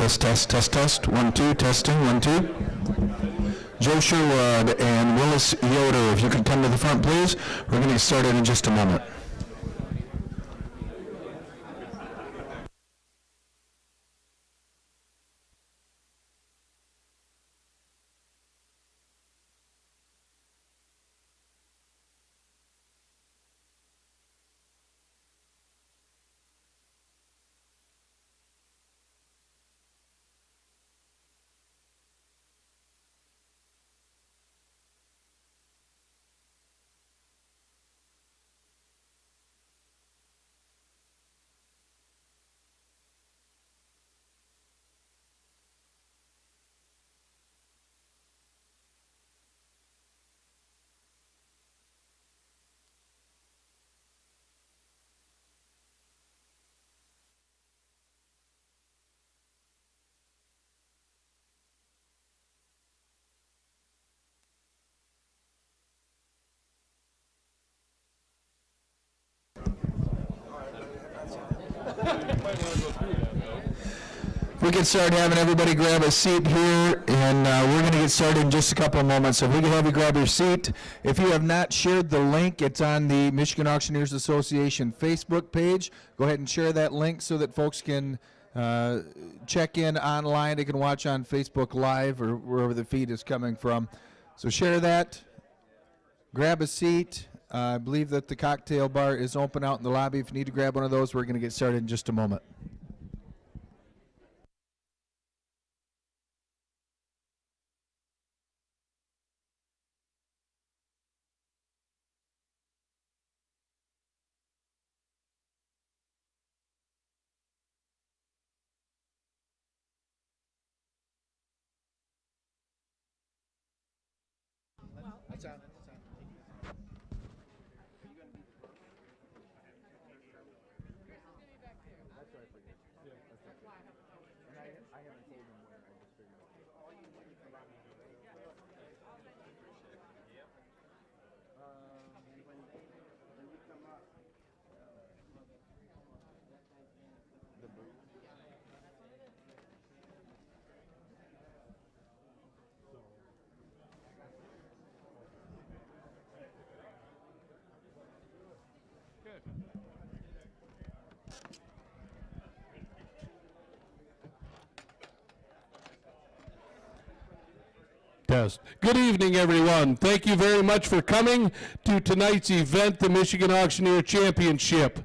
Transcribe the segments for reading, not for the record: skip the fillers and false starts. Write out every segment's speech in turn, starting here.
Test. 1, 2, testing, 1, 2. Joe Sherwood and Willis Yoder, if you could come to the front, please. We're going to get started in just a moment. We can start having everybody grab a seat here, and we're going to get started in just a couple of moments. So if we can have you grab your seat. If you have not shared the link, it's on the Michigan Auctioneers Association Facebook page. Go ahead and share that link so that folks can check in online. They can watch on Facebook Live or wherever the feed is coming from. So share that. Grab a seat. I believe that the cocktail bar is open out in the lobby. If you need to grab one of those, we're going to get started in just a moment. Test. Good evening, everyone. Thank you very much for coming to tonight's event, the Michigan Auctioneer Championship.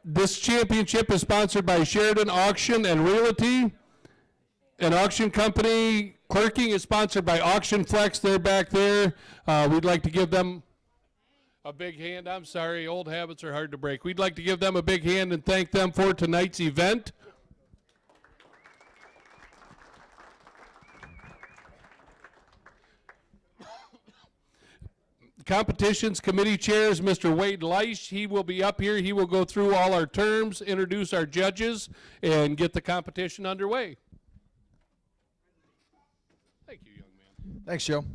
This championship is sponsored by Sheridan Auction and Realty. An auction company. Clerking is sponsored by Auction Flex. They're back there. We'd like to give them a big hand. I'm sorry, old habits are hard to break. We'd like to give them a big hand and thank them for tonight's event. Competitions Committee Chair is Mr. Wade Leish. He will be up here. He will go through all our terms, introduce our judges, and get the competition underway. Thank you, young man. Thanks, Joe.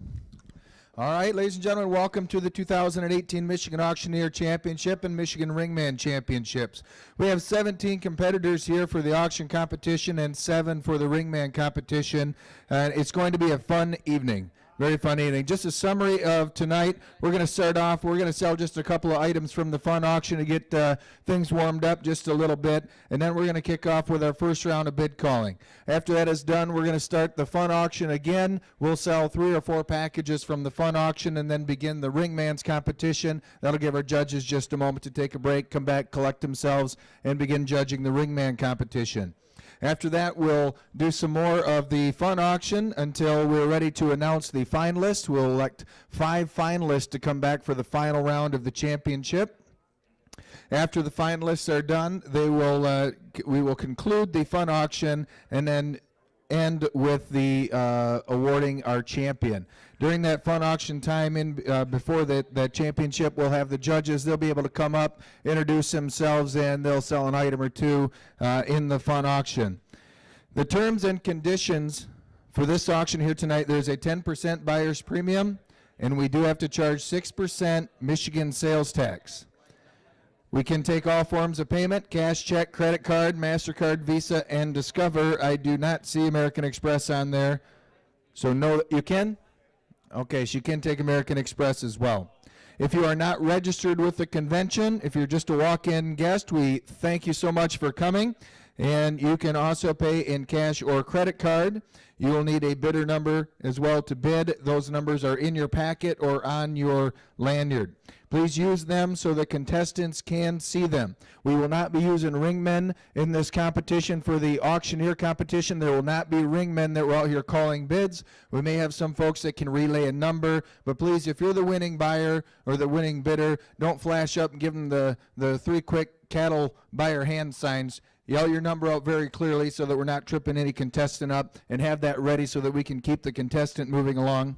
All right, ladies and gentlemen, welcome to the 2018 Michigan Auctioneer Championship and Michigan Ringman Championships. We have 17 competitors here for the auction competition and 7 for the ringman competition. It's going to be a fun evening. Very fun evening. Just a summary of tonight. We're going to start off. We're going to sell just a couple of items from the fun auction to get things warmed up just a little bit. And then we're going to kick off with our first round of bid calling. After that is done, we're going to start the fun auction again. We'll sell 3 or 4 packages from the fun auction and then begin the ringman's competition. That'll give our judges just a moment to take a break, come back, collect themselves, and begin judging the ringman competition. After that, we'll do some more of the fun auction until we're ready to announce the finalists. We'll elect 5 finalists to come back for the final round of the championship. After the finalists are done, we will conclude the fun auction and then end with the awarding our champion. During that fun auction time, before that championship, we'll have the judges. They'll be able to come up, introduce themselves, and they'll sell an item or two in the fun auction. The terms and conditions for this auction here tonight, there's a 10% buyer's premium, and we do have to charge 6% Michigan sales tax. We can take all forms of payment, cash, check, credit card, MasterCard, Visa, and Discover. I do not see American Express on there. So no, you can? Okay, she can take American Express as well. If you are not registered with the convention, if you're just a walk-in guest, we thank you so much for coming. And you can also pay in cash or credit card. You will need a bidder number as well to bid. Those numbers are in your packet or on your lanyard. Please use them so the contestants can see them. We will not be using ringmen in this competition. For the auctioneer competition, there will not be ringmen that were out here calling bids. We may have some folks that can relay a number, but please, if you're the winning buyer or the winning bidder, don't flash up and give them the three quick cattle buyer hand signs. Yell your number out very clearly so that we're not tripping any contestant up, and have that ready so that we can keep the contestant moving along.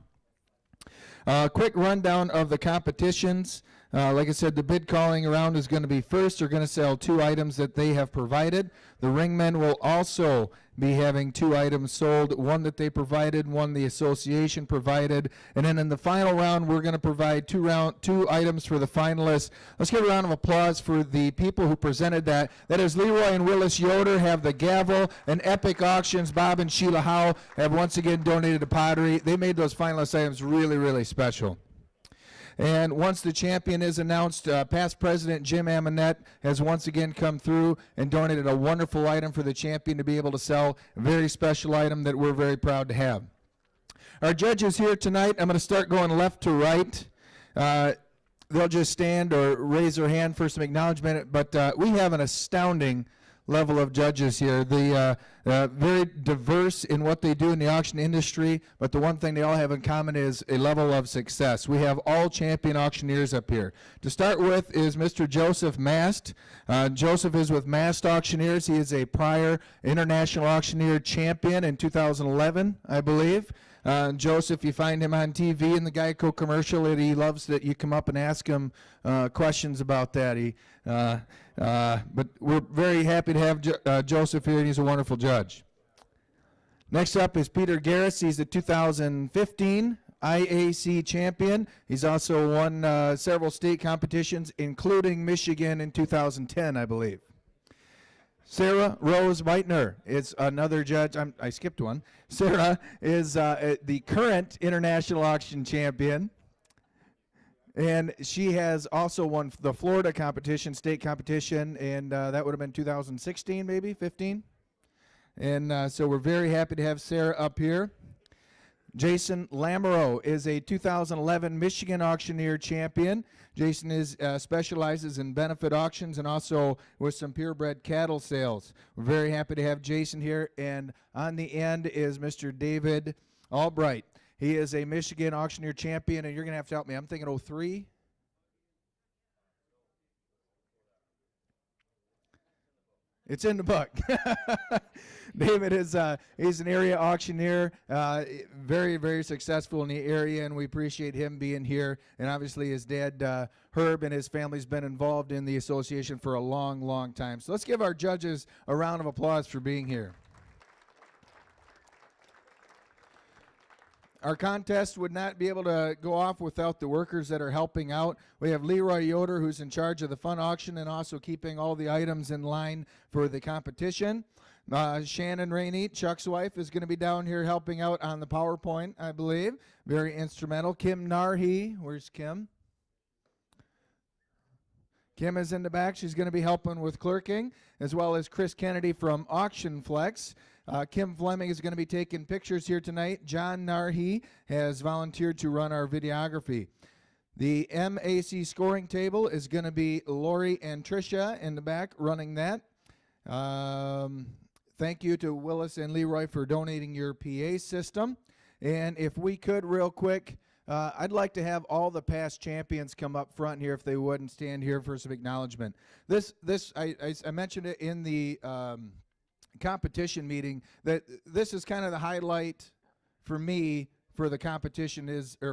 Quick rundown of the competitions. Like I said, the bid calling around is going to be first. They're going to sell 2 items that they have provided. The ringmen will also be having 2 items sold, one that they provided, one the association provided. And then in the final round, we're going to provide 2 items for the finalists. Let's give a round of applause for the people who presented that. That is Leroy and Willis Yoder have the gavel, and Epic Auctions, Bob and Sheila Howe, have once again donated to pottery. They made those finalist items really, really special. And once the champion is announced, past president Jim Amonette has once again come through and donated a wonderful item for the champion to be able to sell, a very special item that we're very proud to have. Our judges here tonight, I'm going to start going left to right. They'll just stand or raise their hand for some acknowledgement, but we have an astounding level of judges here. The very diverse in what they do in the auction industry, but the one thing they all have in common is a level of success. We have all champion auctioneers up here. To start with is Mr. Joseph Mast. Joseph is with Mast Auctioneers. He is a prior international auctioneer champion in 2011, I believe. Joseph, you find him on TV in the Geico commercial, and he loves that you come up and ask him questions about that. But we're very happy to have Joseph here, and he's a wonderful judge. Next up is Peter Garris. He's the 2015 IAC champion. He's also won several state competitions, including Michigan in 2010, I believe. Sarah Rose Meitner is another judge. I skipped one. Sarah is the current international auction champion. And she has also won the Florida competition, state competition, and that would have been 2016, maybe, 15. And so we're very happy to have Sarah up here. Jason Lamoureux is a 2011 Michigan Auctioneer champion. Jason specializes in benefit auctions and also with some purebred cattle sales. We're very happy to have Jason here. And on the end is Mr. David Albright. He is a Michigan Auctioneer champion, and you're going to have to help me. I'm thinking 03. It's in the book. David is he's an area auctioneer, very, very successful in the area, and we appreciate him being here. And obviously his dad, Herb, and his family's been involved in the association for a long, long time. So let's give our judges a round of applause for being here. Our contest would not be able to go off without the workers that are helping out. We have Leroy Yoder, who's in charge of the fun auction and also keeping all the items in line for the competition. Shannon Rainey, Chuck's wife, is going to be down here helping out on the PowerPoint, I believe. Very instrumental. Kim Narhi, where's Kim? Kim is in the back. She's going to be helping with clerking, as well as Chris Kennedy from Auction Flex. Kim Fleming is going to be taking pictures here tonight. John Narhi has volunteered to run our videography. The MAC scoring table is going to be Lori and Tricia in the back running that. Thank you to Willis and Leroy for donating your PA system. And if we could real quick, I'd like to have all the past champions come up front here if they would and stand here for some acknowledgement. I mentioned it in the competition meeting that this is kind of the highlight for me for the competition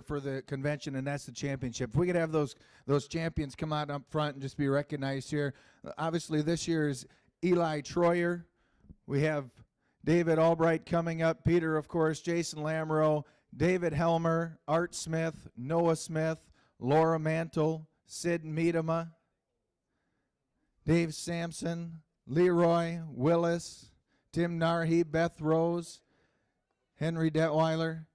for the convention, and that's the championship. If we could have those champions come out up front and just be recognized here. Obviously this year is Eli Troyer. We have David Albright coming up, Peter, of course, Jason Lamoureux, David Helmer, Art Smith, Noah Smith, Laura Mantle, Sid Miedema. Dave Sampson, Leroy, Willis, Tim Narhi, Beth Rose, Henry Detweiler.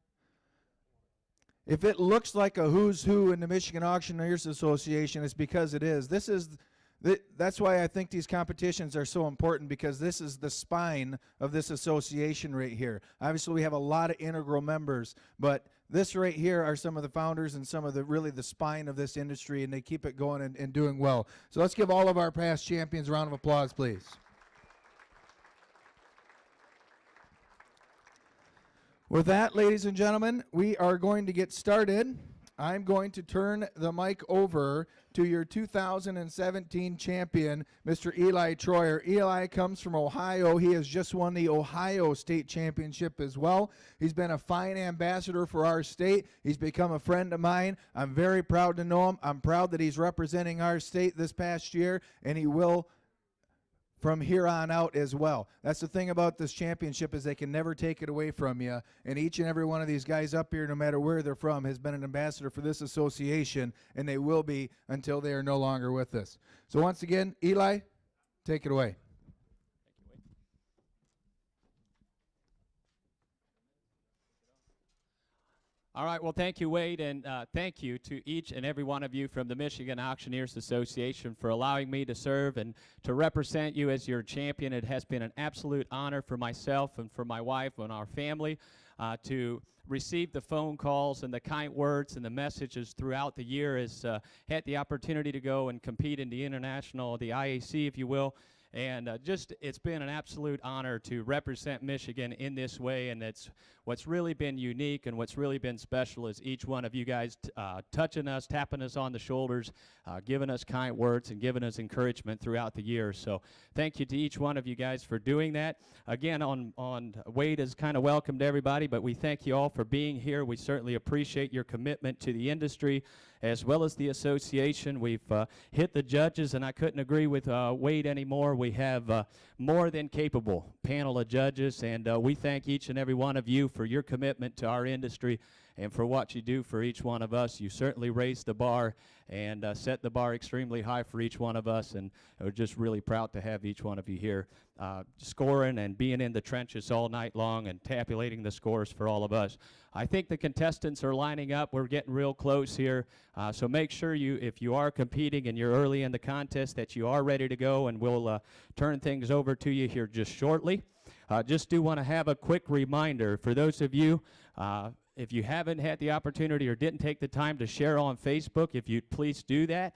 If it looks like a who's who in the Michigan Auctioneers Association, it's because it is. That's why I think these competitions are so important, because this is the spine of this association right here. Obviously, we have a lot of integral members, but this right here are some of the founders and some of the spine of this industry, and they keep it going and doing well. So let's give all of our past champions a round of applause, please. With that, ladies and gentlemen, we are going to get started. I'm going to turn the mic over to your 2017 champion, Mr. Eli Troyer. Eli comes from Ohio. He has just won the Ohio State Championship as well. He's been a fine ambassador for our state. He's become a friend of mine. I'm very proud to know him. I'm proud that he's representing our state this past year, and he will from here on out as well. That's the thing about this championship, is they can never take it away from you. And each and every one of these guys up here, no matter where they're from, has been an ambassador for this association, and they will be until they are no longer with us. So once again, Eli, take it away. All right, well, thank you, Wade, and thank you to each and every one of you from the Michigan Auctioneers Association for allowing me to serve and to represent you as your champion. It has been an absolute honor for myself and for my wife and our family to receive the phone calls and the kind words and the messages throughout the year. As had the opportunity to go and compete in the international, the IAC, if you will. And it's been an absolute honor to represent Michigan in this way, and it's what's really been unique and what's really been special is each one of you guys touching us, tapping us on the shoulders, giving us kind words, and giving us encouragement throughout the year. So thank you to each one of you guys for doing that. Again, on Wade has kind of welcomed everybody, but we thank you all for being here. We certainly appreciate your commitment to the industry as well as the association. We've hit the judges, and I couldn't agree with Wade anymore. We have more than capable panel of judges, and we thank each and every one of you for your commitment to our industry and for what you do for each one of us. You certainly raised the bar and set the bar extremely high for each one of us, and we're just really proud to have each one of you here scoring and being in the trenches all night long and tabulating the scores for all of us. I think the contestants are lining up. We're getting real close here, so make sure if you are competing and you're early in the contest, that you are ready to go, and we'll turn things over to you here just shortly. Just do want to have a quick reminder for those of you, if you haven't had the opportunity or didn't take the time to share on Facebook, if you'd please do that.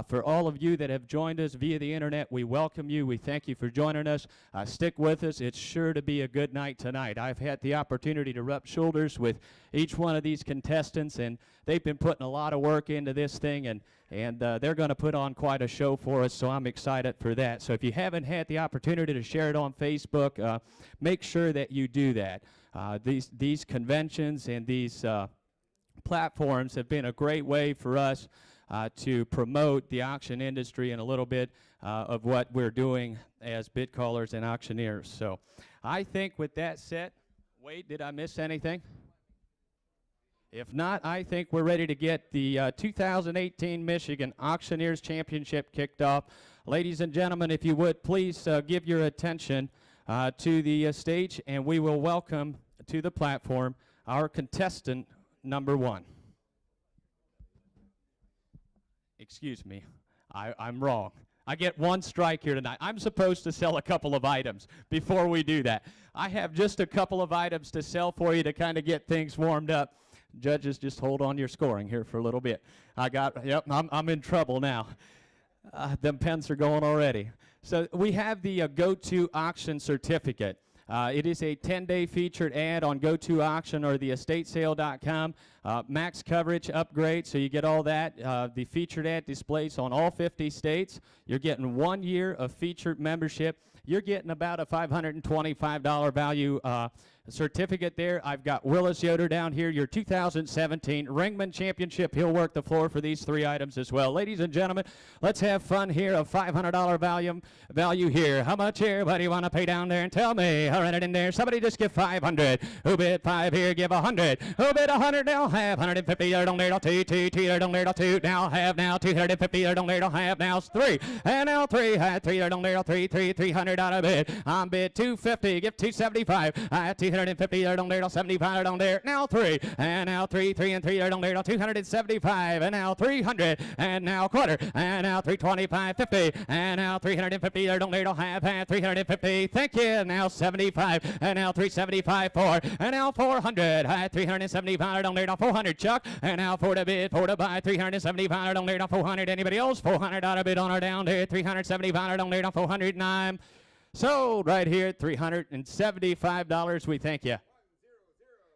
For all of you that have joined us via the internet, we welcome you. We thank you for joining us. Stick with us. It's sure to be a good night tonight. I've had the opportunity to rub shoulders with each one of these contestants, and they've been putting a lot of work into this thing, and they're going to put on quite a show for us, so I'm excited for that. So if you haven't had the opportunity to share it on Facebook, make sure that you do that. These conventions and these platforms have been a great way for us to promote the auction industry and a little bit of what we're doing as bid callers and auctioneers. So I think with that said, Wade, did I miss anything? If not, I think we're ready to get the 2018 Michigan Auctioneers Championship kicked off. Ladies and gentlemen, if you would, please give your attention to the stage, and we will welcome to the platform our contestant number one. Excuse me, I'm wrong. I get one strike here tonight. I'm supposed to sell a couple of items before we do that. I have just a couple of items to sell for you to kind of get things warmed up. Judges, just hold on to your scoring here for a little bit. I'm in trouble now. Them pens are going already. So we have the Go-To Auction Certificate. It is a 10-day featured ad on Go-To Auction or the estatesale.com. Max coverage upgrade, so you get all that. The featured ad displays on all 50 states. You're getting 1 year of featured membership. You're getting about a $525 value certificate there. I've got Willis Yoder down here, your 2017 Ringman Championship. He'll work the floor for these three items as well. Ladies and gentlemen, let's have fun here. A $500 value here. How much here? What do you want to pay down there? And tell me. I'll run it in there. Somebody just give 500. Who bid 5 here? Give 100. Who bid 100 now? have 150, don't there, two, don't there, two, now have now 250, don't there, have now three, and now three, had three, don't there, three, 300 out of bid. I'm bid 250, give 275, I have 250, don't there, 75, don't there, now three, and now three, and three, don't there, 275, and now 300, and now quarter, and now 325, 50, and now 350, don't there, have had 350, thank you, now 75, and now 375, 4, and now 400, I had 375, don't there, 400, Chuck, and now for the bid, for the buy, 375, don't there, 400, anybody else, 400 out of bid on or down there, 375, don't there, 409, sold right here, $375, we thank you.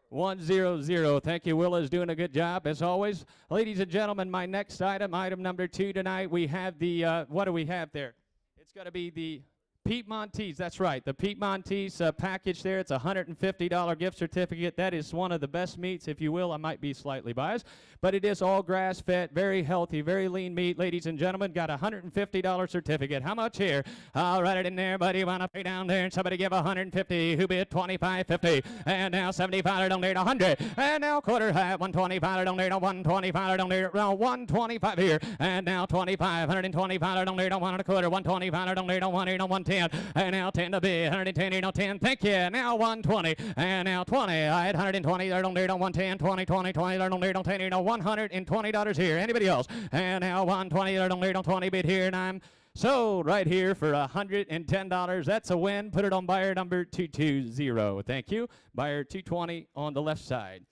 100. Thank you. Willa's doing a good job as always. Ladies and gentlemen, my next item, item number 2 tonight, we have the, what do we have there? It's going to be the Piedmontese, that's right. The Piedmontese package there, it's a $150 gift certificate. That is one of the best meats, if you will. I might be slightly biased, but it is all grass-fed, very healthy, very lean meat. Ladies and gentlemen, got a $150 certificate. How much here? I'll write it in there, buddy. Want to pay down there and somebody give 150. Who bid 25.50? And now 75 don't need 100. And now quarter half 125 don't need 125 don't need around 125 here. And now 25 125 don't need 1 1/4 125 don't need 110. And now 10 to bid 110 10. Thank you. Now 120 and now 20. I had 120 there don't need 110 20 20 20 there don't need 10 $120 here. Anybody else? And now 120 there don't need 20 bid here and I'm sold right here for $110. That's a win. Put it on buyer number 220. Thank you. Buyer 220 on the left side.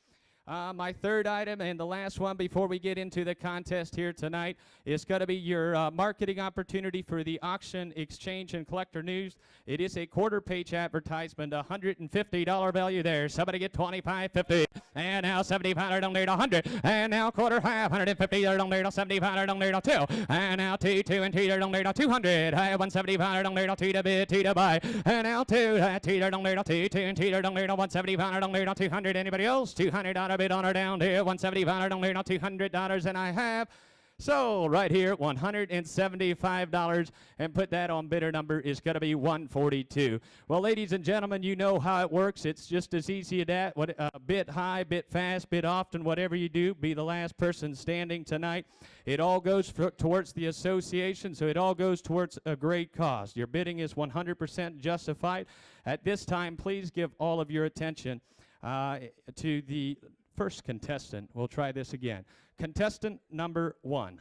My third item and the last one before we get into the contest here tonight is going to be your marketing opportunity for the Auction, Exchange, and Collector News. It is a quarter-page advertisement, $150 value there. Somebody get 25.50, and now 75 don't need 100, and now quarter half 150 don't need 75 don't need 2, and now 2 and 2 don't need 200. I have 175 don't need 2 to bid 2 to buy, and now 2 don't need 2 and 2 don't need 175 don't need 200. Anybody else? 200 out of bid on or down here, 175 don't need $200, and I have sold right here $175, and put that on bidder number is going to be 142. Well, ladies and gentlemen, you know how it works. It's just as easy as that. Bid high, bid fast, bid often, whatever you do, be the last person standing tonight. It all goes towards the association, so it all goes towards a great cause. Your bidding is 100% justified. At this time, please give all of your attention to the first contestant. We'll try this again. Contestant number 1.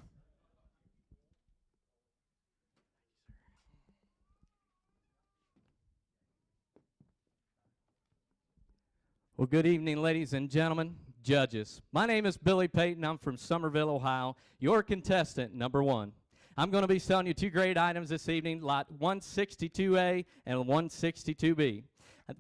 Well, good evening, ladies and gentlemen, judges. My name is Billy Payton. I'm from Summerville, Ohio. Your contestant number 1. I'm going to be selling you 2 great items this evening, lot 162A and 162B.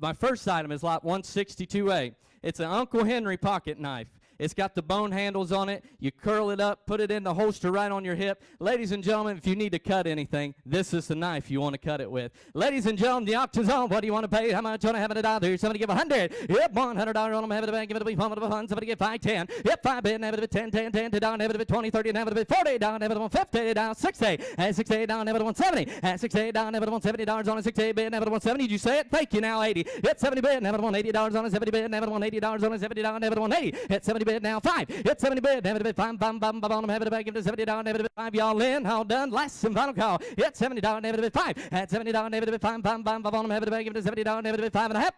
My first item is lot 162A. It's an Uncle Henry pocket knife. It's got the bone handles on it. You curl it up, put it in the holster right on your hip. Ladies and gentlemen, if you need to cut anything, this is the knife you want to cut it with. Ladies and gentlemen, the auction's on. What do you want to pay? How much? You want to have it out there? Somebody give 100. Yep, $100 on them. Have it a bank. Give it a big fun. Somebody give 5, 10. Yep, 5 bid. Have it a bit 10, 10, 10. Down. Have it a bit 20, 30. Have it a bit 40. Down. Have it a 50. Down. 60. And 60. Down. Have it a 170. And 60. Down. Have it a $170 on a 60 bid. Have it a 170. Did you say it? Thank you. Now 80. Hit 70 bid. Have it a $180 on a 70 bid. Have it a $180 on a 70 down. Have it a 180. Hit 70 bid. Now 5. Hit 70 bid, have it a bid, bam, bam, bam, bam, have it a bid, give it a 70 down, have it a bid, 5, y'all in, all done, last and final call, hit 70 down, have it a bid, 5, at 70 down, have it a bid, bam, bam, bam, bam, have it a bid, give it a 70 down, have it a bid, 5.5,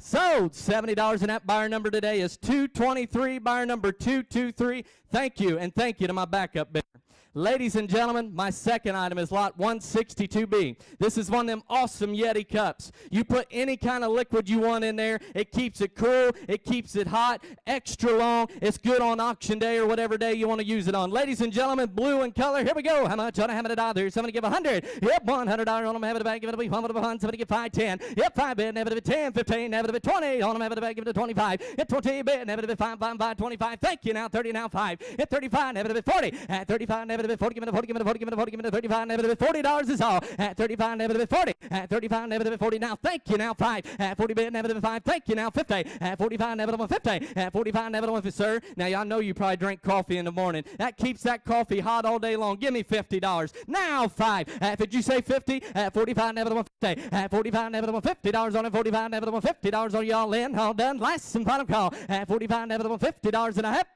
sold, $70, and that buyer number today is 223, buyer number 223, thank you, and thank you to my backup bidder. Ladies and gentlemen, my second item is lot 162B. This is one of them awesome Yeti cups. You put any kind of liquid you want in there. It keeps it cool. It keeps it hot. Extra long. It's good on auction day or whatever day you want to use it on. Ladies and gentlemen, blue in color. Here we go. How much on a $100? Somebody give 100. Yep, $100 on them. Have it a bag. Give it a big $100. Somebody give 5, 10. Yep, 5 bid. Have it a bit 10, 15. Have it a bit 20. On them. Have it a bag. Give it a 25. Hit 20 bid. Have it a bit 5, 5, 5, 25. Thank you. Now 30. Now 5. Hit 35. Have it a bit 40. At 35. Have never the 40, give me the 40, give me the 40, give me the 40, give me the 35, never the $40 is all. At 35, never the 40. At 35, never the 40. Now thank you. Now 5. At 40 bid, never the 5. Thank you. Now 50. At 45, never the 150. At 45, never the 150, sir. Now y'all know you probably drink coffee in the morning. That keeps that coffee hot all day long. Give me $50. Now 5. Did you say 50? At 45, never the 150. At 45, never the $150 on it. 45, never the $150 on y'all in. All done. Last and final call. At 45, never the $150 and a half.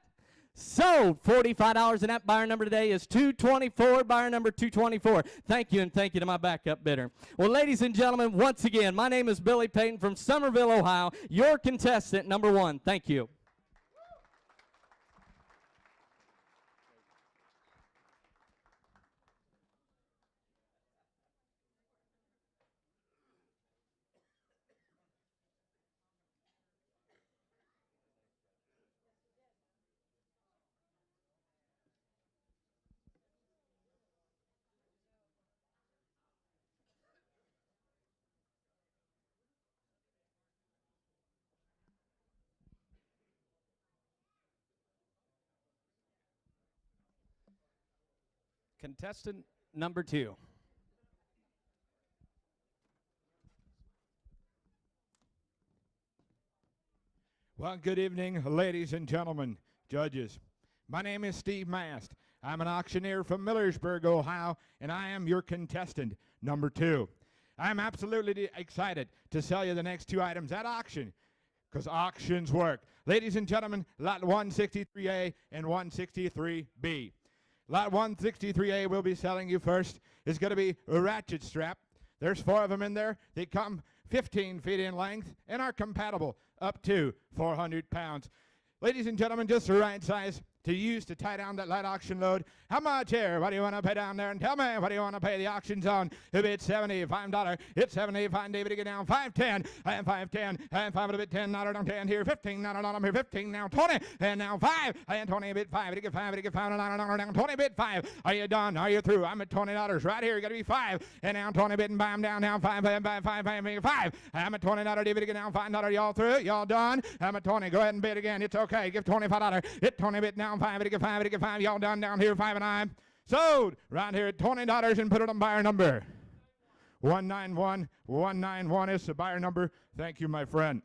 Sold. $45, and that buyer number today is 224, buyer number 224. Thank you, and thank you to my backup bidder. Well, ladies and gentlemen, once again, my name is Billy Payton from Summerville, Ohio, your contestant number 1. Thank you. Contestant number 2. Well, good evening, ladies and gentlemen, judges. My name is Steve Mast. I'm an auctioneer from Millersburg, Ohio, and I am your contestant, number 2. I'm absolutely excited to sell you the next 2 items at auction, because auctions work. Ladies and gentlemen, lot 163A and 163B. Lot 163A we'll be selling you first is going to be a ratchet strap. There's 4 of them in there. They come 15 feet in length and are compatible up to 400 pounds. Ladies and gentlemen, just the right size to use to tie down that light auction load. How much here? What do you want to pay down there? And tell me, what do you want to pay the auction zone? If it's $75, it's 75. David to get down 510. I am 510. I am 5 a bit 10. Not on 10 here. 15. Not on here. 15. Now 20. And now 5. I am 20 a bit 5. To get 5. To get 5. Not down 20 bit 5. Are you done? Are you through? I'm at $20 right here. You got to be 5. And now 20 bit and bam down now 5. 5. I'm at $20. David to get down $5. Y'all through? Y'all done? I'm at 20. Go ahead and bid again. It's okay. Give $25. Hit 20 bit now 5. To get 5. To get 5. Y'all done down here 5 and I. Sold right here at $20 and put it on buyer number 191. 191 is the buyer number. Thank you, my friend.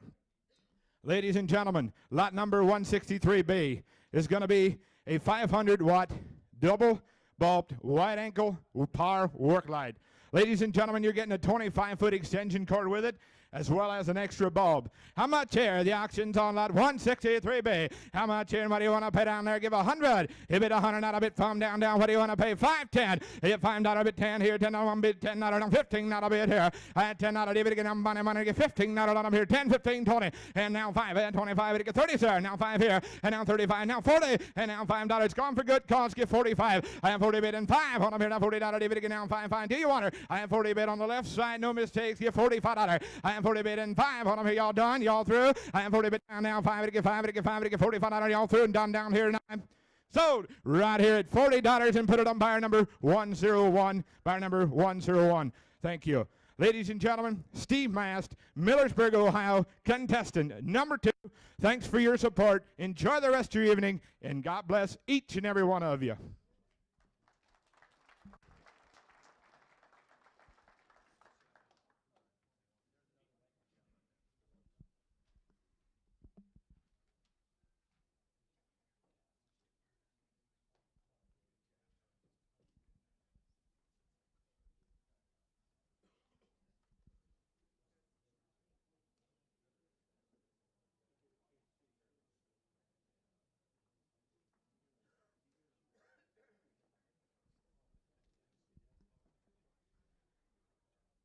Ladies and gentlemen, lot number 163B is going to be a 500-watt double bulbed wide ankle power work light. Ladies and gentlemen, you're getting a 25-foot extension cord with it, as well as an extra bulb. How much here? The auction's on lot 163B. How much here? And what do you want to pay down there? Give 100. If it 100, not a bit thumb down. What do you want to pay? 510. If $5 bit 10 here, $10 one bit, $10 down, 15 not a bit here. I had $10 David again. Money get 15 not on here. 10, 15, 20, and now 5. And 25. It get 30, sir. Now 5 here, and now 35. Now 40, and now $5. Gone for good cause. Give 45. I have 40 bit and 5 on here. Now $40 David again. Now 5. Do you want her? I have 40 bit on the left side. No mistakes. Give $45. I am 40 bit and 5 on them here. Y'all done? Y'all through? I am 40 bit down now. 5 to get 5 to get 5 to get 45. Y'all through and done down here now. Sold right here at $40 and put it on buyer number 101. Buyer number 101. Thank you. Ladies and gentlemen, Steve Mast, Millersburg, Ohio, contestant number 2. Thanks for your support. Enjoy the rest of your evening, and God bless each and every one of you.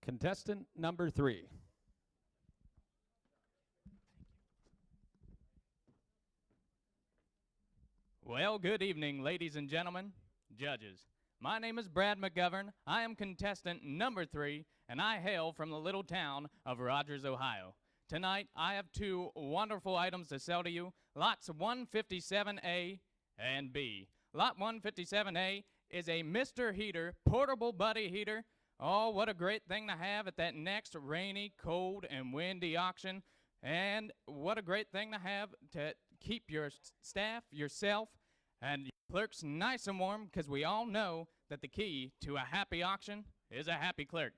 Contestant number 3. Well, good evening, ladies and gentlemen, judges. My name is Brad McGovern. I am contestant number 3, and I hail from the little town of Rogers, Ohio. Tonight, I have 2 wonderful items to sell to you, lots 157A and B. Lot 157A is a Mr. Heater portable buddy heater. Oh, what a great thing to have at that next rainy, cold, and windy auction. And what a great thing to have to keep your staff, yourself, and Clerks nice and warm, because we all know that the key to a happy auction is a happy clerk.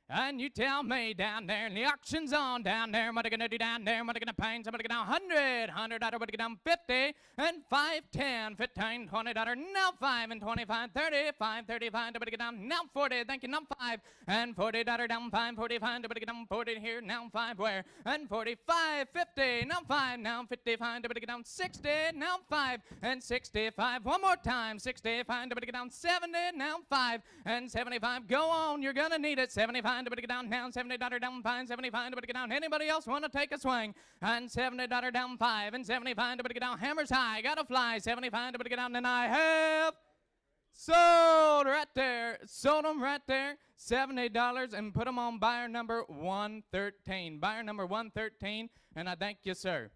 And you tell me down there, and the auction's on down there. What are you gonna do down there? What are you gonna pay? Somebody get down $100, $100, what are you down 50, and 5, 10, 15, $20, now 5, and 25, 30, 5, 35, somebody get down now 40, thank you, now 5, and $40 down 5, 45, somebody get down 40 here, now 5 where? And 45, 50, now 5, now 55, somebody get down 60, now 5, and 65, one more time, 65, somebody get down 70, now 5, and 75, go on, you're gonna need it, 75, to get down now, $70 down 5, 75 to get down. Anybody else want to take a swing? And $70 down 5, and 75 to get down. Hammers high, gotta fly. 75 to get down, and I have sold right there. Sold them right there. $70 and put them on buyer number 113. Buyer number 113, and I thank you, sir.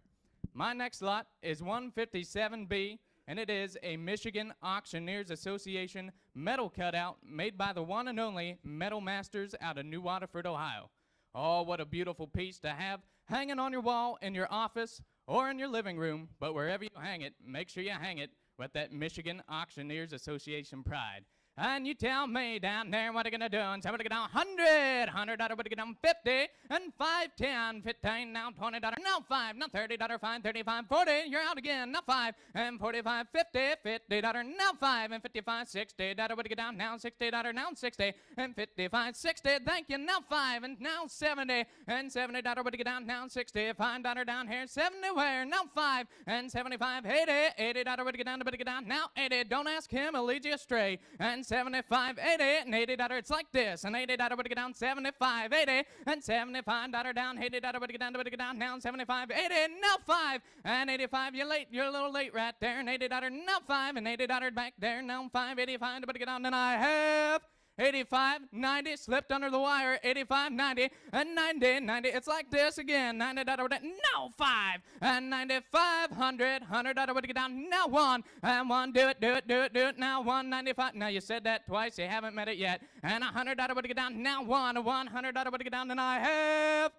My next lot is 157B. And it is a Michigan Auctioneers Association metal cutout made by the one and only Metal Masters out of New Waterford, Ohio. Oh, what a beautiful piece to have hanging on your wall in your office or in your living room, but wherever you hang it, make sure you hang it with that Michigan Auctioneers Association pride. And you tell me down there what are you gonna do? And somebody get down $100, $100, what get down 50, and 5, 10, 15, now $20, now 5, now $30, 5, 35, 40, you're out again, now 5, and 45, 50, $50, now 5, and 55, $60, what get down now $60, now 60, and 55, 60, thank you, now 5, and now 70, and $70, what get down now $65 down here, 70 where, now 5, and 75, 80, $80, what get down, now 80, don't ask him, he'll lead you astray, and 75, 80, and $80, it's like this, and $80 would get down 75, 80, and $75 down, $80 would get down, now 75, 80, now 5, and 85, you're late, you're a little late right there, and $80, now 5, and $80 back there, now 5, 85, would get down, and I have 85, 90, slipped under the wire, 85, 90, and 90, 90, it's like this again, $90 now 5, and 95, 100, $100 would get down, now 1, and 1, do it, now 195, now you said that twice, you haven't met it yet, and $100 would get down, now 1, $100 would get down, and I have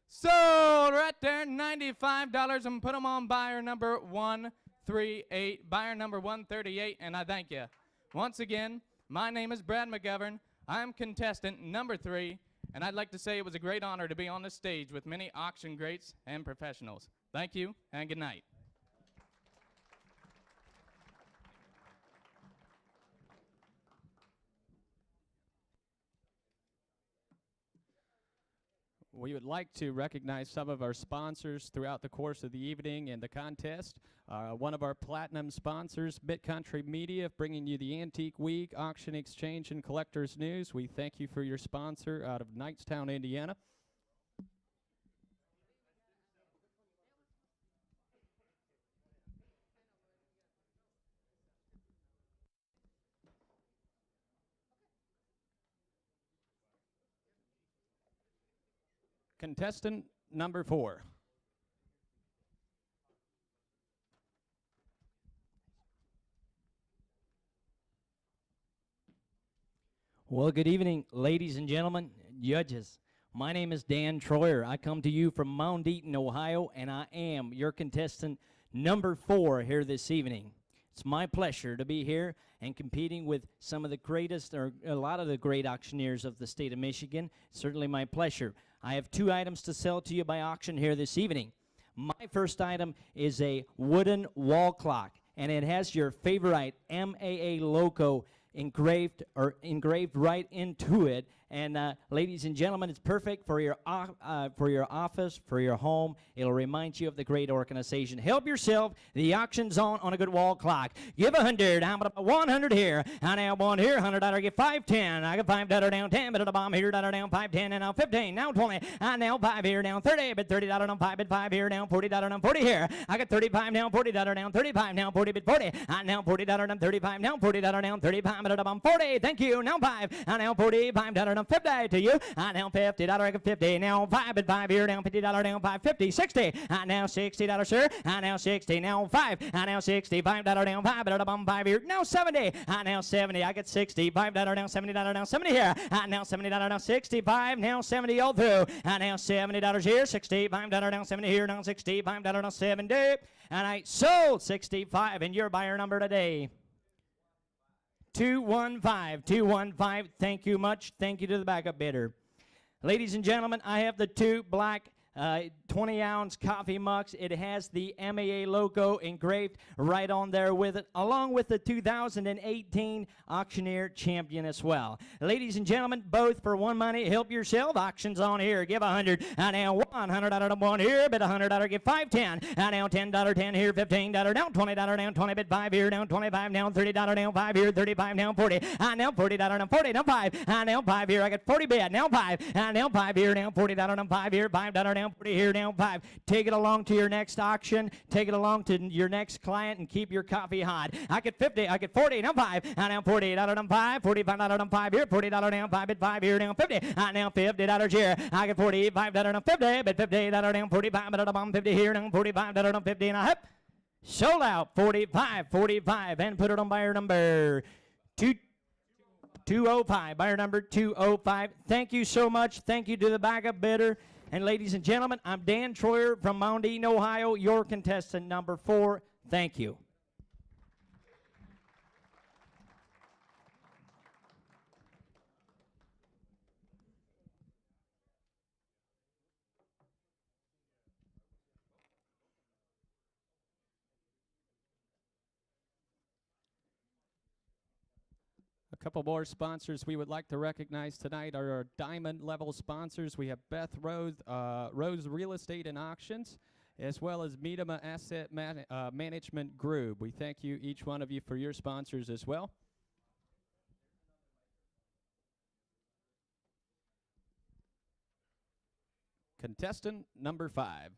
sold right there, $95, and put them on buyer number 138, buyer number 138, and I thank you. Once again, my name is Brad McGovern. I'm contestant number 3, and I'd like to say it was a great honor to be on this stage with many auction greats and professionals. Thank you, and good night. We would like to recognize some of our sponsors throughout the course of the evening and the contest. One of our platinum sponsors, BitCountry Media, bringing you the Antique Week, Auction Exchange, and Collectors News. We thank you for your sponsor out of Knightstown, Indiana. Contestant number 4. Well, good evening, ladies and gentlemen, judges. My name is Dan Troyer. I come to you from Mount Eaton, Ohio, and I am your contestant number 4 here this evening. It's my pleasure to be here and competing with some of the greatest, or a lot of the great auctioneers of the state of Michigan. It's certainly my pleasure. I have 2 items to sell to you by auction here this evening. My first item is a wooden wall clock, and it has your favorite MAA logo engraved right into it. And ladies and gentlemen, it's perfect for your office, for your home. It'll remind you of the great organization. Help yourself. The auction's on a good wall clock. Give 100. How about 100 here? I now 1 here. $100. Get 5, 10. I got $5 down 10. But a bomb here. Down 5, 10. And now 15. Now 20. I now 5 here. Down 30. But $30 down 5. But 5 here. Down $40 down 40 here. I got 35 now. $40 down 35 now. 40 but 40. I now $40 down 35 now. $40 down 35. But a bomb 40. Thank you. Now 5. I now $45 down 50 to you. I now $50 down 50. Now 5 but 5 here. Down $50 down 5. 50. 60. I now $60, sir. I now 60. Now 5. I now $65 down 5. But a bomb 5 here. Now 70. I now 70. I get $65 down $70 down 70 here. I now $70 down 65. Now 70 all through. I now $70 here. $65 down 70 here. Now $65 down 70. And I sold 65. And your buyer number today. 215, 215. Thank you much. Thank you to the backup bidder. Ladies and gentlemen, I have the two black 20-ounce coffee mugs. It has the MAA logo engraved right on there with it, along with the 2018 Auctioneer champion as well. Ladies and gentlemen, both for one money. Help yourself. Auctions on here. Give 100. Now $100 one here. Bid $100. Give 510. Now $10 10 here. $15 down. $20 down. 20 bid 5 here. Down 25 down. $30 down. 5 here. 35 down. 40. Now $40 down. 40 down. 5. Now 5 here. I got 40 bid. Now 5. Now 5 here. Now $40 down. 5 here. $5 down. 40 here. Down 5. Take it along to your next auction. Take it along to your next client and keep your coffee hot. I get 50. I get 40. Now 5. Now $40 down. 5. $45 down. 5 here. $40 down. 5 bid 5 here. Down 50. Now $50 here. I get $45 down. 50. Bid $50 down. 45 down. 50 here. Down 45 down. 50. Now hip. Sold out. 45. 45. And put it on buyer number 205. Buyer number 205. Thank you so much. Thank you to the backup bidder. And ladies and gentlemen, I'm Dan Troyer from Mount Eden, Ohio, your contestant number 4. Thank you. A couple more sponsors we would like to recognize tonight are our diamond level sponsors. We have Beth Rose, Rose Real Estate and Auctions, as well as Medema Asset Management Group. We thank you, each one of you, for your sponsors as well. Contestant number 5.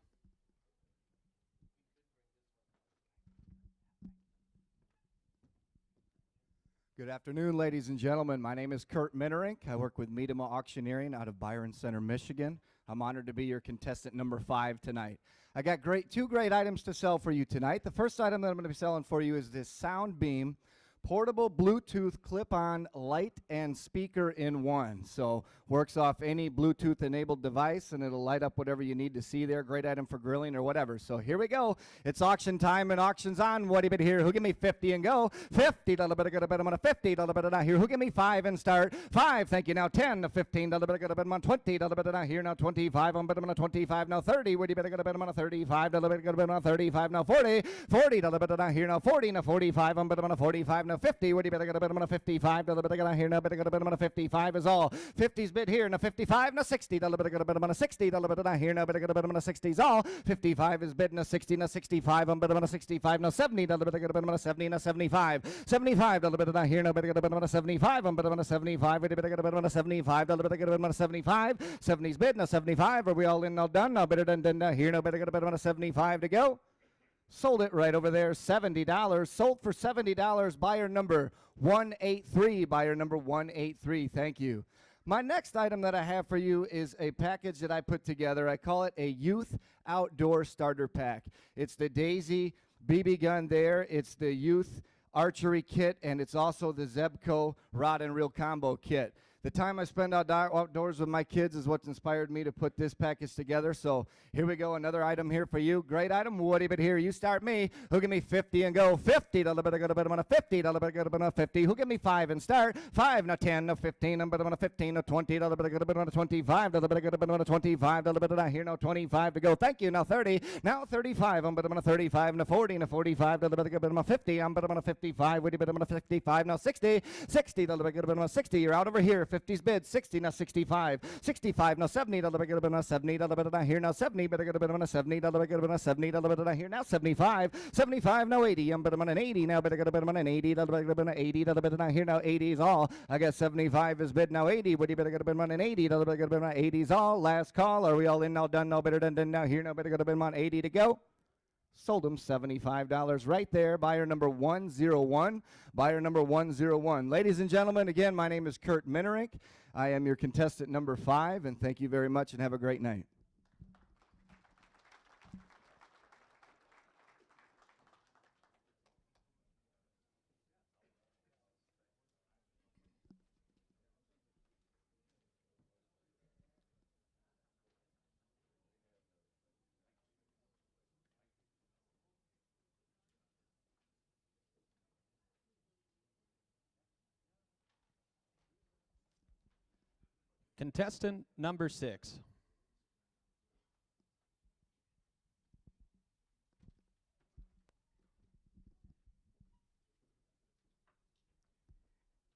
Good afternoon, ladies and gentlemen. My name is Kurt Minnerink. I work with Medema Auctioneering out of Byron Center, Michigan. I'm honored to be your contestant number 5 tonight. I got two great items to sell for you tonight. The first item that I'm going to be selling for you is this Sound Beam portable Bluetooth clip-on light and speaker in one. So works off any Bluetooth enabled device and it'll light up whatever you need to see there. Great item for grilling or whatever. So here we go. It's auction time and auction's on. What do you bid here? Who give me 50 and go? 50 dollar bid, I got a bid. I'm on a 50 dollar bid out here. Who give me 5 and start? 5. Thank you. Now 10 to 15 dollar bid, I got a bid. I'm on 20 dollar bid out here. Now 25. I'm on a 25. Now 30. What do you bid? I got a bid. I'm on a 35 dollar bid. I got a bid. I'm on 35. Now 40. 40 dollar bid out here. Now 40. Now 45. I'm on a 45. Now 50. What do you bid? I got a bid. I'm on a 55 dollar bid. I got out here. Now bid. I got a bid. I'm on a 55 is all. 50's bid here. Now 55. Now 60 dollar bid. I got a bid. I'm on a 60 dollar bid out here. Now bid. I got a bid. I'm on a 60 is all. 55 is bid. Now 60. Now 65. I'm bid. I'm on a 65. Now 70 dollar bid. I got a bid. I'm on a 70. Now 75. 75 dollar bid out here. Now bid. I got a bid. I'm on a 75. I'm bid. I'm on a 75. What do you bid? I got a bid. I'm on a 75 dollar bid. I got a bid. I'm on a 75. 70's bid. Now 75. Are we all in? All done? Now bid. Done. Here. Now bid. I got a bid. I'm on a 75 to go. Sold it right over there, $70. Sold for $70. Buyer number 183. Buyer number 183. Thank you. My next item that I have for you is a package that I put together. I call it a Youth Outdoor Starter Pack. It's the Daisy BB gun there. It's the Youth Archery Kit, and it's also the Zebco Rod and Reel Combo Kit. The time I spend outdoors with my kids is what's inspired me to put this package together. So here we go, another item here for you. Great item. What do you bid here? You start me. Who give me 50 and go? 50. Dollar bid. I got a bid. I'm on a 50. Dollar bid. I got a bid. I'm on a 50. Who give me 5 and start? 5. Now 10. Now 15. I'm on a 15. Now 20. Dollar bid. I got a bid. I'm on a 25. Dollar bid. I got a bid. I'm on a 25. Dollar bid. I here now 25 to go. Thank you. Now 30. Now 35. I'm on a 35. Now 40. Now 45. Dollar bid. I got a bid. I'm on a 50. I'm on a 55. What do you bid? I'm on a 55. Now 60. 60. Dollar bid. I got a bid. I'm on a 60. You're out over here. 50's bid. 60. Now 65. 65. Now 70. Dollar bid. I got a bid. I'm on a 70. Dollar bid. I here now 70. But I got a bid. I'm on a 70. Dollar bid. I got a bid. I'm on a 70. Dollar bid. I here now 75. 75. Now 80. I'm on an 80. Now but I got a bid. I'm on an 80. Dollar bid. I got a bid. I'm on an 80. Dollar bid. I here now 80 is all. I got 75 is bid. Now 80. What do you bid? I got a bid. I'm on an 80. Dollar bid. I got a bid. I'm on 80 is all. Last call. Are we all in? Now done. Now better done. Now here now. But I got a bid. I'm on 80 to go. Sold them $75 right there. Buyer number 101. Buyer number 101. Ladies and gentlemen, again, my name is Kurt Minnerink. I am your contestant number 5, and thank you very much and have a great night. Contestant number 6.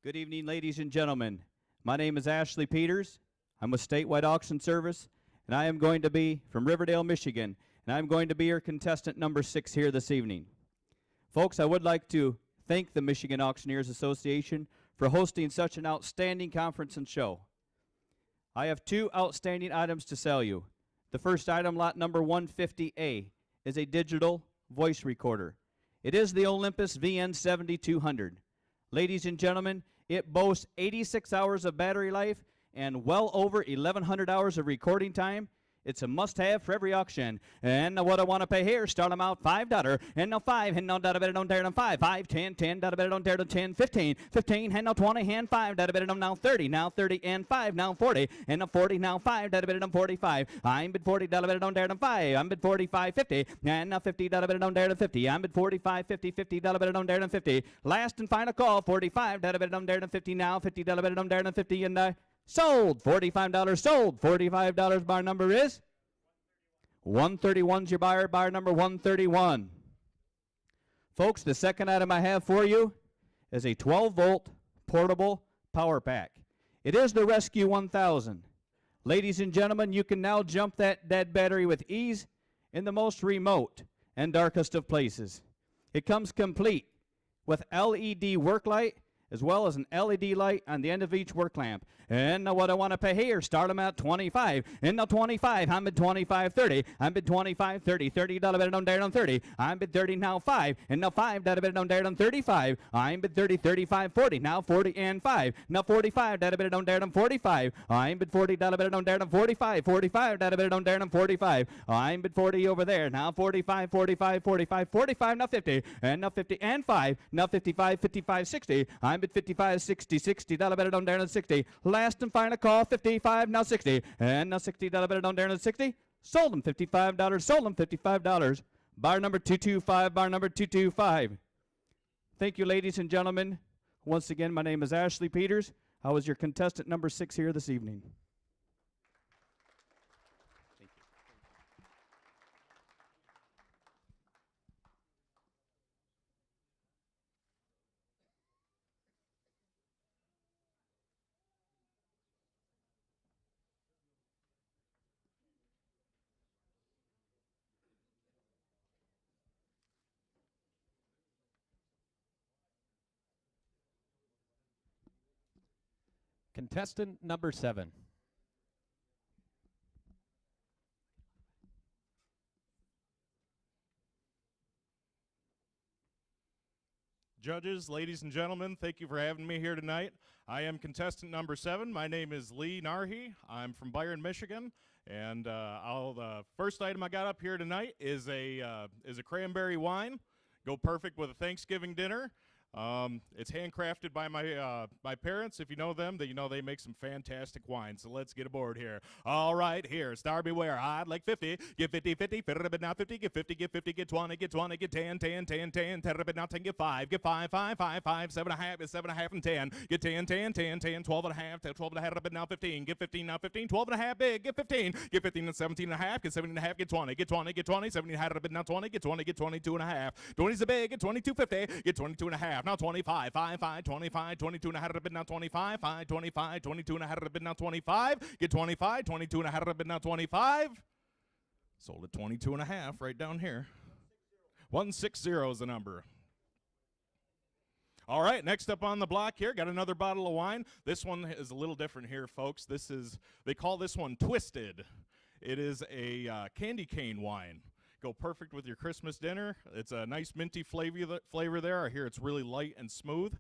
Good evening, ladies and gentlemen. My name is Ashley Peters. I'm with Statewide Auction Service, and I am going to be from Riverdale, Michigan, and I'm going to be your contestant number 6 here this evening. Folks, I would like to thank the Michigan Auctioneers Association for hosting such an outstanding conference and show. I have 2 outstanding items to sell you. The first item, lot number 150A, is a digital voice recorder. It is the Olympus VN7200. Ladies and gentlemen, it boasts 86 hours of battery life and well over 1,100 hours of recording time. It's a must-have for every auction. And now what I want to pay here, start them out $5. And now 5, and now data better don't dare them 5. 5, 10, 10, data better don't dare them 10, 15. 15, and now 20, hand 5, data better them now 30. Now 30 and 5, now 40. And now 40, now 5, data better them 45. I'm bid 40, data better don't dare them 5. I'm bid 45, 50. And now 50, data better don't dare them 50. I'm bid 45, 50, 50, data better don't dare them 50. Last and final call, 45, data better don't dare them 50. Now 50, data better don't dare them 50. And sold. $45 sold. $45 bar number is 131's your buyer, buyer number 131. Folks, the second item I have for you is a 12-volt portable power pack. It is the Rescue 1000. Ladies and gentlemen, you can now jump that dead battery with ease in the most remote and darkest of places. It comes complete with LED work light as well as an LED light on the end of each work lamp. And now what I want to pay here, start them at 25. And now 25, I'm bid 25, 30. I'm bid 25, 30. $30 better don't dare on 30. I'm bid 30, now 5. And now 5, better don't dare on 35. I'm bid 30, 35, 40. Now 40 and 5. Now 45, better don't dare on 45. I'm bid 40, better don't dare on 45. 45, better don't dare on 45. I'm bid 40 over there. Now 45, 45, 45, 45, now 50. And now 50 and 5. Now 55, 55, 60. I'm bid 55, 60, 60. Better don't dare on 60. Last and final call, 55, now 60. And now $60, better don't dare on 60. Sold them $55, sold them $55. Bar number 225, bar number 225. Thank you, ladies and gentlemen. Once again, my name is Ashley Peters. I was your contestant number 6 here this evening. Thank you. Contestant number 7. Judges, ladies and gentlemen, thank you for having me here tonight. I am contestant number 7. My name is Lee Narhi. I'm from Byron, Michigan, and the first item I got up here tonight is a cranberry wine. Go perfect with a Thanksgiving dinner. It's handcrafted by my parents. If you know them, you know they make some fantastic wine. So let's get aboard here. All right, here, star beware. I'd like 50. Get 50, 50. But now 50. Get 50, get 50. Get 20, get 20. Get 10, 10, 10, 10. But now 10. Get 5. Get 5, 5, 5, 5. 7.5. Get 7.5 and 10. Get 10, 10, 10, 10. 12.5. 12.5. But now 15. Get 15. Now 15. 12.5. Big. Get 15. Get 15 and 17.5. Get 17.5. Get 20. Get 20. Get 20. 17.5. But now 20. Get 20. Get 22.5. 20's a big. Get 22.50. Get 22.5. Now 25, 5, 5, 25, 22 and a half bid now 25, 5, 25, 22 and a half bid now 25, get 25, 22 and a half bid now 25. Sold at 22 and a half right down here. 160 is the number. All right, next up on the block here, got another bottle of wine. This one is a little different here, folks. They call this one Twisted. It is a candy cane wine. Go perfect with your Christmas dinner. It's a nice minty flavor there. I hear it's really light and smooth.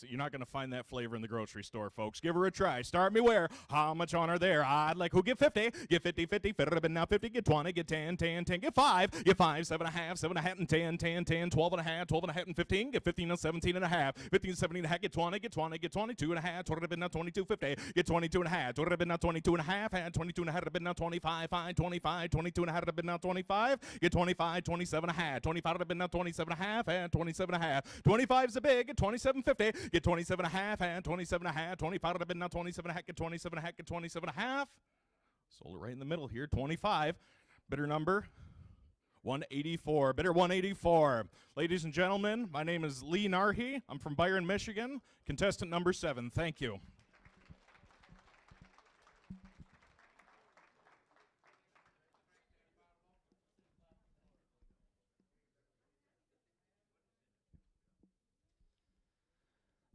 You're not going to find that flavor in the grocery store, folks. Give her a try. Start me where? How much on her there? I'd like who get 50. Get 50, 50. But now 50. Get 20. Get 10, 10, 10. Get 5. Get 5, 7.5, 7.5 and 10, 10, 10. 12.5, 12.5 and 15. Get 15 and 17.5. 15, 17.5. Get 20. Get 20. Get 22.5. 20 now 22.50. Get 22.5. 20 now 22.5. And 22.5 bid now 25. 5, 25. 22.5 bid now 25. Get 25. 27.5. 25 bid now 27.5. And 27.5. 25's a big. Get 27.50. 50. Get 27 and a half, and 27 and a half. 25 would have been now 27 and a half. Get 27 and a half. Get 27 and a half. Sold it right in the middle here. 25. Bidder number 184. Bidder 184. Ladies and gentlemen, my name is Lee Narhi. I'm from Byron, Michigan. Contestant number 7. Thank you.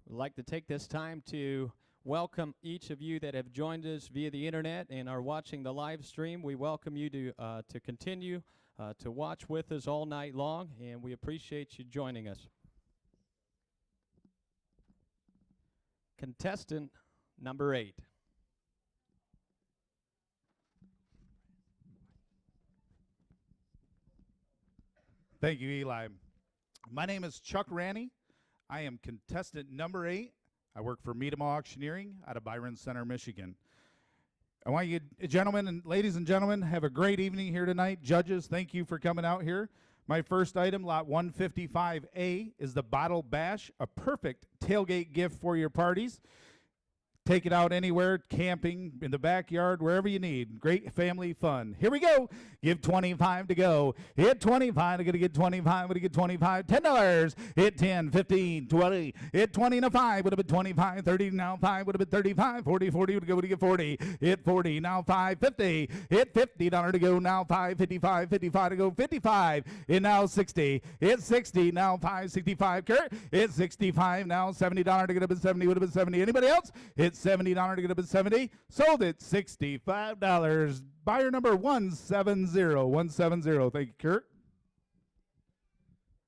We'd like to take this time to welcome each of you that have joined us via the internet and are watching the live stream. We welcome you to continue to watch with us all night long, and we appreciate you joining us. Contestant number 8. Thank you, Eli. My name is Chuck Ranney. I am contestant number 8. I work for Miedema Auctioneering out of Byron Center, Michigan. I want you, gentlemen and ladies and gentlemen, have a great evening here tonight. Judges, thank you for coming out here. My first item, lot 155A, is the Bottle Bash, a perfect tailgate gift for your parties. Take it out anywhere, camping, in the backyard, wherever you need. Great family fun. Here we go. Give 25 to go. Hit 25. I'm going to get 25. I'm going to get 25. $10. Hit 10, 15, 20. Hit 20 and a 5. Would have been 25. 30 now 5. Would have been 35. 40, 40. Would have get 40. Hit 40. Now 5. 50. Hit $50 to go. Now 5. 55. 55 to go. 55. Hit now 60. Hit 60. Now 5. 65. Kurt. Hit 65. Now $70 to get up at 70. Would have been 70. Anybody else? Hit $70 to get up at 70. Sold it $65. Buyer number 170. 170. Thank you, Kurt.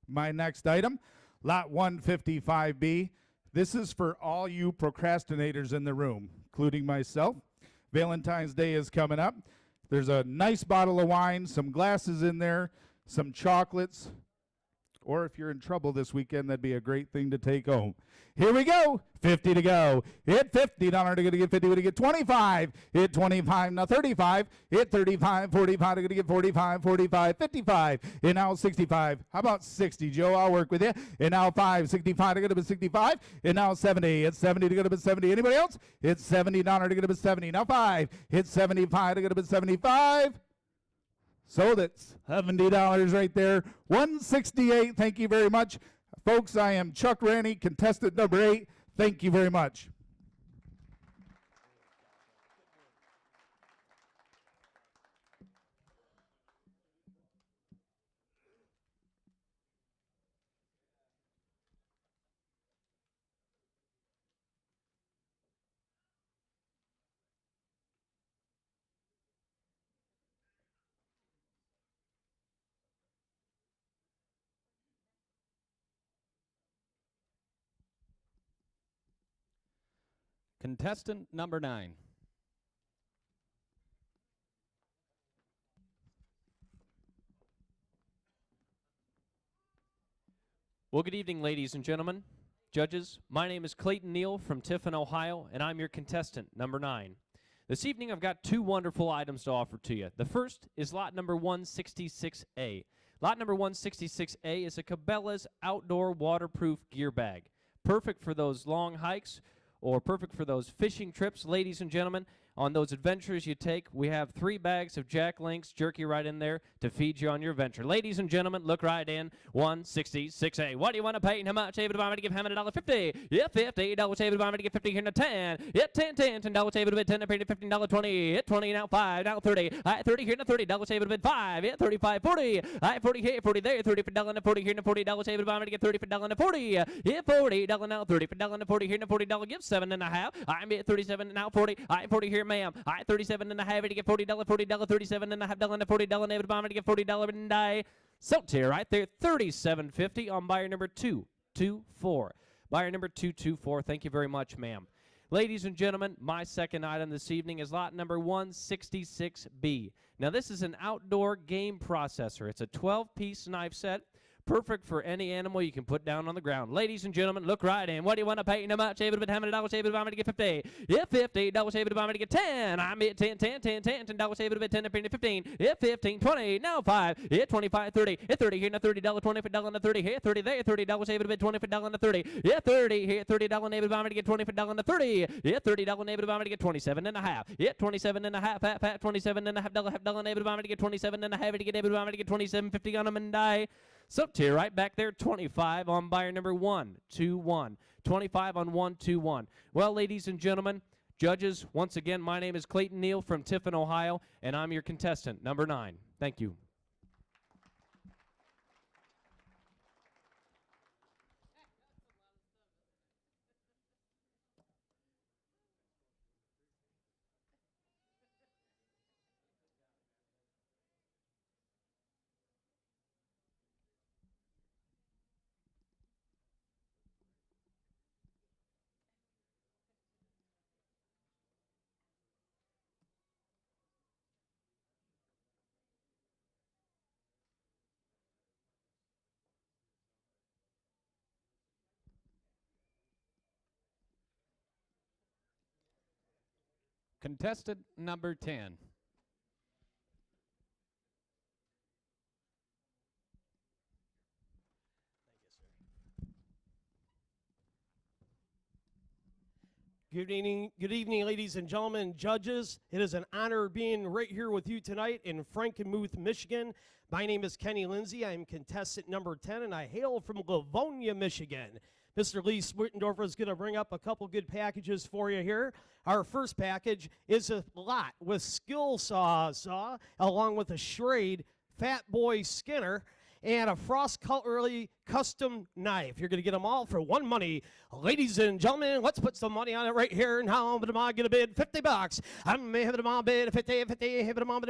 My next item, lot 155B. This is for all you procrastinators in the room, including myself. Valentine's Day is coming up. There's a nice bottle of wine, some glasses in there, some chocolates. Or if you're in trouble this weekend, that'd be a great thing to take home. Here we go. 50 to go. Hit $50 to get 50. To get 25. Hit 25. Now 35. Hit 35. 45 to get 45. 45. 55. And now 65. How about 60, Joe? I'll work with you. And now 5. 65 to get up at 65. And now 70. It's 70 to get up at 70. Anybody else? It's $70 to get up at 70. Now 5. Hit 75 to get up at 75. Sold it. $70 right there. 168. Thank you very much. Folks, I am Chuck Ranney, contestant number 8. Thank you very much. Contestant number 9. Well, good evening, ladies and gentlemen. Judges, my name is Clayton Neal from Tiffin, Ohio, and I'm your contestant, number 9. This evening, I've got 2 wonderful items to offer to you. The first is lot number 166A. Lot number 166A is a Cabela's outdoor waterproof gear bag. Perfect for those long hikes or perfect for those fishing trips, ladies and gentlemen. On those adventures you take, we have 3 bags of Jack Link's jerky right in there to feed you on your venture. Ladies and gentlemen, look right in. 166A. What do you want to pay and how much? Able to buy me to give him $1.50. Yeah, $50. Able to buy me to give 50 here now 10. Yeah, 10, $10 able to bid 10 to pay to $15.20. Hit 20 now 5 now 30. I 30 here now $30 able to bid 5. Yeah, 35, 40. I 40 here, 40 there, 30 for $1 and 40 here now $40 able to buy me to get 30 for $1 and 40. Yeah, $40 now 30 for $1 and 40 here now $40 give 7 and a half. I'm at 37 now 40. I 40 here, ma'am. I 37 and a half to get $40, $40, 37 and a half $1 and $40 able to buy me to get $40 and I sold here right there $37.50 on buyer number 224. Buyer number 224. Thank you very much, ma'am. Ladies and gentlemen, my second item this evening is lot number 166B. Now, this is an outdoor game processor. It's a 12-piece knife set Perfect for any animal you can put down on the ground. Ladies and gentlemen, look right in. What do you want to pay? No much. Save it a bit. How many dollars? Save it a bit. To get 50. If 50, double save it a bit. To get 10. I'm at 10, 10, 10, 10, 10. Double save it a bit. 10 to 15. If 15, 20. Now 5. If 25, 30. If 30 here, now $30. 20 for $1 to 30 here. 30 there. 30 double save it a bit. 20 for $1 to 30. If 30 here, $30 neighbor to get 20 for $1 to 30. If $30 neighbor to get 27 and a half. If 27 and a half. Fat 27 and a half. $1 neighbor to get 27 and a half. To get neighbor to get 27.50 on them and die. So tier right back there, 25 on buyer number 1, 2, 1. 25 on 1, 2, 1. Well, ladies and gentlemen, judges, once again, my name is Clayton Neal from Tiffin, Ohio, and I'm your contestant, number 9. Thank you. Contestant number 10. Good evening, ladies and gentlemen, judges. It is an honor being right here with you tonight in Frankenmuth, Michigan. My name is Kenny Lindsay. I am contestant number 10, and I hail from Livonia, Michigan. Mr. Lee Swittendorfer is going to bring up a couple good packages for you here. Our first package is a lot with skill saw, along with a Schrade Fat Boy Skinner, and a Frost Cutlery custom knife. You're going to get them all for one money. Ladies and gentlemen, let's put some money on it right here. Now, I'm going to get a bid, $50. I'm going to bid 50, 50, hit them on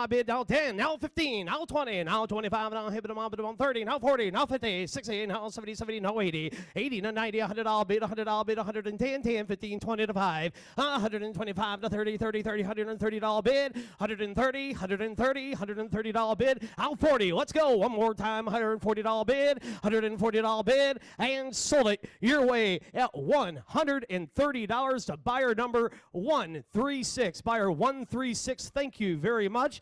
bid, now 10, now 15, now 20, now 25, now hit them on 30, now 40, now 50, 60, now 70, 70, now 80, 80 to 90, $100 bid, $100 bid, 110, 10, 15, 20 to 5, 125 to 30, 30, 30, $130 bid, 130, 130, $130 bid, now 40. Let's go. One more time, $140 bid, $140 bid, and sold it your way at $130 to buyer number 136. Buyer 136, thank you very much.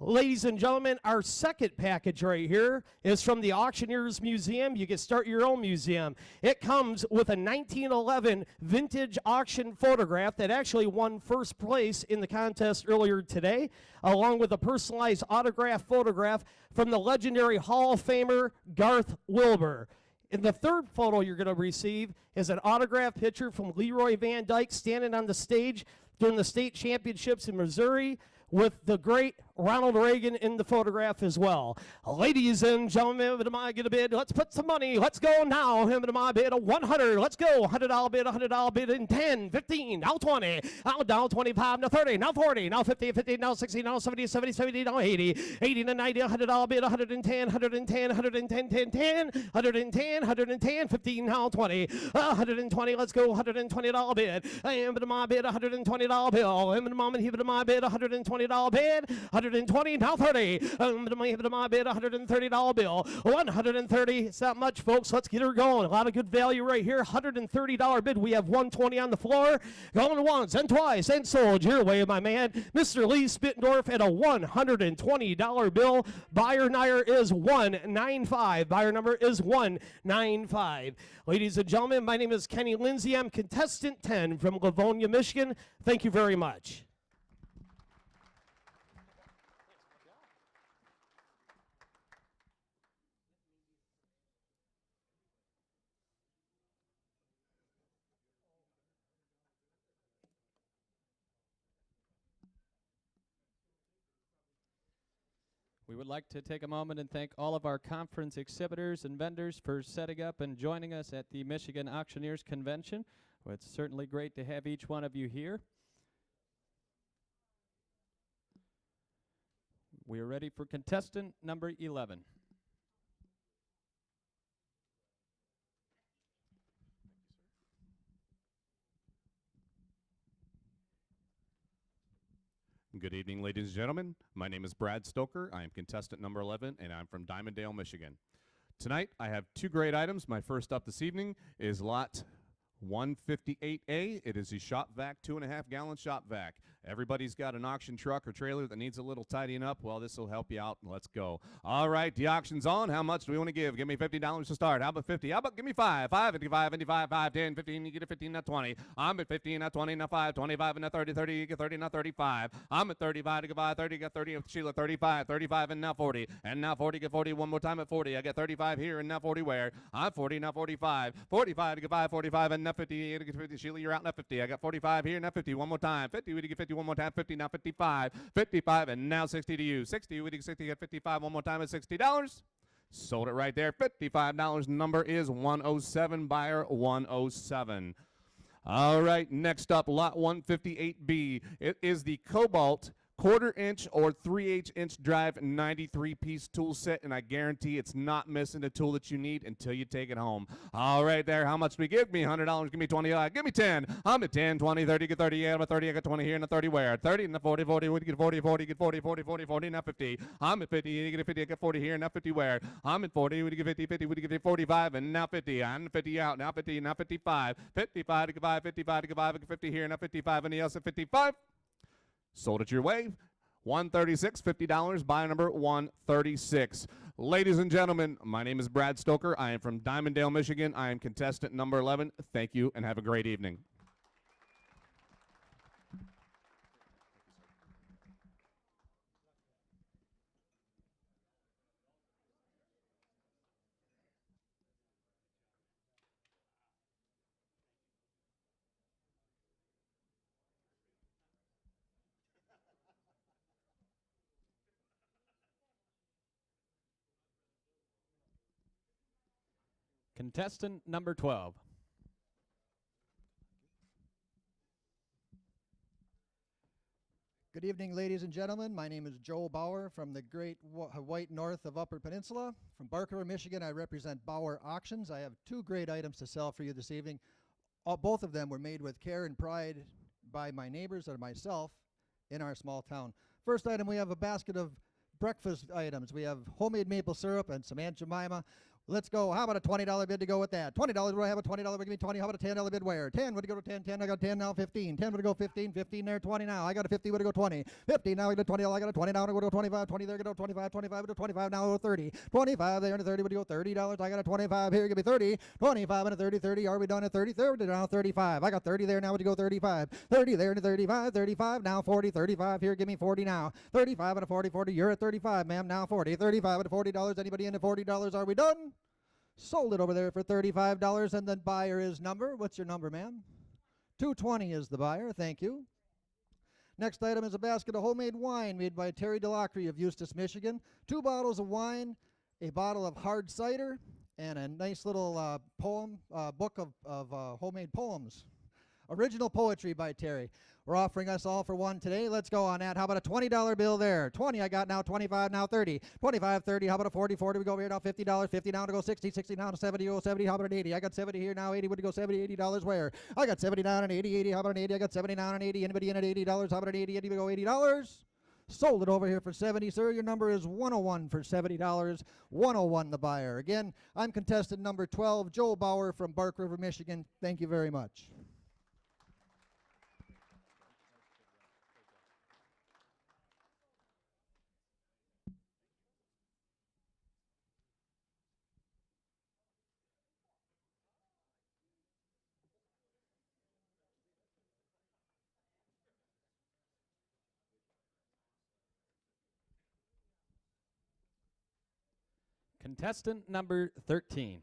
Ladies and gentlemen, our second package right here is from the Auctioneers Museum. You can start your own museum. It comes with a 1911 vintage auction photograph that actually won first place in the contest earlier today, along with a personalized autograph photograph from the legendary Hall of Famer Garth Wilbur. And the third photo you're going to receive is an autograph picture from Leroy Van Dyke standing on the stage during the state championships in Missouri, with the great Ronald Reagan in the photograph as well. Ladies and gentlemen, get a bid. Let's put some money. Let's go now. My bid, 100. Let's go. $100 bid, $100 bid, and 10, 15, now 20, now down 25, now 30, now 40, now 50, 50, now 60, now 70, 70, 70, now 80, 80 to 90, $100 bid, 110, 110, 110, 10, 10, 110, 110, 15, now 20, 120, let's go, $120 bid. And my bid, $120 bill. And my bid, $120 bid, 120, now 30. My bid, $130 bill. 130, it's not much, folks. Let's get her going. A lot of good value right here. $130 bid. We have 120 on the floor. Going once and twice and sold your way, my man. Mr. Lee Spittendorf at a $120 bill. Buyer number is 195. Buyer number is 195. Ladies and gentlemen, my name is Kenny Lindsay. I'm contestant 10 from Livonia, Michigan. Thank you very much. We would like to take a moment and thank all of our conference exhibitors and vendors for setting up and joining us at the Michigan Auctioneers Convention. Well, it's certainly great to have each one of you here. We are ready for contestant number 11. Good evening, ladies and gentlemen. My name is Brad Stoker. I am contestant number 11, and I'm from Diamonddale, Michigan. Tonight, I have two great items. My first up this evening is lot 158A. It is a shop vac, 2.5 gallon shop vac. Everybody's got an auction truck or trailer that needs a little tidying up. Well, this will help you out. Let's go. All right, the auction's on. How much do we want to give? Give me $50 to start. How about 50? How about give me 5? 5, 55, 55, 5, 10, 15. You get a 15, not 20. I'm at 15, not 20, not 5, 25, and not 30, 30. You get 30, not 35. I'm at 35 to get 5, 30, get 30. Sheila, 35, 35, and now 40. And now 40, get 40 one more time at 40. I get 35 here, and now 40 where? I'm 40, now 45. 45 to get 5, 45, and now 50. To get 50. Sheila, you're out, now 50. I got 45 here, now 50. One more time. 50, we get 50 one more time. 50, now 55. 55, and now 60 to you. 60, we get 60, get 55 one more time at $60. Sold it right there. $55. Number is 107. Buyer 107. All right, next up, lot 158B. It is the Cobalt 1/4 inch or 3/8 inch drive 93-piece tool set, and I guarantee it's not missing the tool that you need until you take it home. All right there, how much do we give me? $100, give me 20, give me 10. I'm at 10, 20, 30, get 30, yeah, I'm at 30, I got 20 here, and a 30 where? 30, and the 40, 40, we get 40, 40, get 40, 40, 40, 40, now 50. I'm at 50, you get a 50, I get 40 here, now 50 where? I'm at 40, we get 50, 50, we get 45, and now 50, and 50 out, now 50, now 55. 55 to get 5, 55 to get 5, I get 50 here, now 55, and the else at 55. Sold it your way. $136, $50, buy number 136. Ladies and gentlemen, my name is Brad Stoker. I am from Diamonddale, Michigan. I am contestant number 11. Thank you and have a great evening. Contestant number 12. Good evening, ladies and gentlemen. My name is Joe Bauer from the great white north of Upper Peninsula. From Barker, Michigan, I represent Bauer Auctions. I have two great items to sell for you this evening. Both of them were made with care and pride by my neighbors and myself in our small town. First item, we have a basket of breakfast items. We have homemade maple syrup and some Aunt Jemima. Let's go. How about a $20 bid to go with that? $20, would I have a $20? Give me 20. How about a $10 bid where? 10 would go to 10, 10. I got 10 now, 15. 10 would go 15, 15 there, 20 now. I got a 50 would go 20. 50 now, I got a 20. I got a 20 now, I go to 25. 20 there, go to 25. 25 would go 25 now, go 30. 25 there and a 30 would go $30. I got a 25 here, give me 30. 25 and a 30, 30. Are we done at 30? 30 now, 35. I got 30 there, now would you go 35. 30 there and a 35, 35 now, 40, 35 here, give me 40 now. 35 and a 40, 40. You're at 35, ma'am, now 40. 35 and a $40. Anybody in at $40? Are we done? Sold it over there for $35, and then buyer is number. What's your number, ma'am? 220 is the buyer. Thank you. Next item is a basket of homemade wine made by Terry Delacry of Eustis, Michigan. 2 bottles of wine, a bottle of hard cider, and a nice little book of homemade poems. Original poetry by Terry. We're offering us all for one today. Let's go on that. How about a $20 bill there? 20 I got now, 25 now, 30. 25, 30. How about a 40, 40? We go over here now, $50. 50 now to go 60, 60 now to 70, go 70. How about an 80? I got 70 here now, 80 would go 70, $80 where? I got 70 down and 80, 80. How about an 80? I got 70 down and 80. Anybody in at $80? How about an 80? 80 would go $80. Sold it over here for 70, sir. Your number is 101 for $70. 101 the buyer. Again, I'm contestant number 12, Joe Bauer from Bark River, Michigan. Thank you very much. Contestant number 13.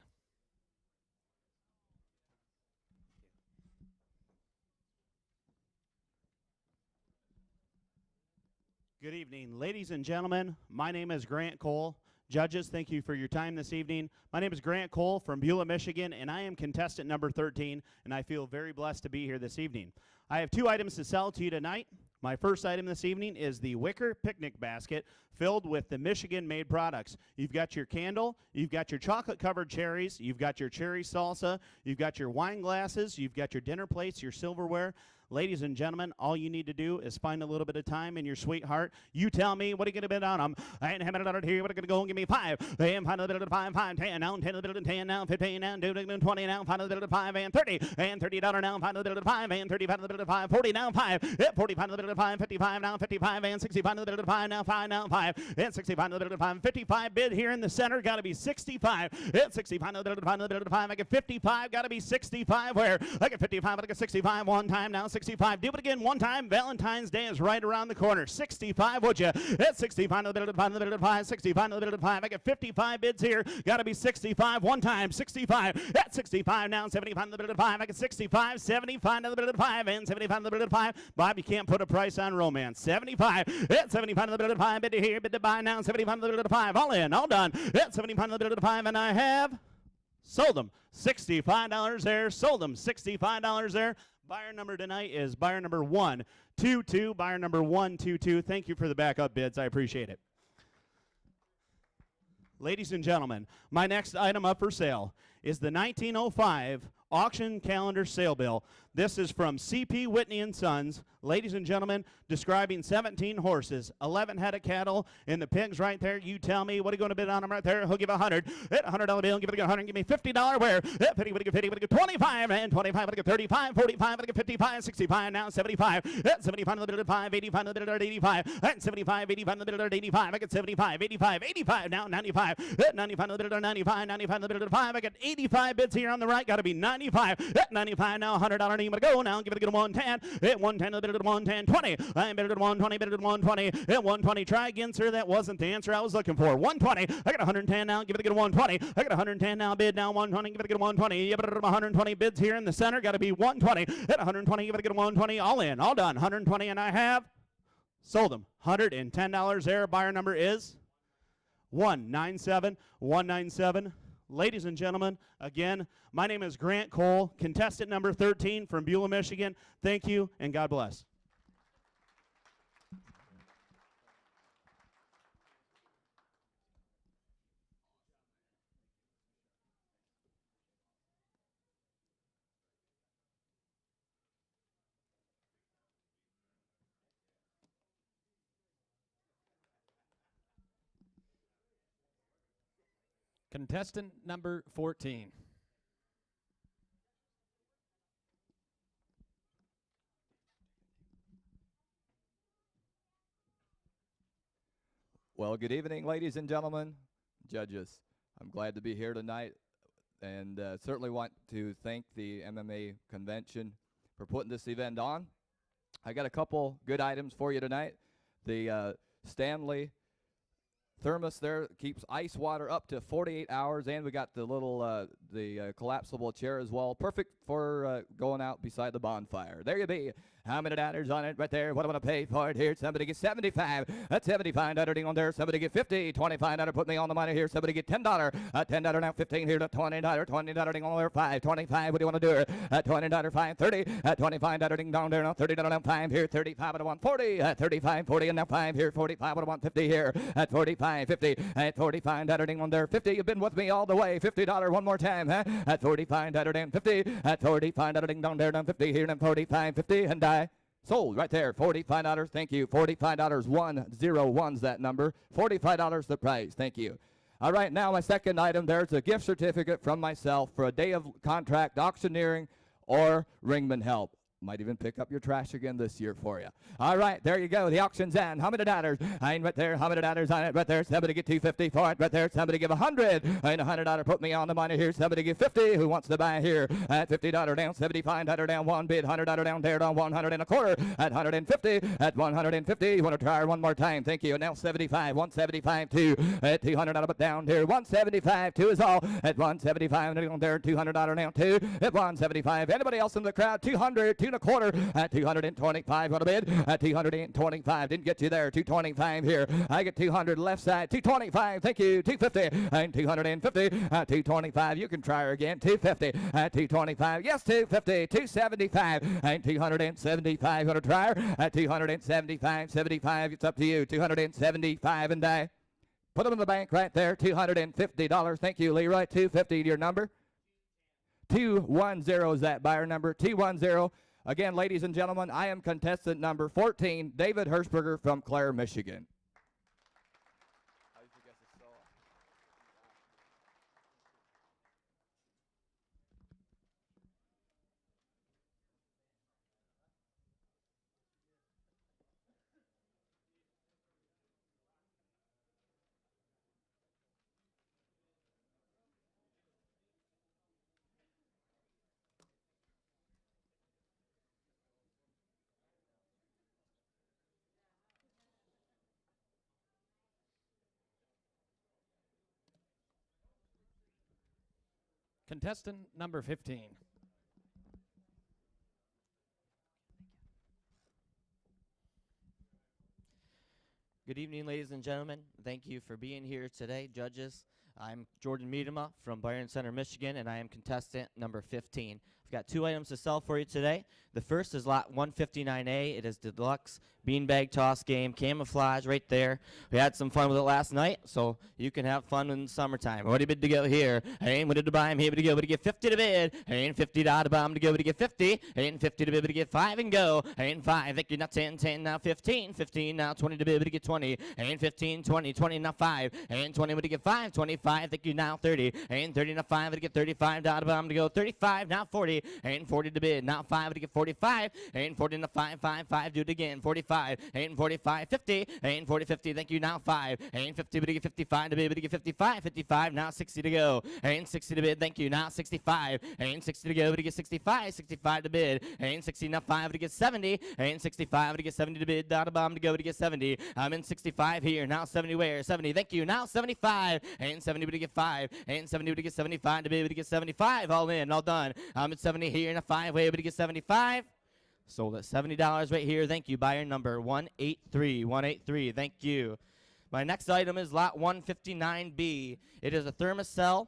Good evening, ladies and gentlemen. My name is Grant Cole. Judges, thank you for your time this evening. My name is Grant Cole from Beulah, Michigan, and I am contestant number 13, and I feel very blessed to be here this evening. I have 2 items to sell to you tonight. My first item this evening is the wicker picnic basket filled with the Michigan-made products. You've got your candle, you've got your chocolate-covered cherries, you've got your cherry salsa, you've got your wine glasses, you've got your dinner plates, your silverware. Ladies and gentlemen, all you need to do is find a little bit of time in your sweetheart. You tell me, what are you going to bid on them? I ain't having it here, but I'm going to go and give me 5. They am find a bit of 5, 5, 10 now, 10 a bit of 10 now, 15 now, 20 now, find a bit of 5 and 30, and $30 now, find a bit of 5 and 35 a bit of 5, 40 now, 5, 45 a bit of 5, 55 now, 55 and 65 a bit of 5 now, 5 now, 5, and 65 a bit of 5, 55 bid here in the center, got to be 65, and 65 a bit of 5, I get 55, got to be 65, where I get 55, I get 65 one time now, 65, do it again one time, Valentine's Day is right around the corner, 65, would you? At 65 a bit of 5, 65 a bit of 5, I get 55 bids here, got to be 65 one time, 65, at 65 now, 75 a bit of 5, I get 65, 75 a bit of 5, and 75 a bit of 5, Bob, you can't put a price on romance, 75, at 75 a bit of 5, bid to here, bid to buy now, 75 a bit of 5, all in, all done, at 75 a bit of 5, and I have sold them, $65 there, sold them, $65 there. Buyer number tonight is buyer number 122, buyer number 122. Thank you for the backup bids. I appreciate it. Ladies and gentlemen, my next item up for sale is the 1905 auction calendar sale bill. This is from C.P. Whitney and Sons. Ladies and gentlemen, describing 17 horses, 11 head of cattle, and the pigs right there. You tell me, what are you going to bid on them right there? He'll give 100. At $100 bill, give it a 100. Give me $50 where? At 50, would I get 25, and 25, would I get 35, 45, would I get 55, 65, now 75. At 75, the bid at 5, 85, the bid at 85. At 75, 85, the bid at 85. I get 75, 85, 85, now 95. At 95, the bid at 95, 95, the bid at 5. I get 85 bids here on the right. Got to be 95. At 95, now $100 need to go. Now give it a 110. At 110, the bid at 110, 20. I bid at 120, bid at 120. At 120, try again, sir. That wasn't the answer I was looking for. 120. I got 110 now. Give it a 120. I got 110 now. Bid now 120. Give it a 120. Yeah, but 120 bids here in the center. Got to be 120. At 120, give it a 120. All in, all done. 120, and I have sold them. $110 there. Buyer number is 197. 197. Ladies and gentlemen, again, my name is Grant Cole, contestant number 13 from Beulah, Michigan. Thank you, and God bless. Contestant number 14. Well, good evening, ladies and gentlemen, judges. I'm glad to be here tonight, and certainly want to thank the MMA convention for putting this event on. I got a couple good items for you tonight. The Stanley thermos there keeps ice water up to 48 hours, and we got the little collapsible chair as well. Perfect for going out beside the bonfire. There you be. How many dollars on it right there? What am I going to pay for it here? Somebody get 75. That's 75 $. On there. Somebody get 50. $25. Put me on the money here. Somebody get $10. $10 now. 15 here to $20. $20 on there. 5. 25. What do you want to do? $20. 5. 30. $25 ding down there now. $30 now. 5 here. 35. I want 40. 35. 40 and now 5 here. 45. I want 50 here. At 45. 50. At $45 ding on there. 50. You've been with me all the way. $50 one more time. Huh? At $45 and 50. At $45 ding down there. Now 50 here. And 45. 50 and die. Sold right there, $45. Thank you. $45. 101's that number. $45 the price. Thank you. All right, now my second item. There's a gift certificate from myself for a day of contract auctioneering or ringman help. Might even pick up your trash again this year for you. All right, there you go. The auction's on. How many dollars? I ain't right there. How many dollars on it? Right there. Somebody get $250 for it. Right there. Somebody give $100. I ain't $100. Put me on the money here. Somebody give $50. Who wants to buy here? At $50 down. $75 down. One bid. $100 down there. Down 100 and a quarter. At 150. At 150. You want to try her one more time? Thank you. Now 75. 175 2. At $200 but down here. 175 2 is all. At 175 down there. $200 down 2. At 175. Anybody else in the crowd? 200. 2 and a quarter. At 225. Want to bid? At 225. Didn't get you there. 225 here. I get 200 left side. 225. Thank you. 250. And 250. At 225. You can try her again. 250. At 225. Yes, 250. 275. And 275. Want to try her? At 275. 75. It's up to you. 275 and die. Put them in the bank right there. $250. Thank you, Leroy. 250 to your number. 210 is that buyer number. 210. Again, ladies and gentlemen, I am contestant number 14, David Hirschberger from Clare, Michigan. Contestant number 15. Good evening, ladies and gentlemen. Thank you for being here today, judges. I'm Jordan Miedema from Byron Center, Michigan, and I am contestant number 15. I've got 2 items to sell for you today. The first is lot 159A. It is the deluxe beanbag toss game, camouflage right there. We had some fun with it last night, so you can have fun in the summertime. What do you bid to go here? I ain't ready to buy, I'm here to go, but to get 50 to bid. I ain't 50 to buy, I'm to go, but to get 50. I ain't 50 to bid, but to get 5 and go. I ain't 5, thank you, not 10, 10, now 15. 15, now 20 to bid, but to get 20. I ain't 15, 20, 20, now 5. I ain't 20, but to get 5, 25, thank you, now 30. I ain't 30, now 5, but to get 35 to buy, I'm to go, 35, now 40. I ain't 40 to bid, now 5, but to get 45. I ain't 40, now 5, 5, 5, do it again, 45. I ain't 45, 50. I ain't 40, 50, thank you, now 5. I ain't 50, but to get 55 to bid, but to get 55. 55, now 60 to go. I ain't 60 to bid, thank you, now 65. I ain't 60 to go, but to get 65. 65 to bid. I ain't 60, now 5, but to get 70. I ain't 65, but to get 70 to bid, down to bomb to go, but to get 70. I'm in 65 here, now 70 where? 70, thank you, now 75. I ain't 70, but to get 5. I ain't 70, but to get 75 to bid, but to get 75. All in, all done. I'm at 70 here, now 5 way, but to get 75. Sold at $70 right here. Thank you. Buyer number 183. 183. Thank you. My next item is lot 159B. It is a thermocell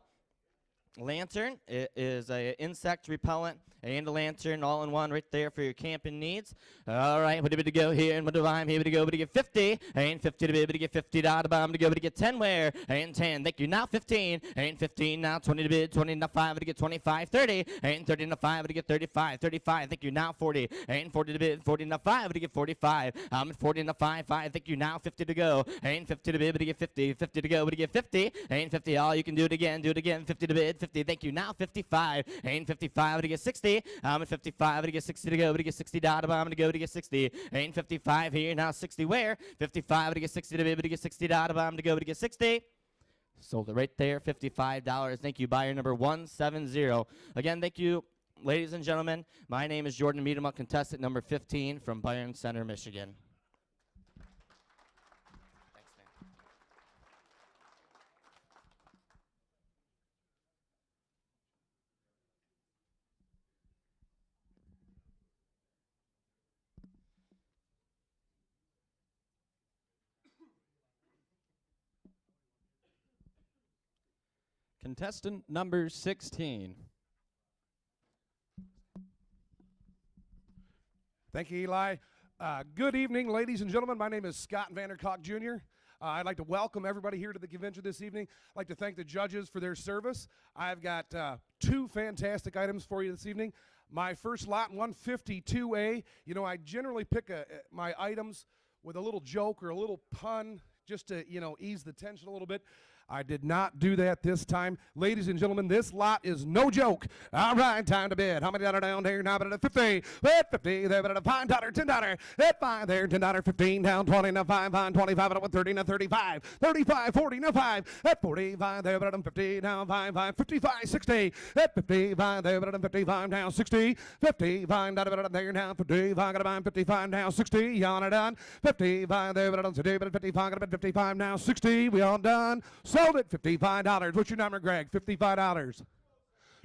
lantern. It is a insect repellent and a lantern all in one right there for your camping needs. All right, what did we go here and what do I'm here to go, but to get 50. I ain't 50 to be able to get 50 to bomb to go, but to get 10 where? I ain't 10. Thank you. Now 15. I ain't 15. Now 20 to bid, 20 now 5 to get 25, 30. I ain't 30 now 5 to get 35, 35. Thank you. Now 40. I ain't 40 to bid, 40 now 5 to get 45. I'm at 40 now 5, 5. Thank you. Now 50 to go. I ain't 50 to bid, but to get 50, 50 to go, but to get 50. I ain't 50. All you can do it again. 50 to bid, 50. Thank you. Now 55. I ain't 55 to get 60. I'm at 55 to get 60 to go, but to get 60 dot bomb to go to get 60. I ain't 55 here. Now 60 where? 55 to get 60 to bid, but to get 60 dot bomb to go to get 60. Sold it right there, $55. Thank you, buyer number 170. Again, thank you, ladies and gentlemen. My name is Jordan Miedema, contestant number 15 from Byron Center, Michigan. Contestant number 16. Thank you, Eli. Good evening, ladies and gentlemen. My name is Scott Vandercock Jr. I'd like to welcome everybody here to the convention this evening. I'd like to thank the judges for their service. I've got 2 fantastic items for you this evening. My first lot, 152A. You know, I generally pick my items with a little joke or a little pun just to, ease the tension a little bit. I did not do that this time. Ladies and gentlemen, this lot is no joke. All right, time to bid. How many down here? Now, but at 50. At 50, there, but at $5, $10. At 5 there, $10, 15 down, 20, now 5, 25, at 30, now 35. 35, 40, now 5. At 45, there, but at 50, now 5, 55, 60. At 55, there, but at 55, now 60. 55, there, now 55, got to buy 55, now 60. On it done. 55, there, but at 55, got to 55, now 60. We all done. Sold it, $55. What's your number, Greg? $55.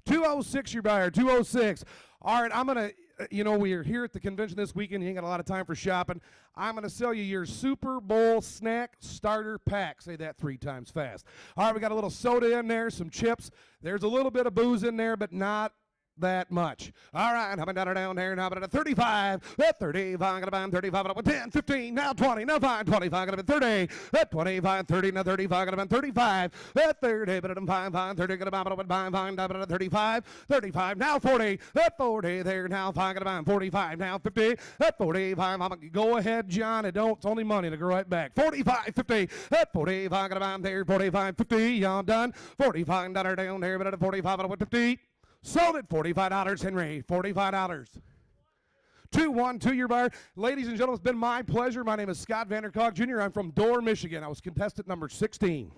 206, your buyer, 206. All right, I'm going to, we are here at the convention this weekend. You ain't got a lot of time for shopping. I'm going to sell you your Super Bowl snack starter pack. Say that 3 times fast. All right, we got a little soda in there, some chips. There's a little bit of booze in there, but not that much. All right, how about down there? How about a 35? At 35, gonna buy 35, up 10, 15, now 20, now 5, 25, gonna be 30. At 25, 30, now 35, gonna be 35. At 30, but I'm 5, 30, gonna buy 5, 35, 35, now 40. At 40, there, now 5, gonna buy 45, now 50. At 45, I'm gonna go ahead, John, it's only money to go right back. 45, 50. At 45, gonna buy there, 45, 50, y'all done. $45 down there, but at 45, I went 50. Sold it, $45, Henry, $45. 2-1 to your buyer. Ladies and gentlemen, it's been my pleasure. My name is Scott Vandercock Jr. I'm from Door, Michigan. I was contestant number 16.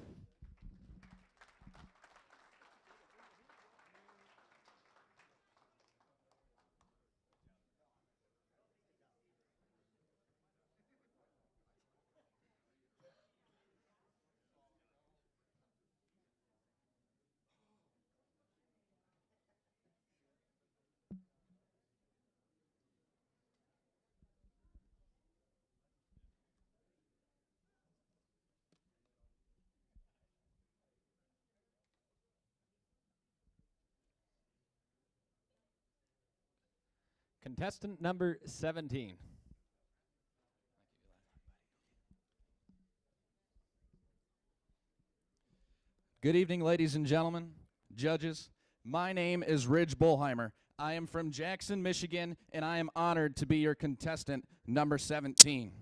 Contestant number 17. Good evening, ladies and gentlemen, judges. My name is Ridge Bullheimer. I am from Jackson, Michigan, and I am honored to be your contestant number 17.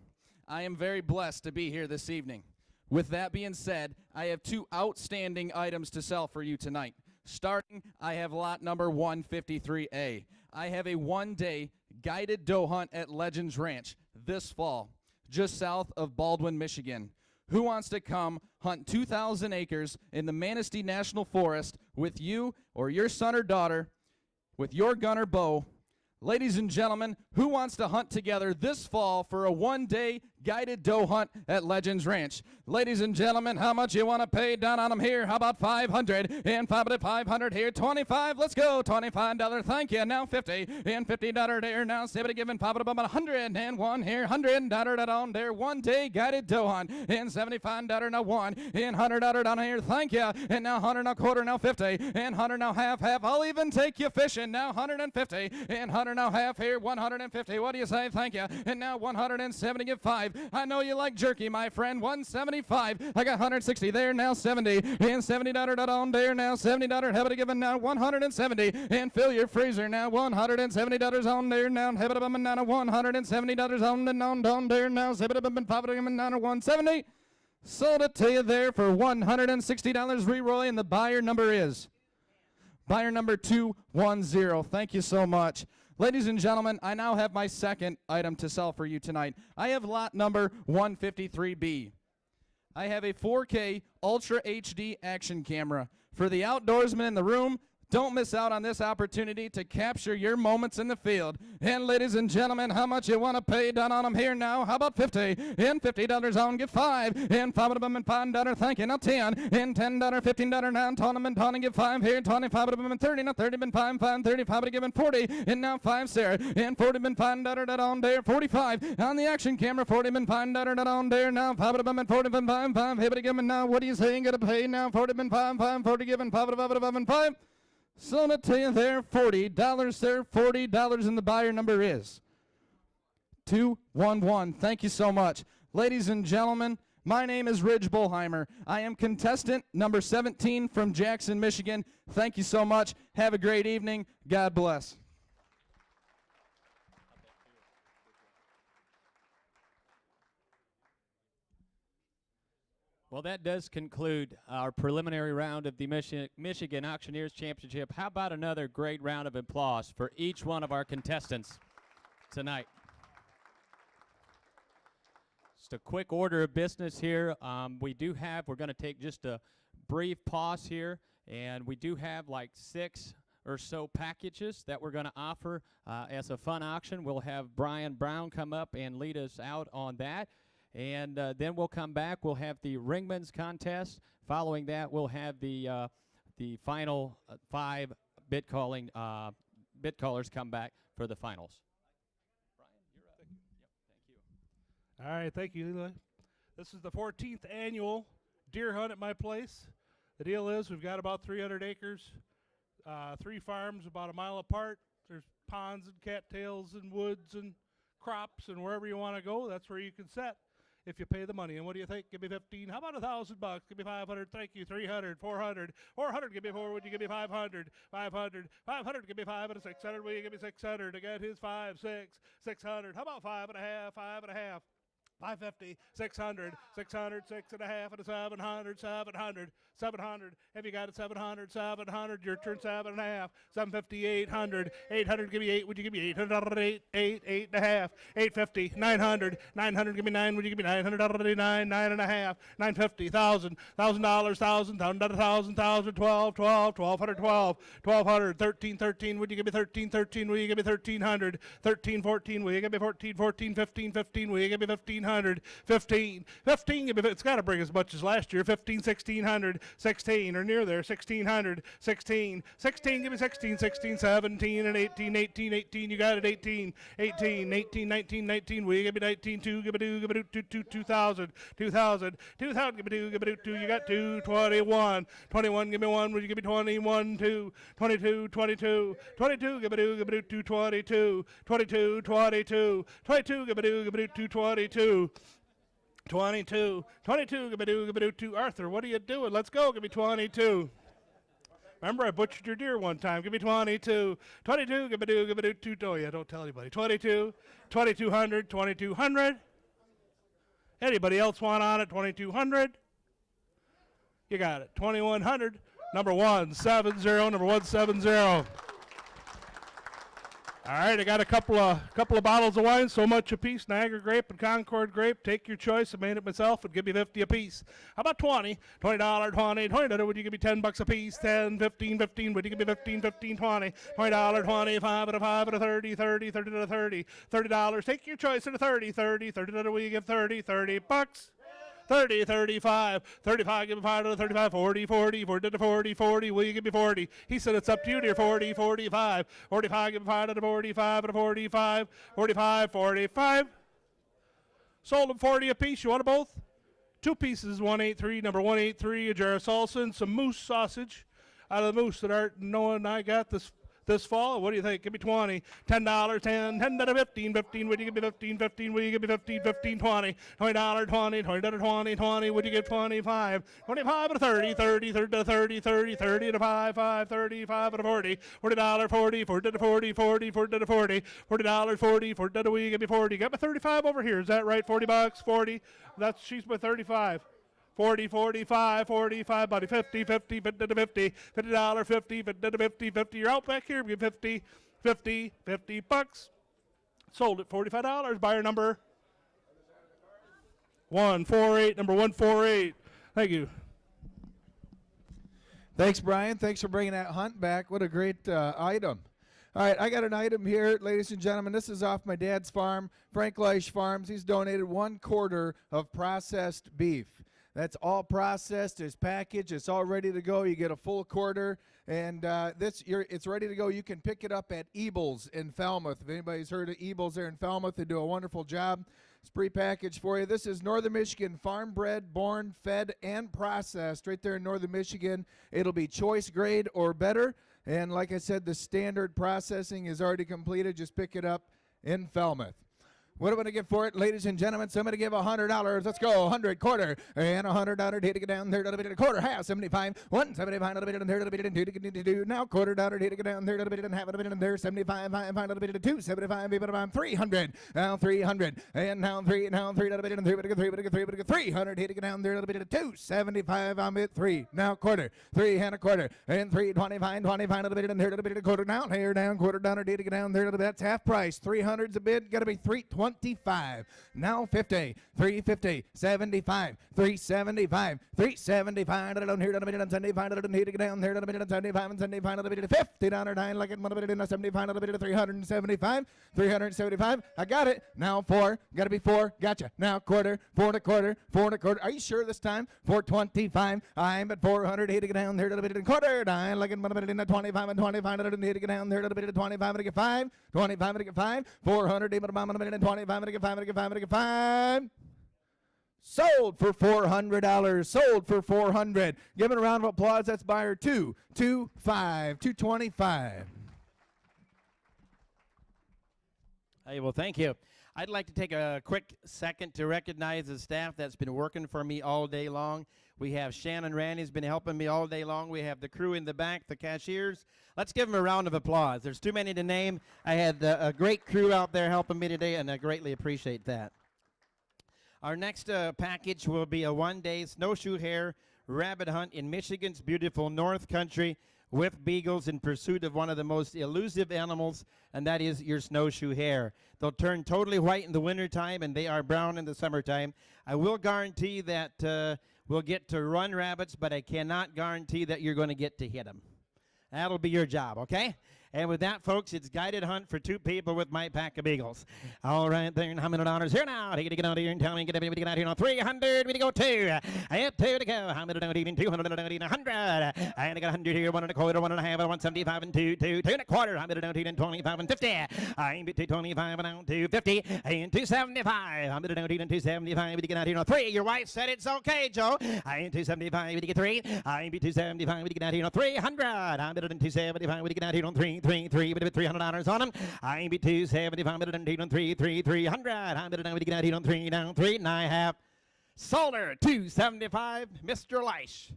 I am very blessed to be here this evening. With that being said, I have two outstanding items to sell for you tonight. Starting, I have lot number 153A. I have a one-day guided doe hunt at Legends Ranch this fall, just south of Baldwin, Michigan. Who wants to come hunt 2,000 acres in the Manistee National Forest with you or your son or daughter with your gun or bow? Ladies and gentlemen, who wants to hunt together this fall for a one-day guided doe hunt at Legends Ranch? Ladies and gentlemen, how much you want to pay down on them here? How about 500? And 500 here, 25. Let's go. $25. Thank you. Now 50. And $50 there. Now 70 given. 100 and one here. $100 down there. One day guided doe hunt. And $75 now one. And $100 down here. Thank you. And now 100 now quarter. Now 50. And 100 now half. I'll even take you fishing. Now 150. And 100 now half here. 150. What do you say? Thank you. And now 170 give 5. I know you like jerky, my friend. 175. I got 160 there. Now 70. And $70 down there. Now $70. Have it given now 170. And fill your freezer now. $170 on there. Now have it up and now $170 on the down there. Now save it up and pop it and now 170. Sold it to you there for $160. Reroy, and the buyer number is buyer number 210. Thank you so much. Ladies and gentlemen, I now have my second item to sell for you tonight. I have lot number 153B. I have a 4K Ultra HD action camera. For the outdoorsmen in the room, don't miss out on this opportunity to capture your moments in the field. And ladies and gentlemen, how much you want to pay down on them here now? How about 50? And $50 on, give 5. And 5 of them and $5. Thank you. Now 10. And $10, $15 now. Tony and Tony give 5 here. 25 of them and 30. Now 30 been 5, 35 to given 40. And now 5 Sarah. And 40 been $5 on there. 45 on the action camera. 40 been $5 on there. Now 5 of them and 40 been 5. Here but given now. What are you saying? Gonna pay now? 40 been 5. 40 given 5 and 5. Sold it to you there, $40 there, $40, and the buyer number is 211. Thank you so much. Ladies and gentlemen, my name is Ridge Bullheimer. I am contestant number 17 from Jackson, Michigan. Thank you so much. Have a great evening. God bless. Well, that does conclude our preliminary round of the Michigan Auctioneers Championship. How about another great round of applause for each one of our contestants tonight? Just a quick order of business here. We're going to take just a brief pause here, and we do have like 6 or so packages that we're going to offer as a fun auction. We'll have Brian Brown come up and lead us out on that. And then we'll come back. We'll have the Ringman's contest. Following that, we'll have the final 5 bid callers come back for the finals. Brian, you're up. Yep, thank you. All right, thank you, Eli. This is the 14th annual deer hunt at my place. The deal is we've got about 300 acres 3 farms about a mile apart. There's ponds and cattails and woods and crops, and wherever you want to go, that's where you can set if you pay the money. And what do you think? Give me 15. How about $1,000 bucks? Give me 500. Thank you. 300, 400, 400. Give me 4. Would you give me 500? 500, 500. Give me 5 and a 600. Will you give me 600 to get his 5, 6, 600? How about 5 and a half? 5 and a half. 550, 600, 600, 6 and a half, and a 700, 700, 700. Have you got it? 700, 700. Your turn, 7 and a half. 750, 800, 800. Give me 8. Would you give me 800? 8, 8, 8 and a half. 850, 900, 900. Give me 9. Would you give me 900? 9, 9 and a half. 950, $1,000, $1,000, $1,000, $1,000, $1,000, 12, 12, 1,200, 12, 1,200, 13, 13. Would you give me 13, 13? Will you give me 1,300? 13, 14. Will you give me 14, 14, 15, 15? Will you give me 1,500? 15, 15, it's got to bring as much as last year. 15, 1,600, 16, or near there. 1,600, 16, 16, give me 16, 16, 17, and 18, 18, 18. You got it. 18, 18, 18, 19, 19. Will you give me 19? 2, give me 2, give me 2, 2,000, 2,000, 2,000. Give me 2, give me 2. You got 2, 21, 21. Give me 1. Would you give me 21? 2, 22, 22, 22. Give me 2, give me 2, 22, 22, 22, 22. Give me 2, give me 2, 22. 22, 22, give me 2. Arthur, what are you doing? Let's go, give me 22. Remember, I butchered your deer one time. Give me 22. 22, give me 2. Oh, yeah, don't tell anybody. 22, 2,200, 2,200. Anybody else want on it? 2,200. You got it. 2,100. Number 170, number 170. All right, I got a couple of bottles of wine, so much a piece. Niagara grape and Concord grape. Take your choice. I made it myself. And give me 50 a piece. How about 20? $20, 20, $20. Would you give me 10 bucks a piece? 10, 15, 15. Would you give me 15, 15, 20? $20, 20, 5 and a 5 and a 30, 30, 30 to 30. $30. Take your choice at a 30, 30, 30. Will you give 30, 30 bucks? 30, 35, 35, give me 5 to the 35, 40, 40, 40 to 40, 40, will you give me 40? He said it's up to you, dear, 40, 45, 45, give me 5 to the 45, and a 45, 45, 45. Sold them 40 a piece, you want them both? 2 pieces, 183, number 183, a jar of salsa and some moose sausage out of the moose that Art and Noah and I got this fall. What do you think? Give me 20. $10, 10, 10 to 15, 15. Would you give me 15, 15? Will you give me 15, 15, 20? $20, 20, 20 to 20, 20. Would you give 25? 25 to 30, 30, 30 to 30, 30, 30 to 5, 5, 35 to 40, $40, 40, 40 to 40, 40, 40 to 40, $40, 40, 40 to will you give me 40? Got my 35 over here. Is that right? 40 bucks, 40. She's my 35. 40, 45, 45, buddy, 50, 50, 50 to 50, $50, 50, 50 to 50, 50. You're out back here, give 50, 50, 50 bucks. Sold at $45. Buyer number 148, number 148. Thank you. Thanks, Brian. Thanks for bringing that hunt back. What a great item. All right, I got an item here, ladies and gentlemen. This is off my dad's farm, Frank Leish Farms. He's donated 1/4 of processed beef. That's all processed. It's packaged. It's all ready to go. You get a full quarter, and it's ready to go. You can pick it up at Ebel's in Falmouth. If anybody's heard of Ebel's there in Falmouth, they do a wonderful job. It's prepackaged for you. This is Northern Michigan farm bred, born, fed, and processed right there in Northern Michigan. It'll be choice grade or better. And like I said, the standard processing is already completed. Just pick it up in Falmouth. What am I going to get for it, ladies and gentlemen? So I'm going to give $100. Let's go. 100, quarter, and $100. Hit to get down there. Quarter, half, 75, 175, now $quarter. Hit to get down there. Half a bit in there. 75, 275, 300. Now 300, and now 3, now 3, 300. Hit to get down there. 275. I'm at 3. Now quarter, 3 and a quarter, and 325, 25, quarter down here, down quarter down. Hit to get down there. That's half price. 300's a bid. Got to be 325. Now 50, 350, 75, 375, 375. Down here, 75. Need to get down there. 75 and 75. $50 nine like it. 75. 375, 375. I got it. Now 4. Got to be 4. Gotcha. Now quarter, 4 and a quarter, 4 and a quarter. Are you sure this time? 425. I'm at 400. Need to get down there. Quarter nine like it. 25 and 25. Need to get down there. 25 and get 5. 25 and get 5. 400. 25 and get 5 and get 5 and get 5. Sold for $400. Sold for $400. Give it a round of applause. That's buyer 225. 225. Hey, well, thank you. I'd like to take a quick second to recognize the staff that's been working for me all day long. We have Shannon Randy's been helping me all day long. We have the crew in the back, the cashiers. Let's give them a round of applause. There's too many to name. I had a great crew out there helping me today, and I greatly appreciate that. Our next package will be a one-day snowshoe hare rabbit hunt in Michigan's beautiful North Country with beagles in pursuit of one of the most elusive animals, and that is your snowshoe hare. They'll turn totally white in the wintertime, and they are brown in the summertime. I will guarantee that we'll get to run rabbits, but I cannot guarantee that you're going to get to hit them. That'll be your job, okay? And with that, folks, it's guided hunt for 2 people with my pack of beagles. All right, there, and how many dollars here now? Take it to get out here and tell me, get out here now. 300, we to go 2. I have 2 to go. How many down even 200, down even 100. I got 100 here, 1 1/4, 1 1/2, 175, and 2, 2, 2 1/4. How many down even 25 and 50. I ain't 225 and down 250 and 275. How many down even 275? We to get out here now. 3. Your wife said it's okay, Joe. I ain't 275. We to get 3. I ain't 275. We to get out here now. 300. I'm better than 275. We to get out here on 3. 3, but $300 on them. I ain't be 275, but on 300. I'm better than we get out here on 3 down 3 and I have sold her 275, Mr. Leish.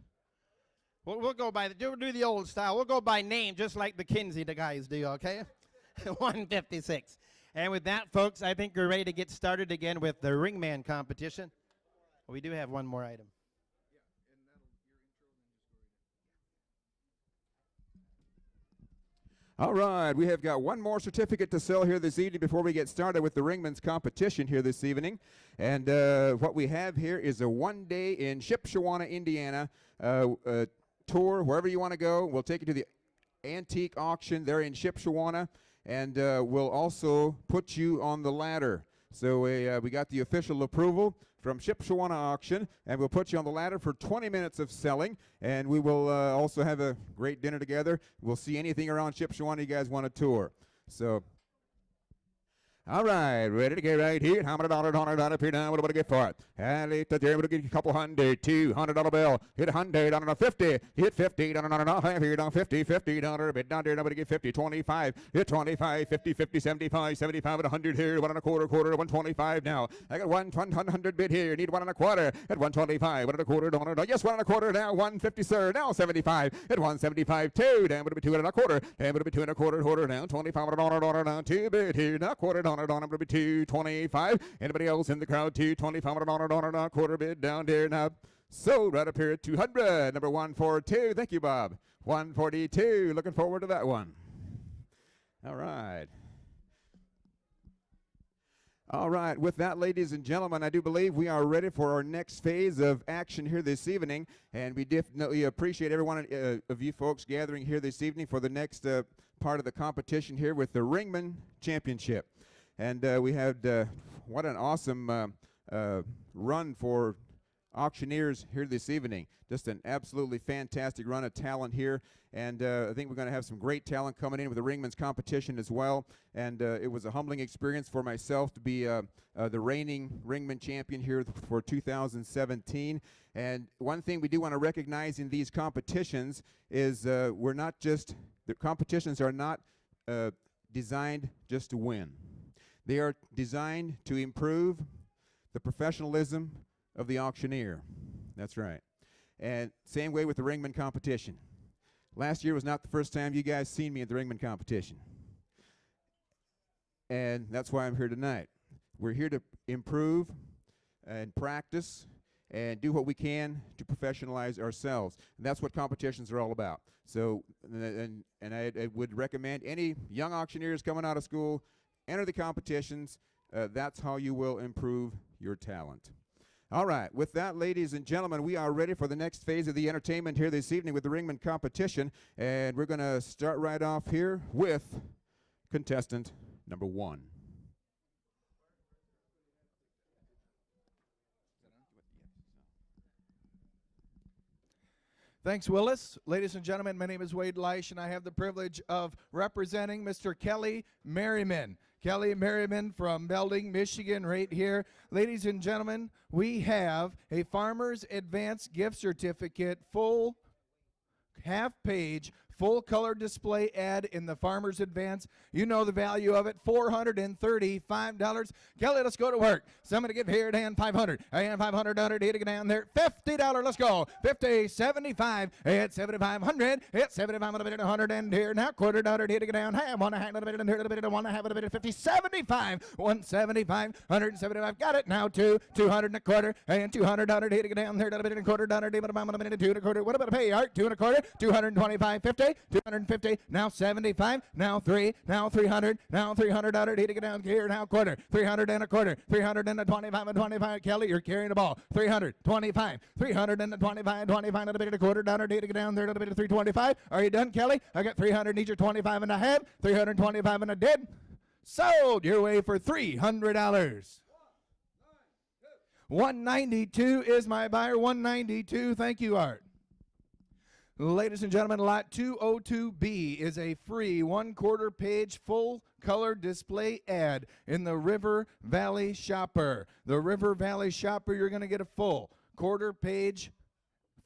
We'll go by we'll do the old style. We'll go by name, just like the Kinsey the guys do. Okay, 156. And with that, folks, I think we're ready to get started again with the ringman competition. We do have one more item. All right, we have got one more certificate to sell here this evening before we get started with the Ringman's competition here this evening. And what we have here is a one-day in Shipshewana, Indiana tour, wherever you want to go. We'll take you to the antique auction there in Shipshewana, and we'll also put you on the ladder. So we got the official approval from Shipshewana Auction, and we'll put you on the ladder for 20 minutes of selling, and we will also have a great dinner together. We'll see anything around Shipshewana you guys want to tour. So, all right, ready to get right here. How many dollars up here now? What do I get for it? And we'll get a couple hundred, $200 bill. Hit 100 on a 50. Hit 50 on a half here down 50, $50 bit down there. Nobody get 50, 25. Hit 25, 50, 50, 75, 75 at 100 here. 1 1/4, 125 now. I got 100 bit here. Need 1 1/4 at 125. 1 1/4 $1. Yes, 1 1/4 now. 150, sir. Now 75 at 175. 2. Damn, it'll be 2 1/4. Damn, it'll be 2 1/4 down. 25 $1 down. 2 bit here. Now $1/4 down. It'll be 225. Anybody else in the crowd? 225 $1 quarter bid down there now. Sold right up here at 200. Number 142. Thank you, Bob. 142. Looking forward to that one. All right. All right. With that, ladies and gentlemen, I do believe we are ready for our next phase of action here this evening, and we definitely appreciate every one of you folks gathering here this evening for the next part of the competition here with the Ringman Championship. And we had what an awesome run for Auctioneers here this evening. Just an absolutely fantastic run of talent here. And I think we're going to have some great talent coming in with the Ringman's competition as well. And it was a humbling experience for myself to be the reigning Ringman champion here for 2017. And one thing we do want to recognize in these competitions is we're not just, the competitions are not designed just to win. They are designed to improve the professionalism of the auctioneer. That's right. And same way with the Ringman competition. Last year was not the first time you guys seen me at the Ringman competition. And that's why I'm here tonight. We're here to improve and practice and do what we can to professionalize ourselves. And that's what competitions are all about. So, and I would recommend any young auctioneers coming out of school, enter the competitions. That's how you will improve your talent. All right, with that, ladies and gentlemen, we are ready for the next phase of the entertainment here this evening with the Ringman competition, and we're going to start right off here with contestant number 1. Thanks, Willis. Ladies and gentlemen, my name is Wade Leish, and I have the privilege of representing Mr. Kelly Merriman. Kelly Merriman from Belding, Michigan, right here. Ladies and gentlemen, we have a Farmers Advance gift certificate, full half-page, full-color display ad in the Farmers Advance. You know the value of it, $435. Kelly, let's go to work. Somebody give here and $500. And $500 here to get down there. $50, let's go. 50, 75, it's 7,500. It's 7,500, 100 and here now. $quarter here to get down. Have one, a half a bit, and here a bit, and one, a half a bit, 50, 75, 175, 175. Got it now. 200 and a quarter, and $200 here to get down there. A bit and $quarter, but I'm a minute, 2 and a quarter. What about a pay? Art, 2 and a quarter, 225, 50. 250, now 75, now 3, now 300, now $300 here to get down here, now quarter, 300 and a quarter, 325 and 25. Kelly, you're carrying the ball. 325, 325, 25 and a bit of a quarter, $1 here to get down there, a bit of 325. Are you done, Kelly? I got 300, need your 25 and a half, 325 and a dead. Sold your way for $300. 192 is my buyer, 192. Thank you, Art. Ladies and gentlemen, lot 202B is a free 1/4 page full color display ad in the River Valley Shopper. The River Valley Shopper, you're going to get a full 1/4 page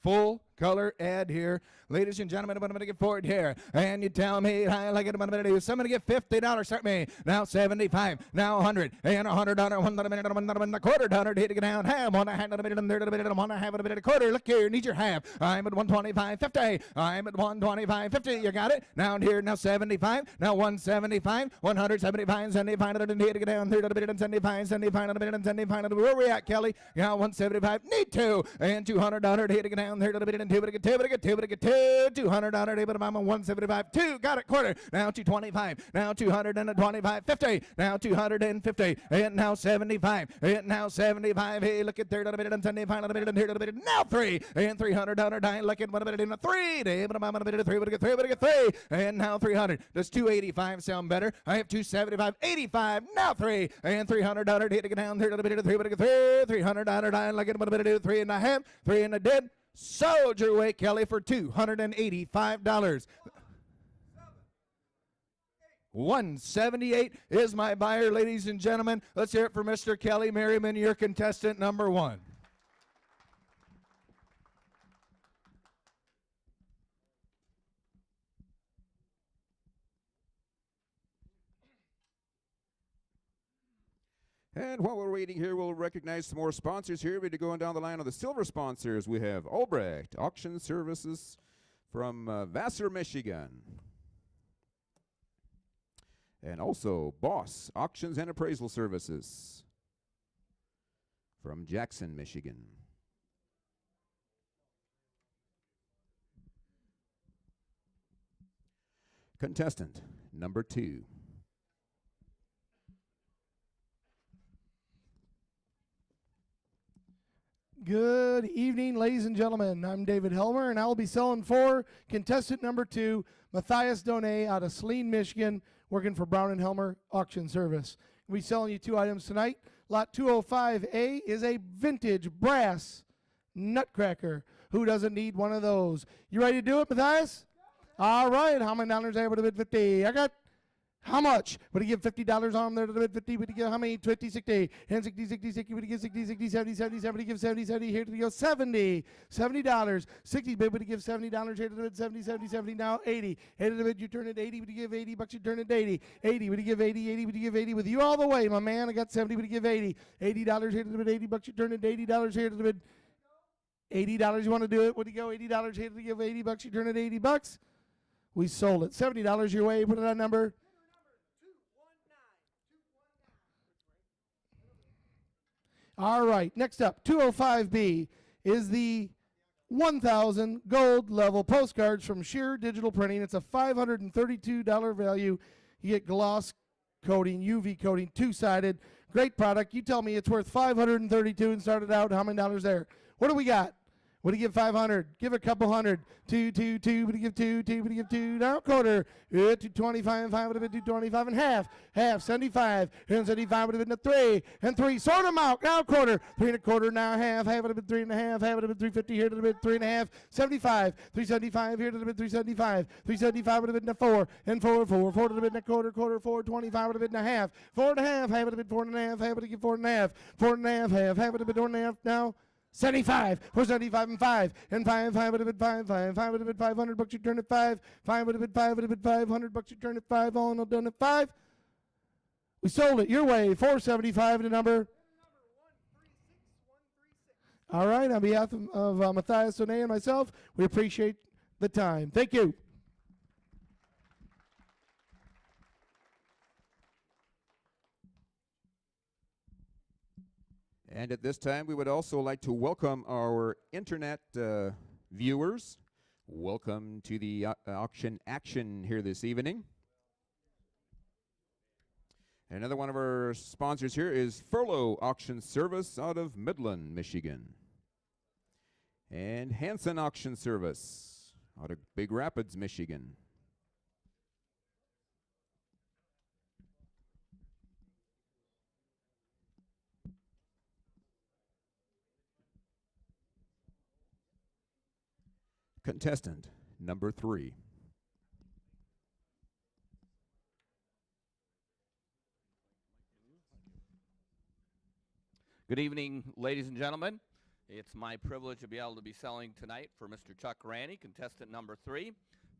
full color ad here. Ladies and gentlemen, what I'm going to get for it here. And you tell me how I like it. I'm going to do. Somebody get $50. Start me. Now 75. Now 100. And $100. $1.25 here to get down. Have one. I had a bit of there. I want to have a bit of a quarter. Look here. Need your half. I'm at 125. 50. I'm at 125. 50. You got it. Now here. Now 75. Now 175. 175. 75. Here to get down. 30. 75. 75. 75. Where we at, Kelly? Yeah, 175. Need two. And $200 here to get down. 30. And two. But I get two. $200, but I'm on 175. 2, got it, quarter. Now 225. Now 225. 50. Now 250. And now 75. And now 75. Hey, look at there. And 75. And now 3. And $300 die. Look at what about it in a 3. But I'm on a bit of 3. But I get 3. But I get 3. And now 300. Does 285 sound better? I have 275. 85. Now 3. And $300 hit to get down. 3. But I get 3. $300 die. Look at what about it. 3 and a half. 3 and a dead. Sold your way, Kelly, for $285. 178 is my buyer, ladies and gentlemen. Let's hear it for Mr. Kelly Merriman, your contestant number 1. And while we're waiting here, we'll recognize some more sponsors here. We're going down the line of the silver sponsors. We have Albrecht Auction Services from Vassar, Michigan. And also Boss Auctions and Appraisal Services from Jackson, Michigan. Contestant number 2. Good evening, ladies and gentlemen. I'm David Helmer, and I will be selling for contestant number 2, Matthias Donay out of Saline, Michigan, working for Brown & Helmer Auction Service. We'll be selling you 2 items tonight. Lot 205A is a vintage brass nutcracker. Who doesn't need one of those? You ready to do it, Matthias? All right. How many dollars I able to bid 50? I got how much? Would he give $50 on there to the bid 50? Would he give how many? 50, 60, and 60, 60, 60. Would he give 60, 60, 70, 70, 70? Give 70, 70. Here to go 70. $70. 60 bid. Would he give $70 here to the bid 70, 70, 70? Now 80. Here to the bid. You turn it 80. Would he give $80? You turn it 80. 80. Would he give 80? 80. Would he give 80? With you all the way, my man. I got 70. Would he give 80? $80 here to the bid. $80. You turn it $80 here to the bid. $80. You want to do it? Would he go $80 here to give $80? You turn it $80. We sold it. $70 your way. Put it on number. All right, next up, 205B is the 1,000 gold level postcards from Sheer Digital Printing. It's a $532 value. You get gloss coating, UV coating, 2-sided. Great product. You tell me it's worth $532 and started out. How many dollars there? What do we got? What do you give 500? Give a couple hundred. Two. What do you give two? What do you give two? Now quarter. 225 and 5 would have been 225 and half. Half 75. And 75 would have been a 3 and 3. Sort them out. Now quarter. 3 and a quarter. Now half. Half would have been 3 and a half. Half would have been 350 here. Would have been 3 and a half. 75. 375 here. Would have been 375. 375 would have been a 4 and 4. 4 would have been a quarter. 4. 25 would have been a half. 4 and a half. Half would have been 4 and a half. Half would have been 4 and a half. 4 and a half. Half would have been 4 and a half. Now 75, 475 and 5, and 5 would have been 5 would have been 500 bucks, you turn it 5 would have been 500 bucks, you turn it 5, all in all done at 5. We sold it your way, 475 the number. All right, on behalf of Matthias Donay and myself, we appreciate the time. Thank you. And at this time, we would also like to welcome our internet viewers. Welcome to the auction action here this evening. Another one of our sponsors here is Furlough Auction Service out of Midland, Michigan. And Hanson Auction Service out of Big Rapids, Michigan. Contestant number 3. Good evening, ladies and gentlemen. It's my privilege to be able to be selling tonight for Mr. Chuck Ranny, contestant number 3.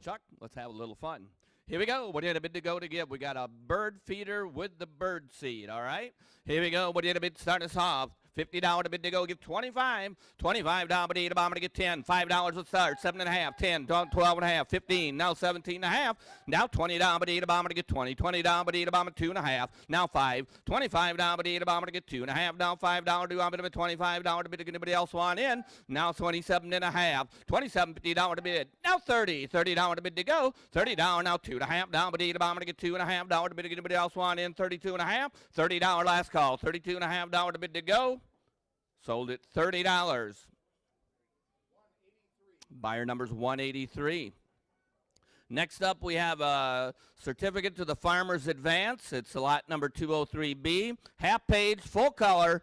Chuck, let's have a little fun. Here we go. What do you have a bid to go to give? We got a bird feeder with the bird seed, all right? Here we go. What do you have a bid to start us off? $50 to bid to go, give 25. $25 bid to bomb to get 10. $5 to start, 7.5, 10, 12.5, 15, now 17.5. Now $20 bid to bomb to get 20. $20 bid to bomb at 2.5. Now 5. $25 bid to bomb to get 2.5. Now $5 to bomb to $25 to bid to get anybody else want in. Now 27.5. $27.50 to bid. Now 30. $30 to bid to go. $30 now 2.5. Down bid to bomb to get $2.5 to bid to get anybody else want in. 32.5. $30 last call. $32.5 to bid to go. Sold at $30. Buyer number's 183. Next up, we have a certificate to the Farmer's Advance. It's lot number 203B. Half page, full color.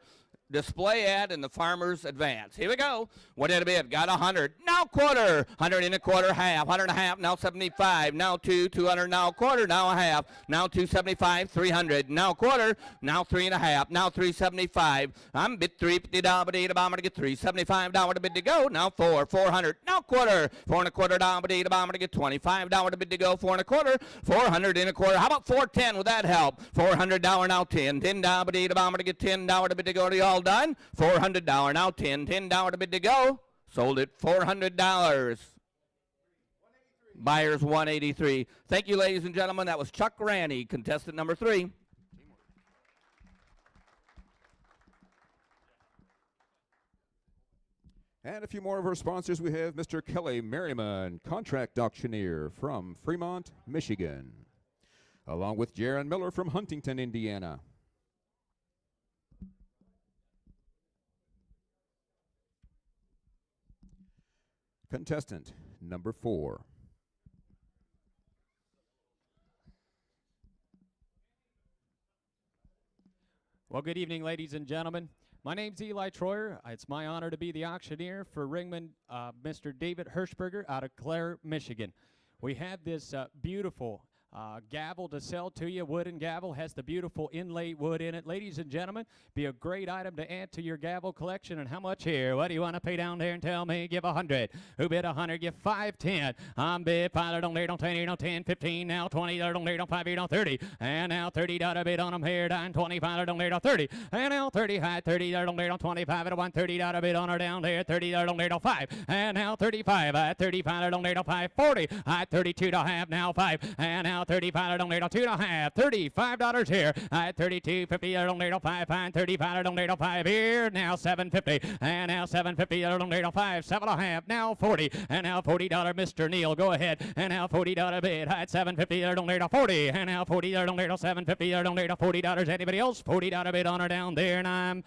Display ad in the Farmer's Advance. Here we go. What did it bid? Got 100. Now quarter. 100 and a quarter, half. 100 and a half. Now 75. Now 200. Now a quarter. Now a half. Now 275. 300. Now quarter. Now 3.5. Now 375. I'm bid $350. I'm gonna get $375 to bid to go. Now 400. Now quarter. 4 and a quarter down bid. I'm gonna get $25 to bid to go. 4 and a quarter. 400 and a quarter. How about 410? Would that help? $400 now 10. $10 bid. I'm gonna get $10 to bid to go to y'all. Done. $400 now 10. $10 to bid to go. Sold at $400. Buyers 183. Thank you, ladies and gentlemen. That was Chuck Ranny, contestant number 3. And a few more of our sponsors. We have Mr. Kelly Merriman, contract auctioneer from Fremont, Michigan, along with Jaron Miller from Huntington, Indiana. Contestant number 4. Well, good evening, ladies and gentlemen. My name's Eli Troyer. It's my honor to be the auctioneer for Ringman, Mr. David Hirschberger out of Clare, Michigan. We have this beautiful gavel to sell to you. Wooden gavel, has the beautiful inlaid wood in it. Ladies and gentlemen, be a great item to add to your gavel collection. And how much here? What do you want to pay down there and tell me? Give 100. Who bid 100? Give 510. I'm bid 5, don't 20, don't 10, 15, now 20, don't 5, don't 30. And now $30 bid on them here, down 25, don't 30. And now 30 high, 30, don't 25 at a $130 bid on her down there, 30, don't 5. And now 35 at 35, don't 5, 40. At 32 to half, now 5. And now 35, don't 2.5. $35 here. At 32, 50, don't 5. Fine, 35, don't 5 here. Now 750. And now 750, don't 5. 7.5. Now 40. And now $40, Mr. Neal. Go ahead. And now $40 bid. At 750, don't 40. And now 40, don't 750, don't $40. Anybody else? $40 bid on her down there. And I'm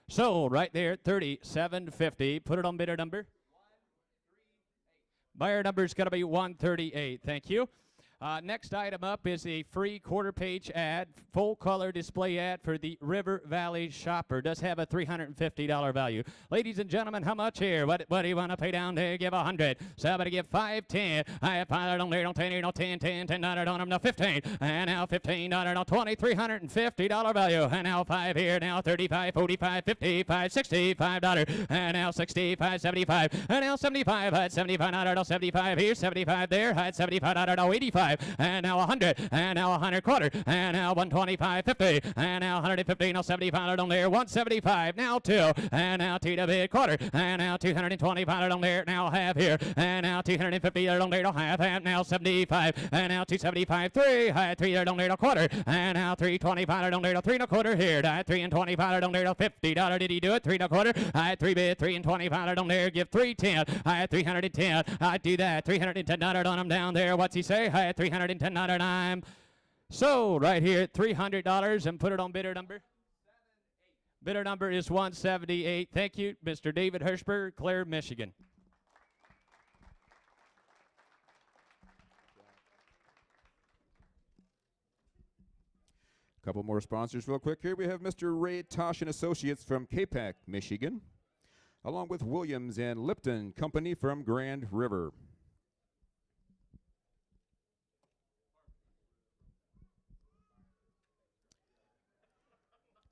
sold right there. 37.50. Put it on bidder number Buyer number is going to be 138. Thank you. Next item up is a free quarter-page ad, full-color display ad for the River Valley Shopper. Does have a $350 value. Ladies and gentlemen, how much here? What do you want to pay down there? Give 100. Somebody give 5, 10. I have $5 on there, don't 10, no 10, 10, $10 on them, no 15. And now $15, no 20, $350 value. And now 5 here, now 35, 45, 55, $65. And now 65, 75. And now 75, I had $75, no 75 here, 75 there, I had $75, no 85. And now 100, and now 100 quarter, and now 125, 50, and now 150, no 75 on there, 175, now 2, and now 2 to bid quarter, and now 225 on there, now half here, and now 250 on there, no half, and now 75, and now 275, 3, I had 3 on there, no quarter, and now 325 on there, no 3 and a quarter here, I had 3 and 25 on there, no $50, did he do it, 3 and a quarter, I had 3 bid, 3 and 25 on there, give 310, I had 310, I do that, $310 on him down there, what's he say, I had $310 and I'm sold right here at $300 and put it on bidder number. Bidder number is 178. Thank you, Mr. David Hirschberg, Clare, Michigan. Couple more sponsors real quick here. We have Mr. Ray Tosh and Associates from Capac, Michigan, along with Williams and Lipton Company from Grand River.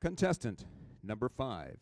Contestant number 5.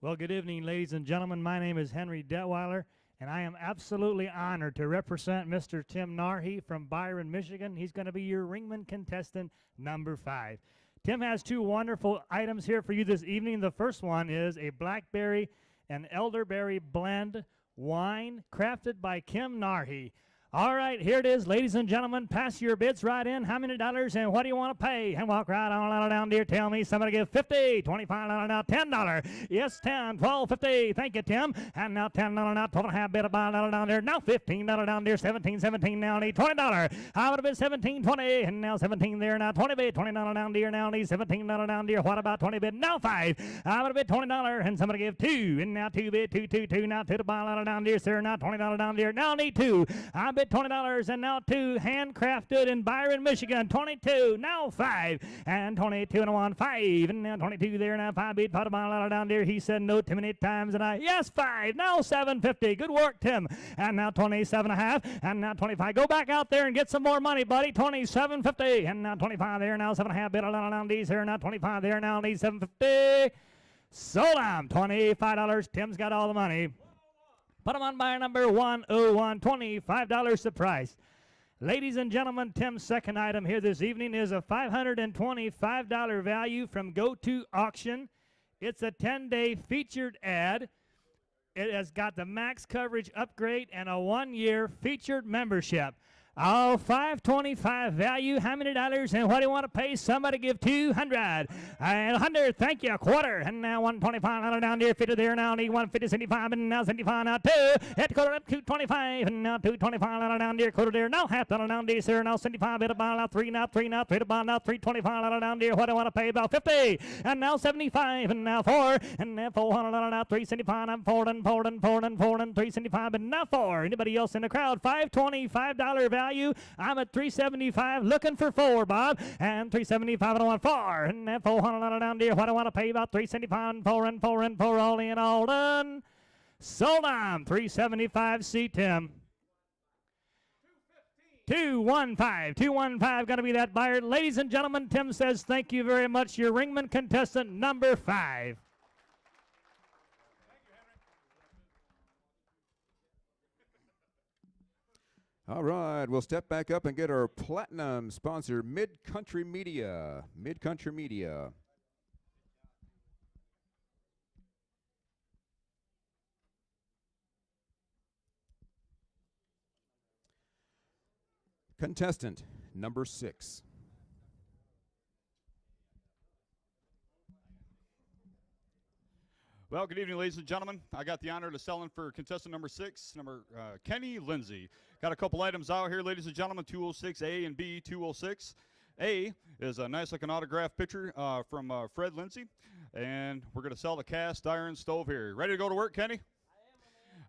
Well, good evening, ladies and gentlemen. My name is Henry Detweiler, and I am absolutely honored to represent Mr. Tim Narhi from Byron, Michigan. He's going to be your ringman contestant number 5. Tim has 2 wonderful items here for you this evening. The first one is a blackberry and elderberry blend wine crafted by Kim Narhi. All right, here it is, ladies and gentlemen. Pass your bids right in. How many dollars and what do you want to pay? And walk right on down there. Tell me somebody give 50, $25 now, $10. Yes, 10, 12, 50. Thank you, Tim. And now $10 now, 12 and a half bid about $1 down there. Now $15 down there, 17, 17 now, need $20. How would have been 17, 20, and now 17 there, now 20 bid, $20 down there, now need $17 down there. What about 20 bid? Now 5. I would have bid $20, and somebody give 2, and now 2 bid, 2, 2, 2, now 2 to buy $1 down there, sir. Now $20 down there, now need 2. I bid $20 and now 2, handcrafted in Byron, Michigan. 22, now 5, and 22 and a 1, 5, and now 22 there, now 5 bid, pot a mile down there. He said no too many times, and I, yes, 5, now 750. Good work, Tim. And now 27 and a half, and now 25. Go back out there and get some more money, buddy. 27.50, and now 25 there, now 7.5 bid down these here, now 25 there, now need 750. Sold on $25. Tim's got all the money. Put them on buyer number 101, $25 the price. Ladies and gentlemen, Tim's second item here this evening is a $525 value from Go To Auction. It's a 10-day featured ad. It has got the max coverage upgrade and a 1-year featured membership. Oh, $525 value. How many dollars and what do you want to pay? Somebody give 200. And 100. Thank you. A quarter. And now 125 down there. 50 there. Now need 150, 75. And now 75. Now 2. Hit the quarter up 225. And now 225 down there. Quarter there. Now half down there, sir. Now 75. Hit a ball. Now 3. Now 3. Now 3 to ball. Now 325 down there. What do I want to pay? About 50. And now 75. And now 4. And now 400 now 375. I'm 4 and 4 and 4 and 4 and 375. And now 4. Anybody else in the crowd? $525 value. I'm at $375, looking for 4, Bob, and $375 and I want 4, and then $400 down there. What I want to pay about $375 and 4 and 4 and 4, all in, all done. Sold on $375. See Tim. 215 going to be that buyer. Ladies and gentlemen, Tim says thank you very much. Your ringman contestant number 5. All right, we'll step back up and get our platinum sponsor, Mid-Country Media. Mid-Country Media. Contestant number 6. Well, good evening, ladies and gentlemen. I got the honor to sell in for contestant number 6, Kenny Lindsay. Got a couple items out here, ladies and gentlemen, 206A and B, 206. A is a nice looking autograph picture from Fred Lindsay. And we're going to sell the cast iron stove here. Ready to go to work, Kenny?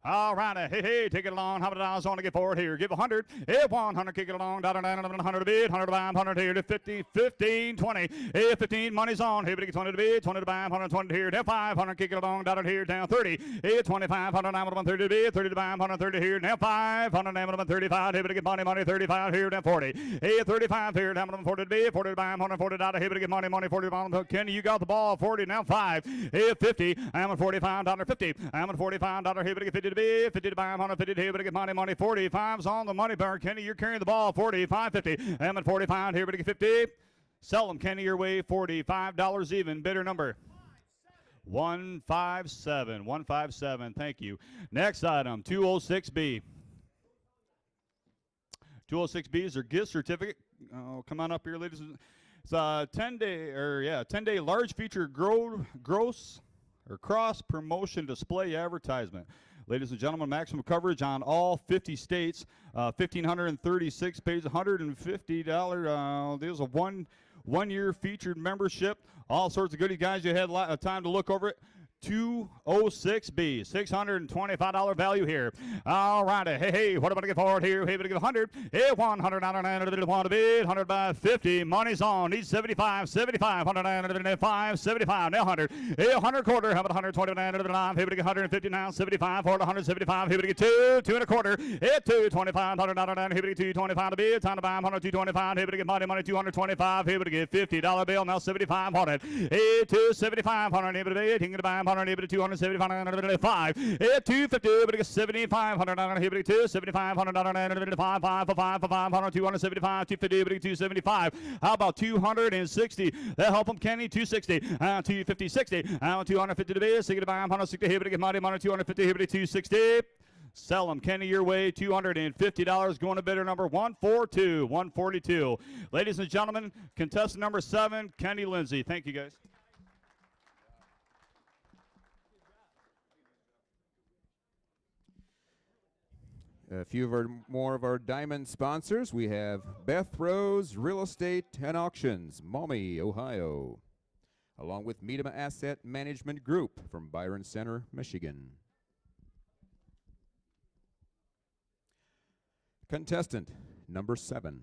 All right, hey, take it along. How many dollars on to get forward here? Give 100. Hey, 100, kick it along. Down, 100 to bid, 100 to buy, 100 here to 50, 15, 20. Hey, 15, money's on. Hey, 20 to bid, 20 to buy, 120 here. Down 500, kick it along. Down here, down 30. Hey, 2500, 130 to bid, 30 to buy, 130 here. Now 500, 135. Hey, get money, 35 here, down 40. Hey, 35 here, down 40 to bid, 40 to buy, 140 down. Hey, get money, 40 to buy. Kenny, you got the ball. 40, now 5. Hey, 50. I'm at $45, 50. I'm at $45. Hey, get 50 to bid, 50 to buy. 150 here, but get money, 45's on the money bar. Kenny, you're carrying the ball. 45, 50. I'm at 45 here, but get 50. Sell them, Kenny, your way. $45 even. Bidder number 157. 157. Thank you. Next item, 206B. 206B is their gift certificate. Oh, come on up here, ladies. It's a 10-day large feature gross or cross promotion display advertisement. Ladies and gentlemen, maximum coverage on all 50 states, 1,536 pages, $150. There's a one-year featured membership, all sorts of goodies, guys. You had a lot of time to look over it. 206B, $625 value here. All right, hey, what am I going to get forward here? Hey, to give 100. Hey, $100, want to bid, 100 by 50. Money's on. Needs 75, 105, 75. Now 100. Hey, 100 quarter. How about 129? Hey, to get 150 now, 75 for 175. Hey, to get 2 and a quarter. Hey, 225, $100. Hey, to get 225 to bid. Time to buy 100, 225. Hey, to get money, 225. Hey, to get $50 bill. Now 75 on it. Hey, 275, 100. Hey, to bid. He can buy 100. Able to 275, 250, able to get 7,500 on here, 275, 500, 275, 250, able to 275. How about 260? That help them, Kenny. 260, 250, 60, 250 to bid, 60 to buy, 160, able to get money, 250, able to 260. Sell them, Kenny, your way. $250 going to bidder number 142. 142. Ladies and gentlemen, contestant number 7, Kenny Lindsay. Thank you, guys. A few more of our diamond sponsors. We have Beth Rose Real Estate and Auctions, Maumee, Ohio, along with Medema Asset Management Group from Byron Center, Michigan. Contestant number 7.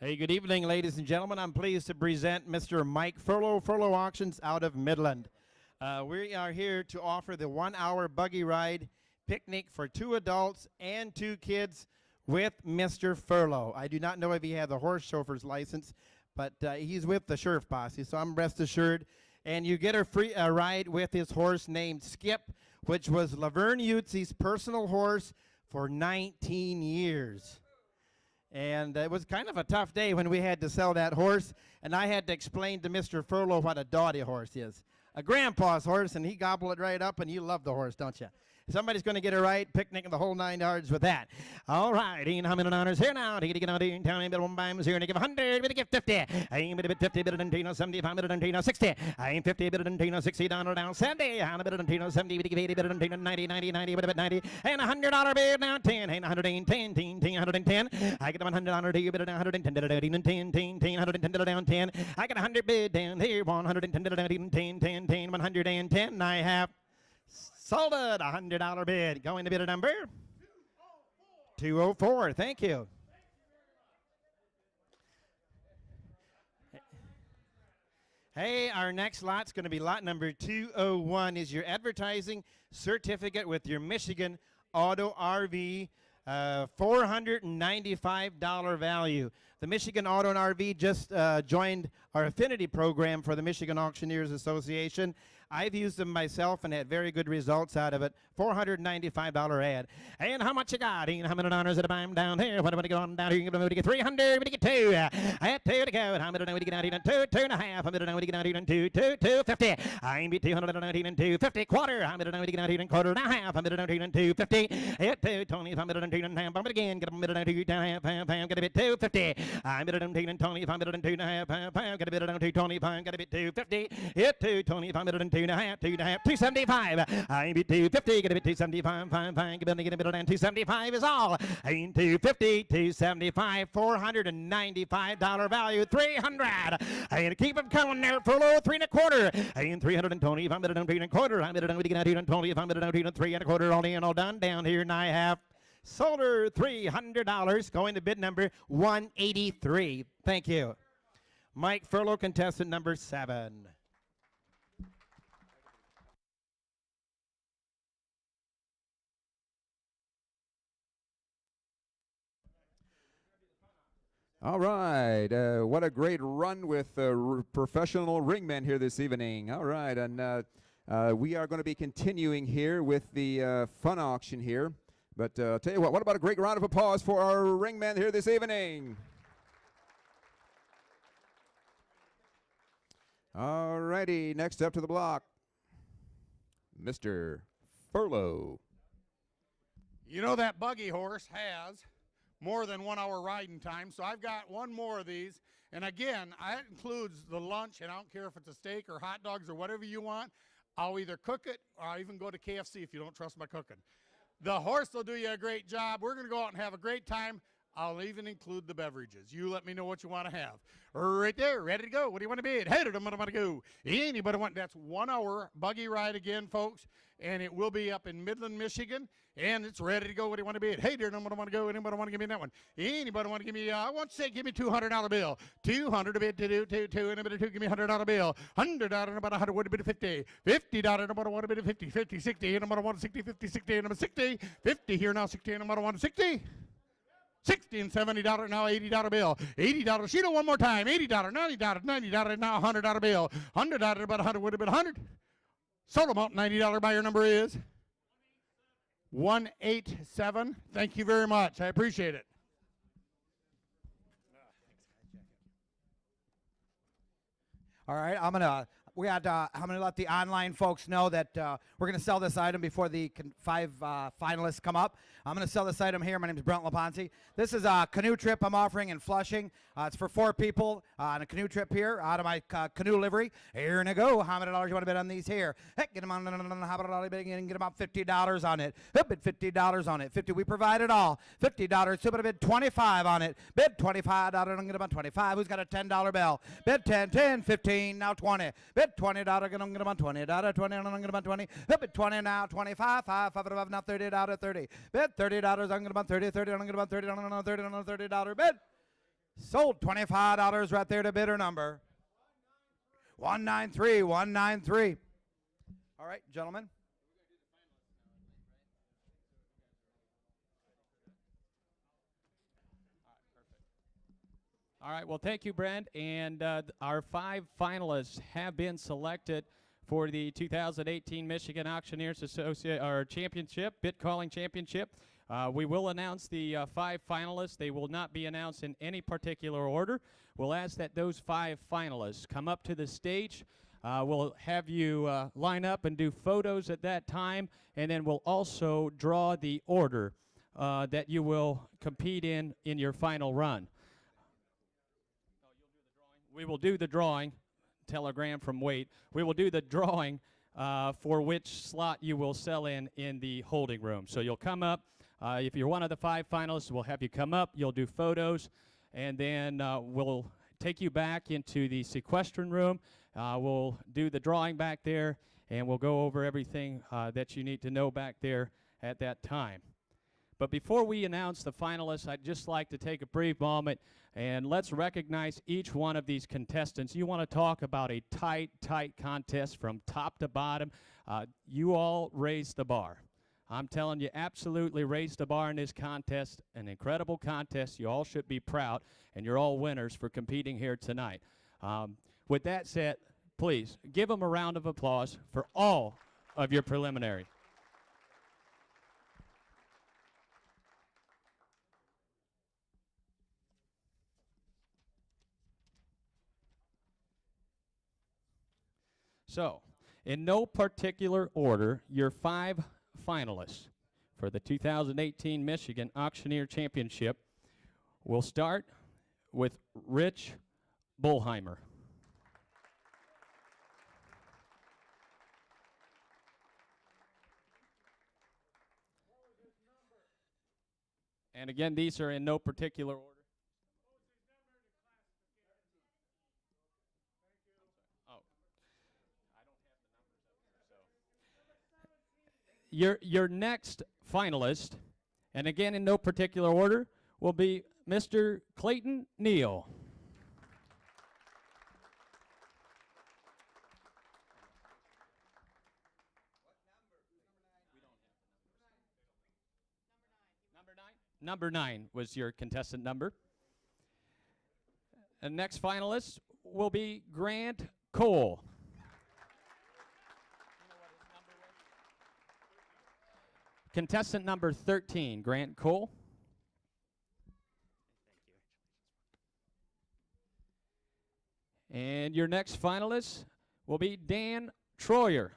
Hey, good evening, ladies and gentlemen. I'm pleased to present Mr. Mike Furlow Auctions out of Midland. We are here to offer the 1-hour buggy ride picnic for 2 adults and 2 kids with Mr. Furlow. I do not know if he has a horse chauffeur's license, but he's with the Sheriff Posse, so I'm rest assured. And you get a free ride with his horse named Skip, which was Laverne Utzi's personal horse for 19 years. And it was kind of a tough day when we had to sell that horse, and I had to explain to Mr. Furlow what a dotty horse is. A grandpa's horse, and he gobbled it right up, and you love the horse, don't you? Somebody's going to get a right picnic in the whole 9 yards with that. All right, how many honors here now? To get on in town, bit one bimes here, and give 100, bit give 50. I ain't bit 50, bit of 75, bit of 60. I ain't 50, bit of 60 down 70. I'm a bit of 70, bit of 80, bit of 90, 90, bit of 90, and $100 bid now 10, and 110, 10, 110. I get $100 here, bit of 110, 10, 110 down 10. I get 100 bid down here, 110, 10, 10, 110. I have sold it, $100 bid. Going to bid a number 204. Thank you. Hey, our next lot's going to be lot number 201. Is your advertising certificate with your Michigan Auto RV, $495 value. The Michigan Auto and RV just joined our affinity program for the Michigan Auctioneers Association. I've used them myself and had very good results out of it. $495 ad. And how much you got? How many honors at a time down here? What am I going on down here? I'm going to get 300. We get 2. I had 2 to go. How many do we get out here? 2, 2.5. How many do we get out here? 2, 2, 250. I ain't be 219 and 250 quarter. How many do we get out here? Quarter and a half. How many do we get 250? At 220. How many do we get half? I'm again. Get a minute and 2 half. Get a bit 250. I'm bid on 25, I'm bid on 2.5, got a bid on 225, got a bid 250, hit 225, I'm bid on 2.5, 275. I bid 250, got a bid 275, get a bid on 275 is all. Ain't 250, 275, $495 value, 300. And keep them coming there for low 3.25. Ain't 320, if I'm bid on 3.25, I'm bid on 220, if I'm bid on 3.25, all in, all done down here, and I have sold her $300, going to bid number 183. Thank you. Mike Furlow, contestant number 7. All right. What a great run with professional ringmen here this evening. All right. And we are going to be continuing here with the fun auction here. But I'll tell you what about a great round of applause for our ringmen here this evening? All righty. Next up to the block, Mr. Furlow. You know that buggy horse has more than 1 hour riding time, so I've got one more of these. And again, that includes the lunch, and I don't care if it's a steak or hot dogs or whatever you want. I'll either cook it or I'll even go to KFC if you don't trust my cooking. The horse will do you a great job. We're going to go out and have a great time. I'll even include the beverages. You let me know what you want to have. Right there, ready to go. What do you want to bid? Hey, I'm going to go. Anybody want? That's 1 hour buggy ride again, folks, and it will be up in Midland, Michigan, and it's ready to go. What do you want to bid? Hey, dear, I'm going to want to go. Anybody want to give me that one? Anybody want to give me? I want to say, give me $200 bill. 200 a bid to do two, and a bid of two. Give me $100 bill. $100 and about 100. What a bid of 50. $50 and about a bid of 50. 50, 60, and about 160, 50, 60, and about 60. 50 here now, 60, and about 160. $60 and $70 now, $80 bill. $80. She do one more time. $80, $90, $90 now, $100 bill. $100 about 100 would have been 100. Sold amount $90 buyer number is 187. Thank you very much. I appreciate it. All right, I'm gonna let the online folks know that we're gonna sell this item before the 5 finalists come up. I'm gonna sell this item here. My name is Brent Laponzi. This is a canoe trip I'm offering in Flushing. It's for 4 people on a canoe trip here out of my canoe livery. Here and I go. How many dollars you want to bid on these here? Heck, get them on. How about get about $50 on it? Bid $50 on it. 50. We provide it all. $50. So bid 25 on it. Bid $25. I'm get about 25. Who's got a $10 bill? Bid 10, 10, 15. Now 20. Bid $20. I'm get about $20. $20. I'm get about 20. Bid 20 now. 25. 5. Now $30. 30. Bid $30. I'm get about 30. 30. I'm get about 30. $30 bid. Sold $25 right there to bidder number 193. 193. All right, gentlemen. All right, well, thank you, Brent. And our 5 finalists have been selected for the 2018 Michigan Auctioneers Championship, Bid Calling Championship. We will announce the 5 finalists. They will not be announced in any particular order. We'll ask that those 5 finalists come up to the stage. We'll have you line up and do photos at that time, and then we'll also draw the order that you will compete in your final run. We will do the drawing. Telegram from Wade. We will do the drawing for which slot you will sell in the holding room. So you'll come up. If you're one of the 5 finalists, we'll have you come up. You'll do photos, and then we'll take you back into the sequestration room. We'll do the drawing back there, and we'll go over everything that you need to know back there at that time. But before we announce the finalists, I'd just like to take a brief moment and let's recognize each one of these contestants. You want to talk about a tight contest from top to bottom. You all raised the bar. I'm telling you, absolutely raised the bar in this contest. An incredible contest. You all should be proud, and you're all winners for competing here tonight. With that said, please give them a round of applause for all of your preliminary. So, in no particular order, your 5 finalists for the 2018 Michigan Auctioneer Championship will start with Rich Bullheimer. And again, these are in no particular order. Your next finalist, and again in no particular order, will be Mr. Clayton Neal. Number 9 was your contestant number. And next finalist will be Grant Cole. Contestant number 13, Grant Cole. And your next finalist will be Dan Troyer.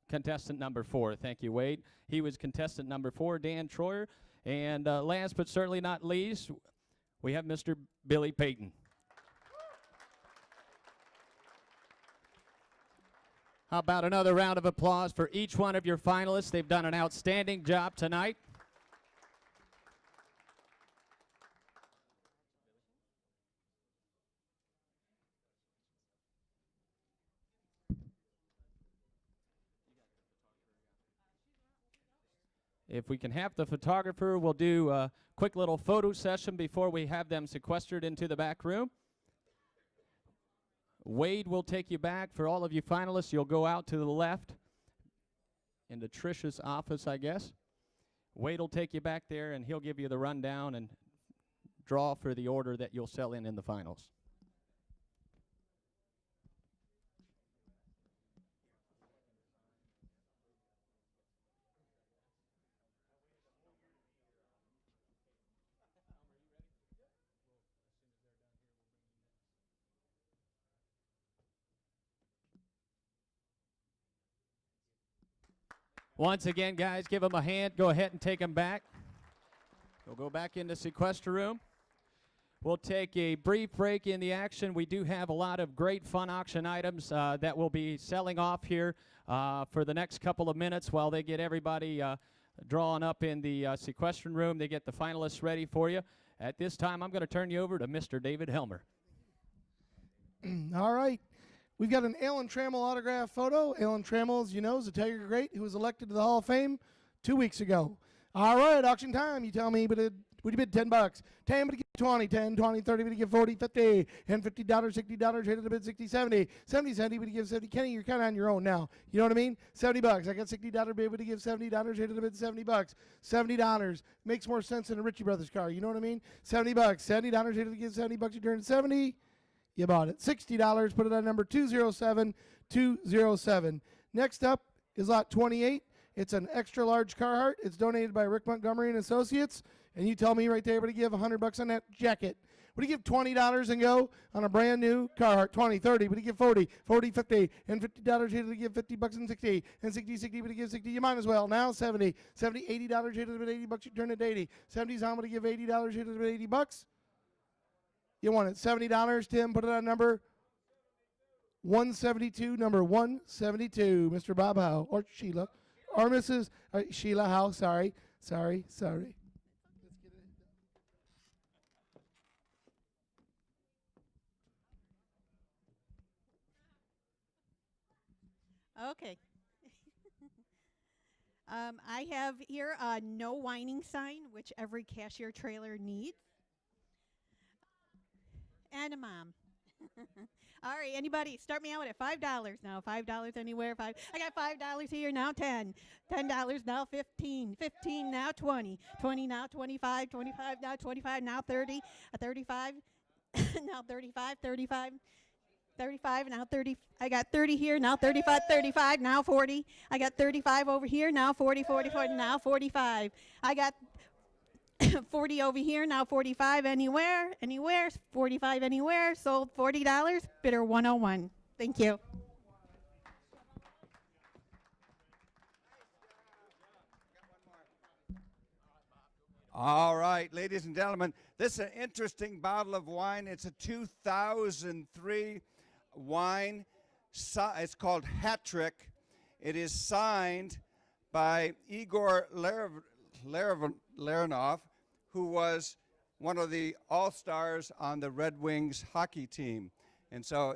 Contestant number 4, thank you, Wade. He was contestant number 4, Dan Troyer. And last but certainly not least, we have Mr. Billy Payton. How about another round of applause for each one of your finalists? They've done an outstanding job tonight. If we can have the photographer, we'll do a quick little photo session before we have them sequestered into the back room. Wade will take you back. For all of you finalists, you'll go out to the left into Trish's office, I guess. Wade will take you back there, and he'll give you the rundown and draw for the order that you'll sell in the finals. Once again, guys, give them a hand. Go ahead and take them back. We'll go back into sequester room. We'll take a brief break in the action. We do have a lot of great fun auction items that we'll be selling off here for the next couple of minutes while they get everybody drawn up in the sequestration room. They get the finalists ready for you. At this time, I'm going to turn you over to Mr. David Helmer. All right. We've got an Alan Trammell autograph photo. Alan Trammell, as you know, is a Tiger great who was elected to the Hall of Fame 2 weeks ago. All right, auction time. You tell me, but would you bid $10? 10, but you give 20, 10, 20, 30, but you give 40, 50, and $50, $60, rated to bid 60, 70, 70, 70, but you give 70. Kenny, you're kind of on your own now. You know what I mean? $70. I got $60 bid, but you give $70, rated to bid $70. $70 makes more sense than a Ritchie Brothers car. You know what I mean? $70. $70 rated to give $70. You turn 70. You bought it. $60. Put it on number 207-207. Next up is lot 28. It's an extra large Carhartt. It's donated by Rick Montgomery and Associates. And you tell me right there, but you give $100 on that jacket. Would you give $20 and go on a brand new Carhartt? 20, 30, but you give 40, 40, 50, and $50 here to give $50 and 60, and 60, 60, but you give 60. You might as well. Now 70, 70, $80 here to bid $80. You turn it to 80. 70's on, but you give $80 here to bid $80. You want it $70, Tim. Put it on number 172. Number 172, Mr. Bob Howe or Sheila, or Mrs. Sheila Howe. Sorry. Okay. I have here a no whining sign, which every cashier trailer needs. And a mom. All right, anybody, start me out at $5 now. $5 anywhere. I got $5 here now. $10 now. 15 now. 20 now. 25 now. 25 now. 30 35 now. 35 now. 30. I got 30 here now. 35 now. 40. I got 35 over here now. 40 now. 45. I got 40 over here now. 45 anywhere. 45 anywhere. Sold $40. Bidder 101. Thank you. All right, ladies and gentlemen, this is an interesting bottle of wine. It's a 2003 wine. It's called Hat Trick. It is signed by Igor Larinov, who was one of the all-stars on the Red Wings hockey team. And so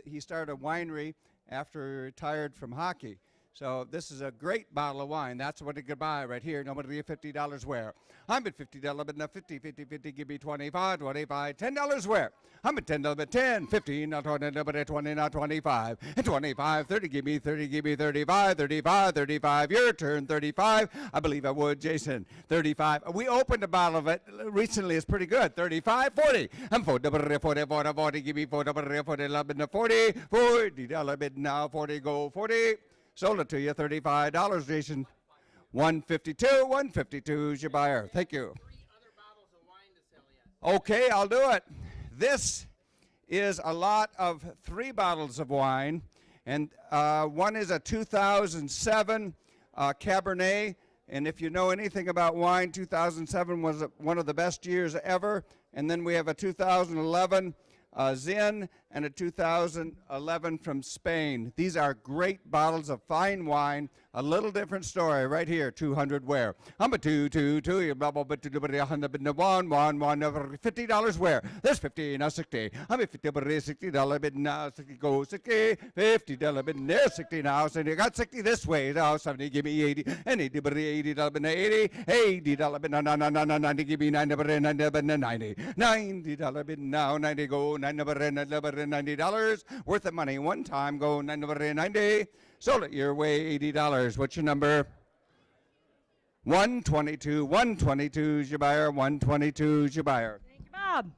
he started a winery after he retired from hockey. So this is a great bottle of wine. That's what you could buy right here. Nobody $50 where. I'm at $50, but not 50, 50, 50, give me 25, 25, $10 where. I'm at $10, but 10, 15, not 20, but 20, not 25, and 25, 30, give me 30, give me 35, 35, 35, your turn, 35. I believe I would, Jason. 35. We opened a bottle of it recently. It's pretty good. 35, 40. I'm 40, 40, 40, 40, give me 40, 40, 40, 40, $40 bid now, 40, go, 40. Sold it to you, $35, Jason. 152, 152 is your buyer. Thank you. Okay, I'll do it. This is a lot of 3 bottles of wine, and one is a 2007 Cabernet, and if you know anything about wine, 2007 was one of the best years ever, and then we have a 2011 Zin and a 2011 from Spain. These are great bottles of fine wine. A little different story right here. 200 where? I'm a 2, 2, 2. You blah blah blah. $1, 1, 1. $50 where? There's 50 now 60. I'm a $60 bid now 60 go 60. $50 bid there 60 now. So you got 60 this way now. 70 give me 80 and $80 bid 80. $80 bid no 90 give me 90 bid 90 bid 90. $90 bid now 90 go 90 bid $90 worth of money one time go 90. Sold it your way $80. What's your number? 122. 122 is your buyer. 122 is your buyer. Thank you, Bob.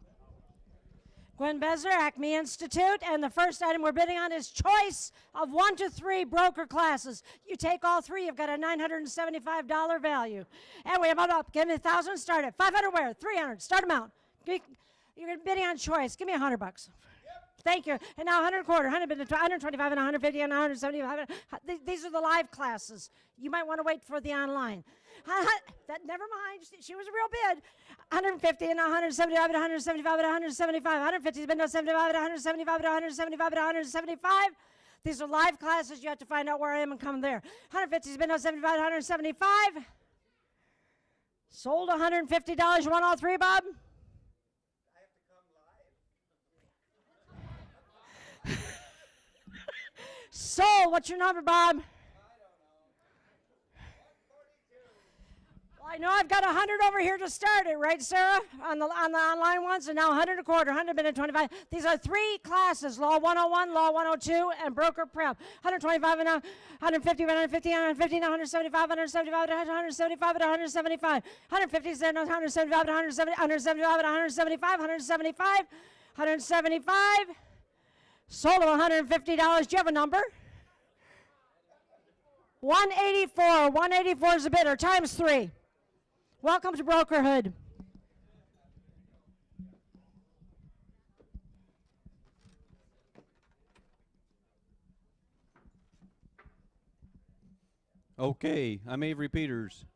Gwen Besler, Acme Institute, and the first item we're bidding on is choice of 1 to 3 broker classes. You take all 3, you've got a $975 value. And we have it up. Give me 1,000, start at 500 where? 300, start amount. You're bidding on choice. Give me $100. Thank you. And now 100 quarter, 125 and 150 and 175. These are the live classes. You might want to wait for the online. Never mind. She was a real bid. 150 and 175 and 175 and 175. 150 has been 75 and 175 and 175 and 175. These are live classes. You have to find out where I am and come there. 150 has been 75 and 175. Sold $150. You want all 3, Bob? Sold. What's your number, Bob? Well, I know I've got 100 over here to start it, right, Sarah? On the online ones, and now 100 a quarter, 100 been 25. These are 3 classes: Law 101, Law 102, and Broker Prep. 125 and 150, 150, 150, 175, 175, 175, 175. 150, 175, 175, 175, 175, 175. Sold at $150. Do you have a number? 184. 184 is the bidder, times 3. Welcome to Brokerhood. Okay, I'm Avery Peters.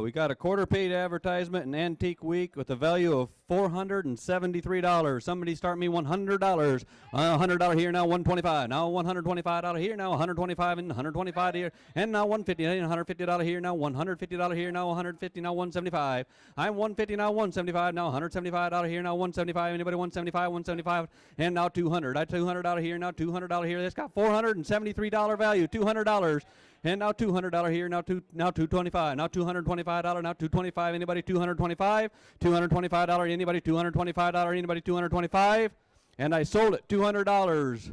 We got a quarter paid advertisement in Antique Week with a value of $473. Somebody start me $100. $100 here, now $125. Now $125 here, now $125 and $125 here, and now $150. $150 here, now $150 here, now $150, now $175. I'm $150 now, $175 now, $175 here, now $175. Anybody $175, $175, and now $200. I $200 here, now $200 here. That's got $473 value. $200. And now $200 here, now $225, now $225, now $225. Anybody $225? $225. Anybody $225? Anybody $225? And I sold it $200.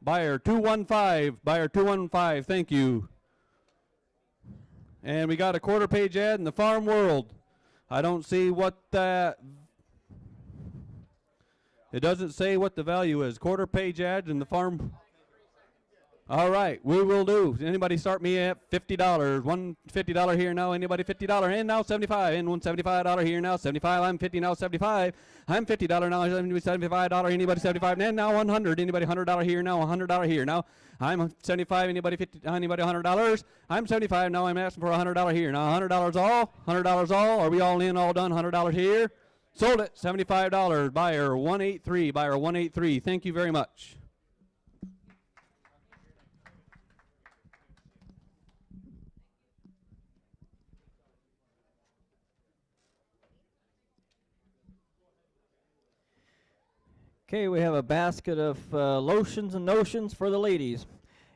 Buyer 215. Buyer 215. Thank you. And we got a quarter page ad in the Farm World. I don't see what that. It doesn't say what the value is. Quarter page ad in the Farm. All right, we will do. Anybody start me at $50? One $50 here now. Anybody $50? And now 75. And one $75 here now. 75. I'm 50 now. 75. I'm $50 now. $75. Anybody 75? And now 100. Anybody $100 here now. $100 here now. I'm 75. Anybody 50? Anybody $100? I'm 75 now. I'm asking for $100 here now. $100 all. $100 all. Are we all in? All done? $100 here. Sold it. $75. Buyer 183. Buyer 183. Thank you very much. Okay, we have a basket of lotions and notions for the ladies.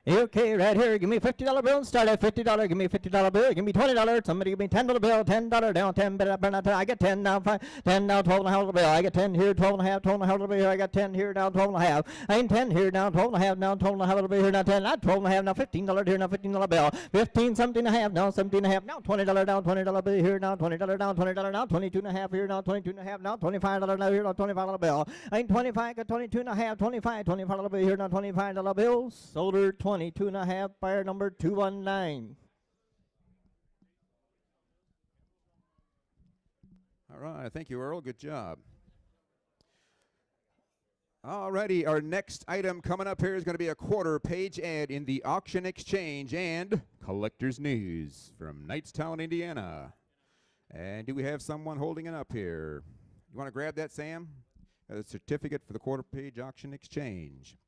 Okay, right here, give me a $50 bill and start at $50. Give me a $50 bill. Give me $20. Somebody give me $10 bill. $10 down, 10. I get 10 now, 5, 10 now, 12 and a half bill. I get 10 here, 12 and a half, 12 and a half bill here. I got 10 here, down, 12 and a half. I ain't 10 here, down, 12 and a half, now 12 and a half bill here, now 10, not 12 and a half, now $15 here, now $15 bill. 15, 17 and a half, now 17 and a half, now $20 down, $20 bill here, now $20 down, $20 now, 22 and a half here, now 22 and a half, now $25 now here, now $25 bill. I ain't 25, got 22 and a half, 25, $25 bill here, now $25 bills. Sold her 22 and a half. Buyer number 219. All right, thank you, Earl. Good job. Alrighty, our next item coming up here is going to be a quarter-page ad in the Auction Exchange and Collector's News from Knightstown, Indiana. And do we have someone holding it up here? You want to grab that, Sam? A certificate for the quarter-page Auction Exchange.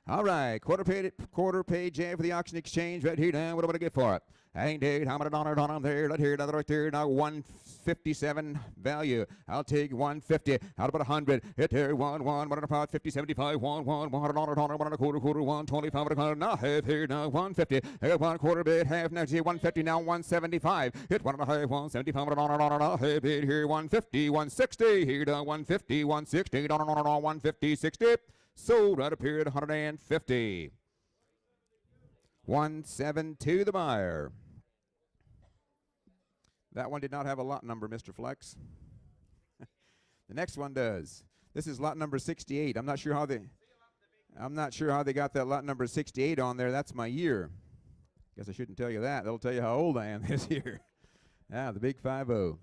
All right, quarter page ad for the Auction Exchange right here now. What am I going to get for it? I ain't dead. How much on there? Right here, right there. Now 157 value. I'll take 150. How about 100? Hit there. 1 about 50, 75. 1 and a quarter, 125. Now half here. Now 150. I got 1 quarter bid, half now. See 150. Now 175. Hit 1 and a half. 175. Half bid here. 150. 160. Here now 150. 160. 150. 60. Sold right up here at 150. 172 the buyer. That one did not have a lot number, Mr. Flex. The next one does. This is lot number 68. I'm not sure how they got that lot number 68 on there. That's my year. Guess I shouldn't tell you that. That'll tell you how old I am this year. The big 5-0.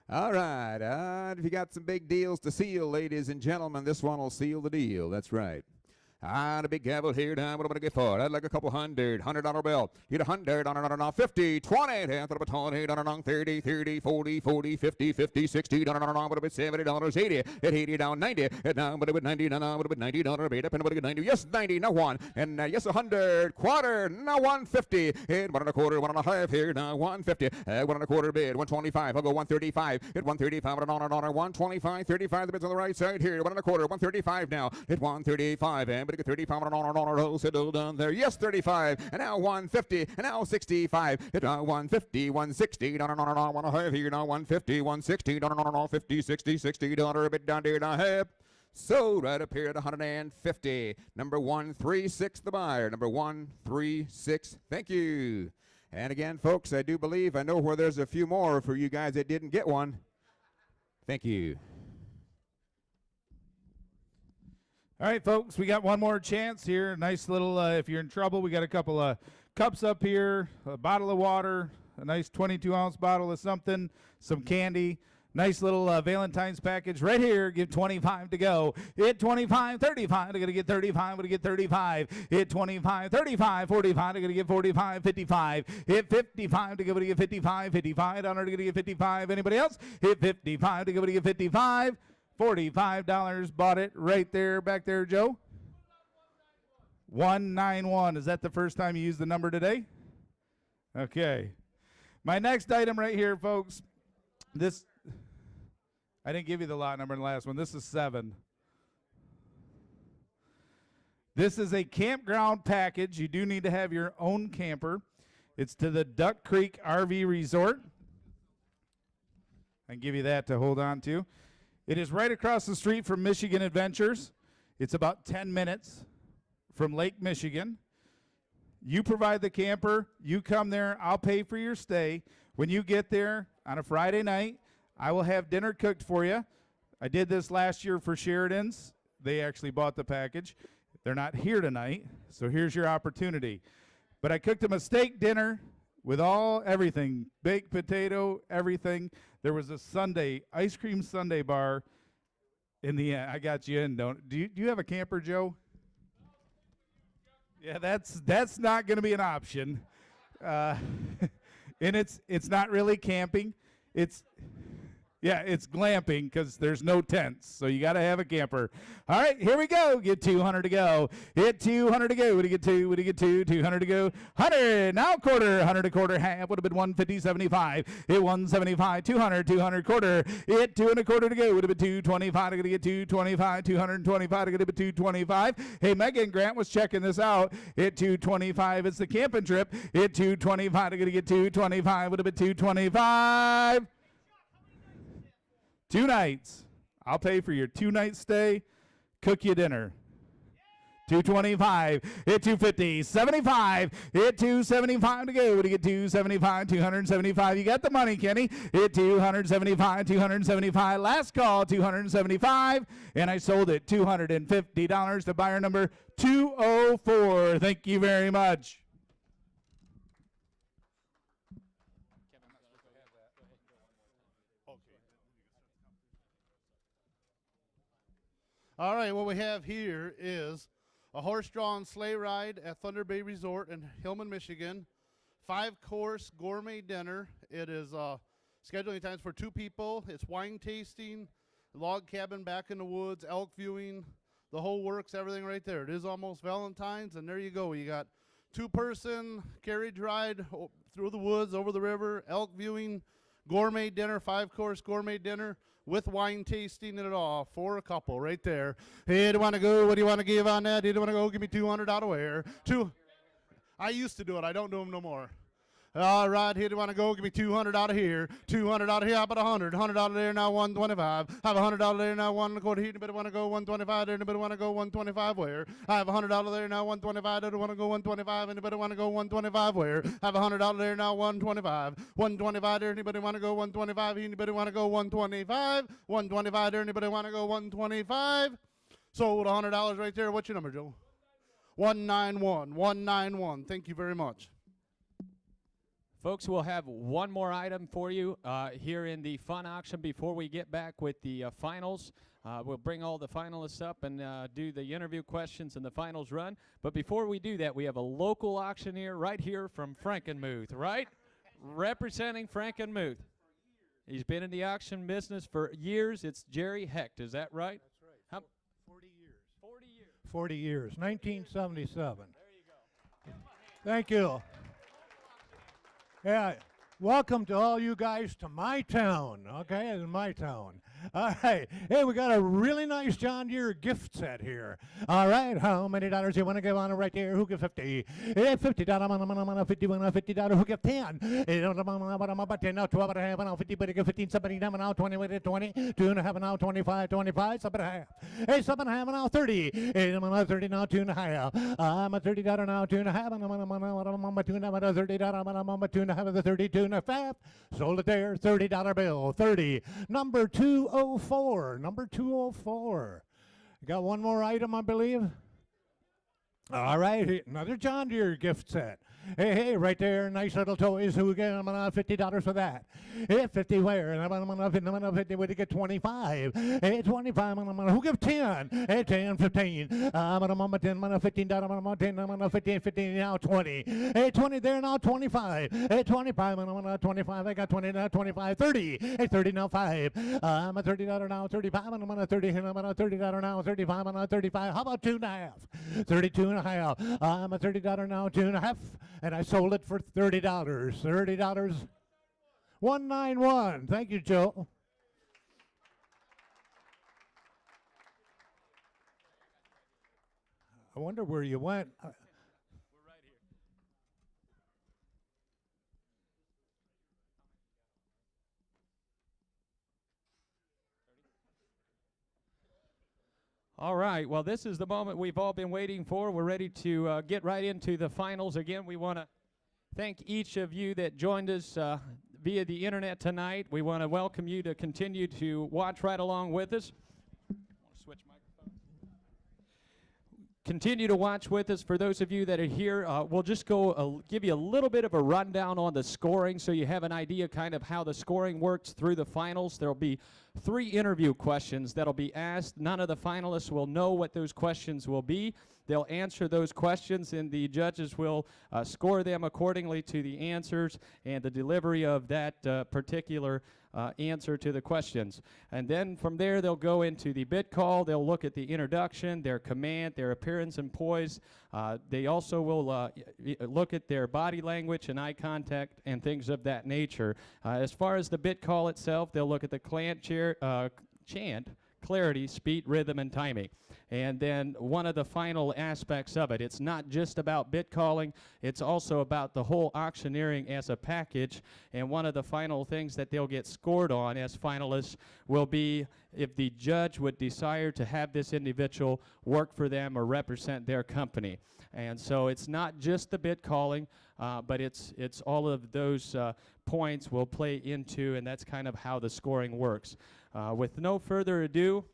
All right, if you got some big deals to seal, ladies and gentlemen, this one will seal the deal. That's right. The big gavel here now. What am I going to get for it? I'd like a couple $100 bill. Get 100 on 50, 20, 30, 30, 40, 40, 50, 50, 60, what about $70, 80, at 80 down 90, at now, what about 90, now, what about $90, made up, and what about 90, yes, 90, now 1, and yes, 100, quarter, now 150, and 1 and a quarter, 1 and a half here, now 150, 1 and a quarter bid, 125, I'll go 135, at 135, and on, 125, 35, the bids on the right side here, 1 and a quarter, 135 now, at 135, and but 35 on settle down there. Yes, 35, and now 150, and now 65. Hit 150, 160, down on 1 half here now 150, 160, down on 50, 60, $60 a bit down there and a half. So right up here at 150. Number 136, the buyer. Number 136. Thank you. And again, folks, I do believe I know where there's a few more for you guys that didn't get one. Thank you. All right, folks, we got one more chance here. Nice little, if you're in trouble, we got a couple of cups up here, a bottle of water, a nice 22-ounce bottle of something, some candy. Nice little Valentine's package right here. Give 25 to go. Hit 25, 35. I'm going to get 35. I'm going to get 35. Hit 25, 35, 45. I'm going to get 45, 55. Hit 55 to go to get 55, 55. I'm going to get 55. Anybody else? Hit 55 to go to get 55. $45. Bought it right there, back there, Joe. 191. Is that the first time you used the number today? Okay. My next item right here, folks. This, I didn't give you the lot number in the last one. This is 7. This is a campground package. You do need to have your own camper. It's to the Duck Creek RV Resort. I can give you that to hold on to. It is right across the street from Michigan Adventures. It's about 10 minutes from Lake Michigan. You provide the camper. You come there. I'll pay for your stay. When you get there on a Friday night, I will have dinner cooked for you. I did this last year for Sheridan's. They actually bought the package. They're not here tonight, so here's your opportunity. But I cooked them a steak dinner with everything, baked potato, everything. There was a sundae, ice cream sundae bar in the end. I got you in. Do you have a camper, Joe? Yeah, that's not going to be an option. And it's not really camping. It's glamping because there's no tents, so you got to have a camper. All right, here we go. Get 200 to go. Hit 200 to go. What do you get two? What do you get two? 200 to go. 100. Now quarter. 100 a quarter. Half would have been 150, 75. Hit 175. 200. 200 quarter. Hit 2 and a quarter to go. Would have been 225. I'm going to get 225. 225. I'm going to be 225. Hey, Megan Grant was checking this out. Hit 225. It's the camping trip. Hit 225. I'm going to get 225. Would have been 225. 2 nights. I'll pay for your 2-night stay, cook you dinner. 225, hit 250, 75, hit 275 to go. What do you get? 275, 275. You got the money, Kenny. Hit 275, 275. Last call, 275. And I sold it $250 to buyer number 204. Thank you very much. All right, what we have here is a horse-drawn sleigh ride at Thunder Bay Resort in Hillman, Michigan. 5-course gourmet dinner. It is scheduling times for 2 people. It's wine tasting, log cabin back in the woods, elk viewing, the whole works, everything right there. It is almost Valentine's, and there you go. You got 2-person carriage ride through the woods, over the river, elk viewing, gourmet dinner, 5-course gourmet dinner with wine tasting and it all for a couple right there. Hey, do you want to go? What do you want to give on that? Do you want to go? Give me 200 out of where? I used to do it. I don't do them no more. All right, here, do you want to go? Give me 200 out of here. 200 out of here. How about 100? 100 out of there now, 125. Have 100 out of there now, 1 quarter here. Anybody want to go 125 there? Anybody want to go 125 where? I have 100 out of there now, 125. Anybody want to go 125? Anybody want to go 125 where? Have 100 out of there now, 125. 125 there. Anybody want to go 125? Anybody want to go 125? 125 there. Anybody want to go 125? Sold $100 right there. What's your number, Joe? 191. 191. Thank you very much. Folks, we'll have one more item for you here in the fun auction before we get back with the finals. We'll bring all the finalists up and do the interview questions and the finals run. But before we do that, we have a local auctioneer right here from Frankenmuth, right? Representing Frankenmuth. He's been in the auction business for years. It's Jerry Hecht, is that right? That's right. How 40 years. 40 years. 40 years. 1977. There you go. Thank you. Yeah, welcome to all you guys to my town, okay? It's my town. All right. Hey, we got a really nice John Deere gift set here. All right. How many dollars you want to give on it right there? Who give 50? $50. $50. Who give 10? About 10 now, 12 and a half, now 50, but you give 15, 17, now 20, with it 20, 2 and a half, now 25, 25, 7 and a half. Hey, 7 and a half, now 30. Hey, I'm on 30 now, 2 and a half. I'm at $30 now, 2 and a half, and I'm on $2 and a half, $30, I'm on 2 and a half, the 32 and a half. Sold it there, $30 bill, 30. Number 204, number 204. Got one more item, I believe. All right, another John Deere gift set. Hey, right there, nice little toys. Who get them on $50 for that? Hey, 50 where? And I'm on 50. Would you get 25? Hey, 25. Who give 10? Hey, 10, 15. I'm on 10. I'm on $15. I'm on 10. I'm on 15. 15 now 20. Hey, 20 there now 25. Hey, 25. I'm on 25. I got 20 now 25. 30. Hey, 30 now 5. I'm at $30 now 35. I'm on 30. I'm on $30 now 35. I'm on 35. How about 2 and a half? 32 and a half. I'm at $30 now 2 and a half. And I sold it for $30. $30. 191. Thank you, Joe. I wonder where you went. We're right here. All right. Well, this is the moment we've all been waiting for. We're ready to get right into the finals. Again, we want to thank each of you that joined us via the internet tonight. We want to welcome you to continue to watch right along with us. Switch microphones. continue to watch with us. For those of you that are here, we'll just give you a little bit of a rundown on the scoring so you have an idea kind of how the scoring works through the finals. There'll be 3 interview questions that'll be asked. None of the finalists will know what those questions will be. They'll answer those questions, and the judges will score them accordingly to the answers and the delivery of that particular answer to the questions. And then from there, they'll go into the bid call. They'll look at the introduction, their command, their appearance and poise. They also will look at their body language and eye contact and things of that nature. As far as the bid call itself, they'll look at the chant, clarity, speed, rhythm, and timing. And then one of the final aspects of it, it's not just about bid calling, it's also about the whole auctioneering as a package. And one of the final things that they'll get scored on as finalists will be if the judge would desire to have this individual work for them or represent their company. And so it's not just the bid calling, but it's all of those points will play into, and that's kind of how the scoring works. With no further ado,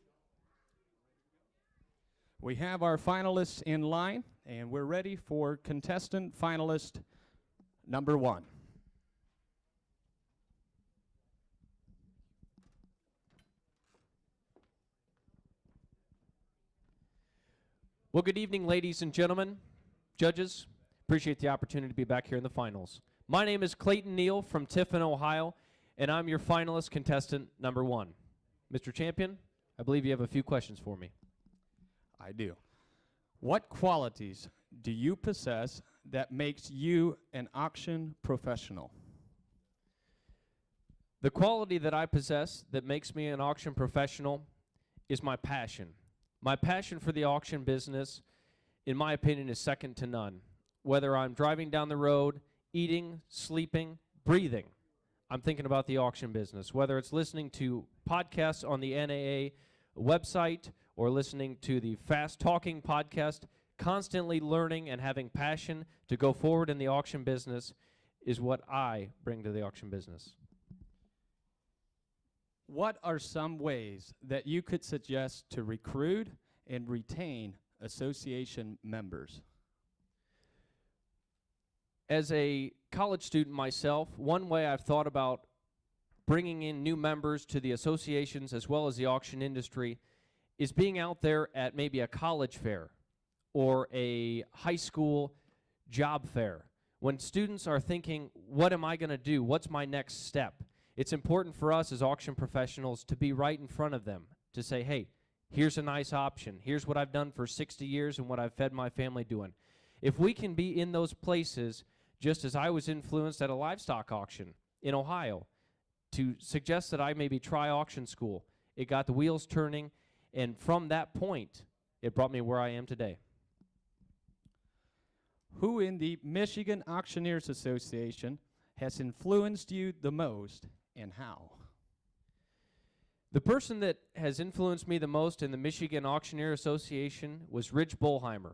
we have our finalists in line, and we're ready for contestant finalist number 1. Well, good evening, ladies and gentlemen, judges. Appreciate the opportunity to be back here in the finals. My name is Clayton Neal from Tiffin, Ohio, and I'm your finalist contestant number 1. Mr. Champion, I believe you have a few questions for me. I do. What qualities do you possess that makes you an auction professional? The quality that I possess that makes me an auction professional is my passion. My passion for the auction business, in my opinion, is second to none. Whether I'm driving down the road, eating, sleeping, breathing, I'm thinking about the auction business. Whether it's listening to podcasts on the NAA website or listening to the Fast Talking podcast, constantly learning and having passion to go forward in the auction business is what I bring to the auction business. What are some ways that you could suggest to recruit and retain association members? As a college student myself, one way I've thought about bringing in new members to the associations as well as the auction industry is being out there at maybe a college fair or a high school job fair. When students are thinking, what am I going to do? What's my next step? It's important for us as auction professionals to be right in front of them, to say, hey, here's a nice option. Here's what I've done for 60 years and what I've fed my family doing. If we can be in those places, just as I was influenced at a livestock auction in Ohio, to suggest that I maybe try auction school, it got the wheels turning, and from that point, it brought me where I am today. Who in the Michigan Auctioneers Association has influenced you the most, and how? The person that has influenced me the most in the Michigan Auctioneer Association was Rich Bolheimer.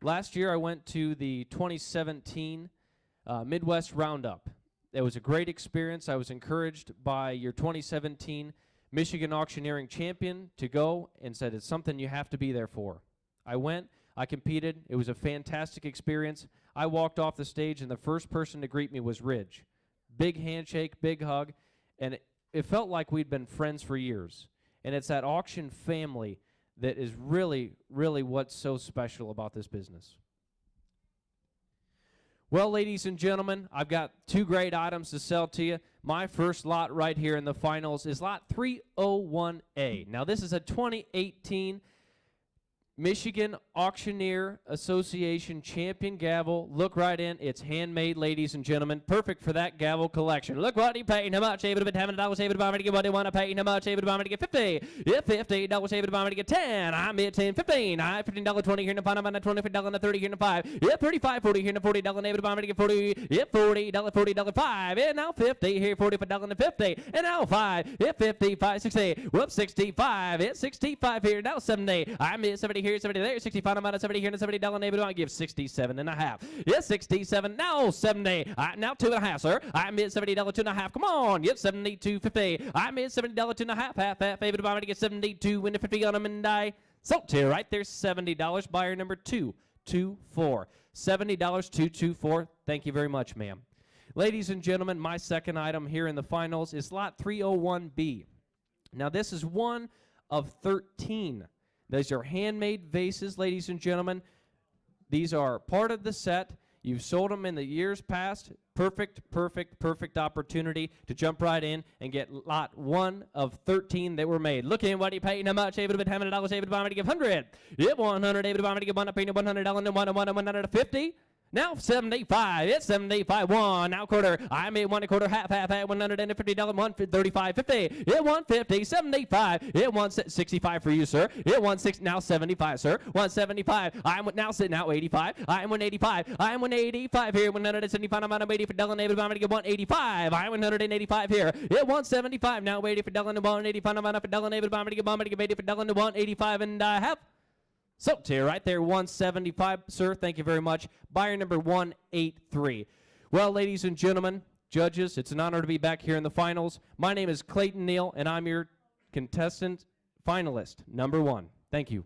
Last year I went to the 2017 Midwest Roundup. It was a great experience. I was encouraged by your 2017 Michigan Auctioneering Champion to go and said it's something you have to be there for. I went, I competed. It was a fantastic experience. I walked off the stage and the first person to greet me was Ridge. Big handshake, big hug, and it felt like we'd been friends for years. And it's that auction family that is really, really what's so special about this business. Well, ladies and gentlemen, I've got 2 great items to sell to you. My first lot right here in the finals is lot 301A. Now, this is a 2018 Michigan Auctioneer Association Champion gavel. Look right in. It's handmade, ladies and gentlemen. Perfect for that gavel collection. Look what he paid. How much? Able to bet $10, able to buy me to get what they want to pay. How much? Able to buy me to get 50. Yeah, $50. Able to buy me to get 10. I'm at 10, 15. I $15, 20 here in the 5. I'm at $20 and 30 here in the 5. Yeah, 35, 40 here in the $40. Able to buy me to get 40. Yeah, $40, $40, 5. And now 50 here, $45 and 50. And now 5. Yeah, 55, 60. Whoops, 65. Yeah, 65 here. Now 70. I'm at 70 here, 70 there. 65. I'm out of 70 here and $70. Able to give 67 and a half. Yeah, 67. Now 70. Now 2.5, sir. I'm at $70, 2.5. Come on. Yep, 72.50. I'm at $70, 2.5. Half. Able to buy me to get 72 and the 50 on them and die. Sold to you right there, $70. Buyer number 224. $70, 224. Thank you very much, ma'am. Ladies and gentlemen, my second item here in the finals is lot 301B. Now, this is one of 13. These are handmade vases, ladies and gentlemen. These are part of the set. You've sold them in the years past. Perfect, perfect, perfect opportunity to jump right in and get lot 1 of 13 that were made. Look in what you pay, how much, able to bid $100, able to buy me to give 100. Yep, 100, able to buy me to give 1, paying $100, and 150. Now 75, it's 75, 1 now quarter. I made 1 quarter, half, $150, 135, 50. It 150, 75. It 165 for you, sir. It 16, now 75, sir. 175. I'm now sitting now 85. I'm 185. I'm 185 here. 175. I'm out waiting for Dylan. Able to get 185. I'm 185 here. It 175. Now waiting for Dylan to 185. I'm out for Dylan. Able to get waiting for Dylan to 185 and I have. So, to your right there, 175, sir. Thank you very much. Buyer number 183. Well, ladies and gentlemen, judges, it's an honor to be back here in the finals. My name is Clayton Neal, and I'm your contestant finalist, number 1. Thank you.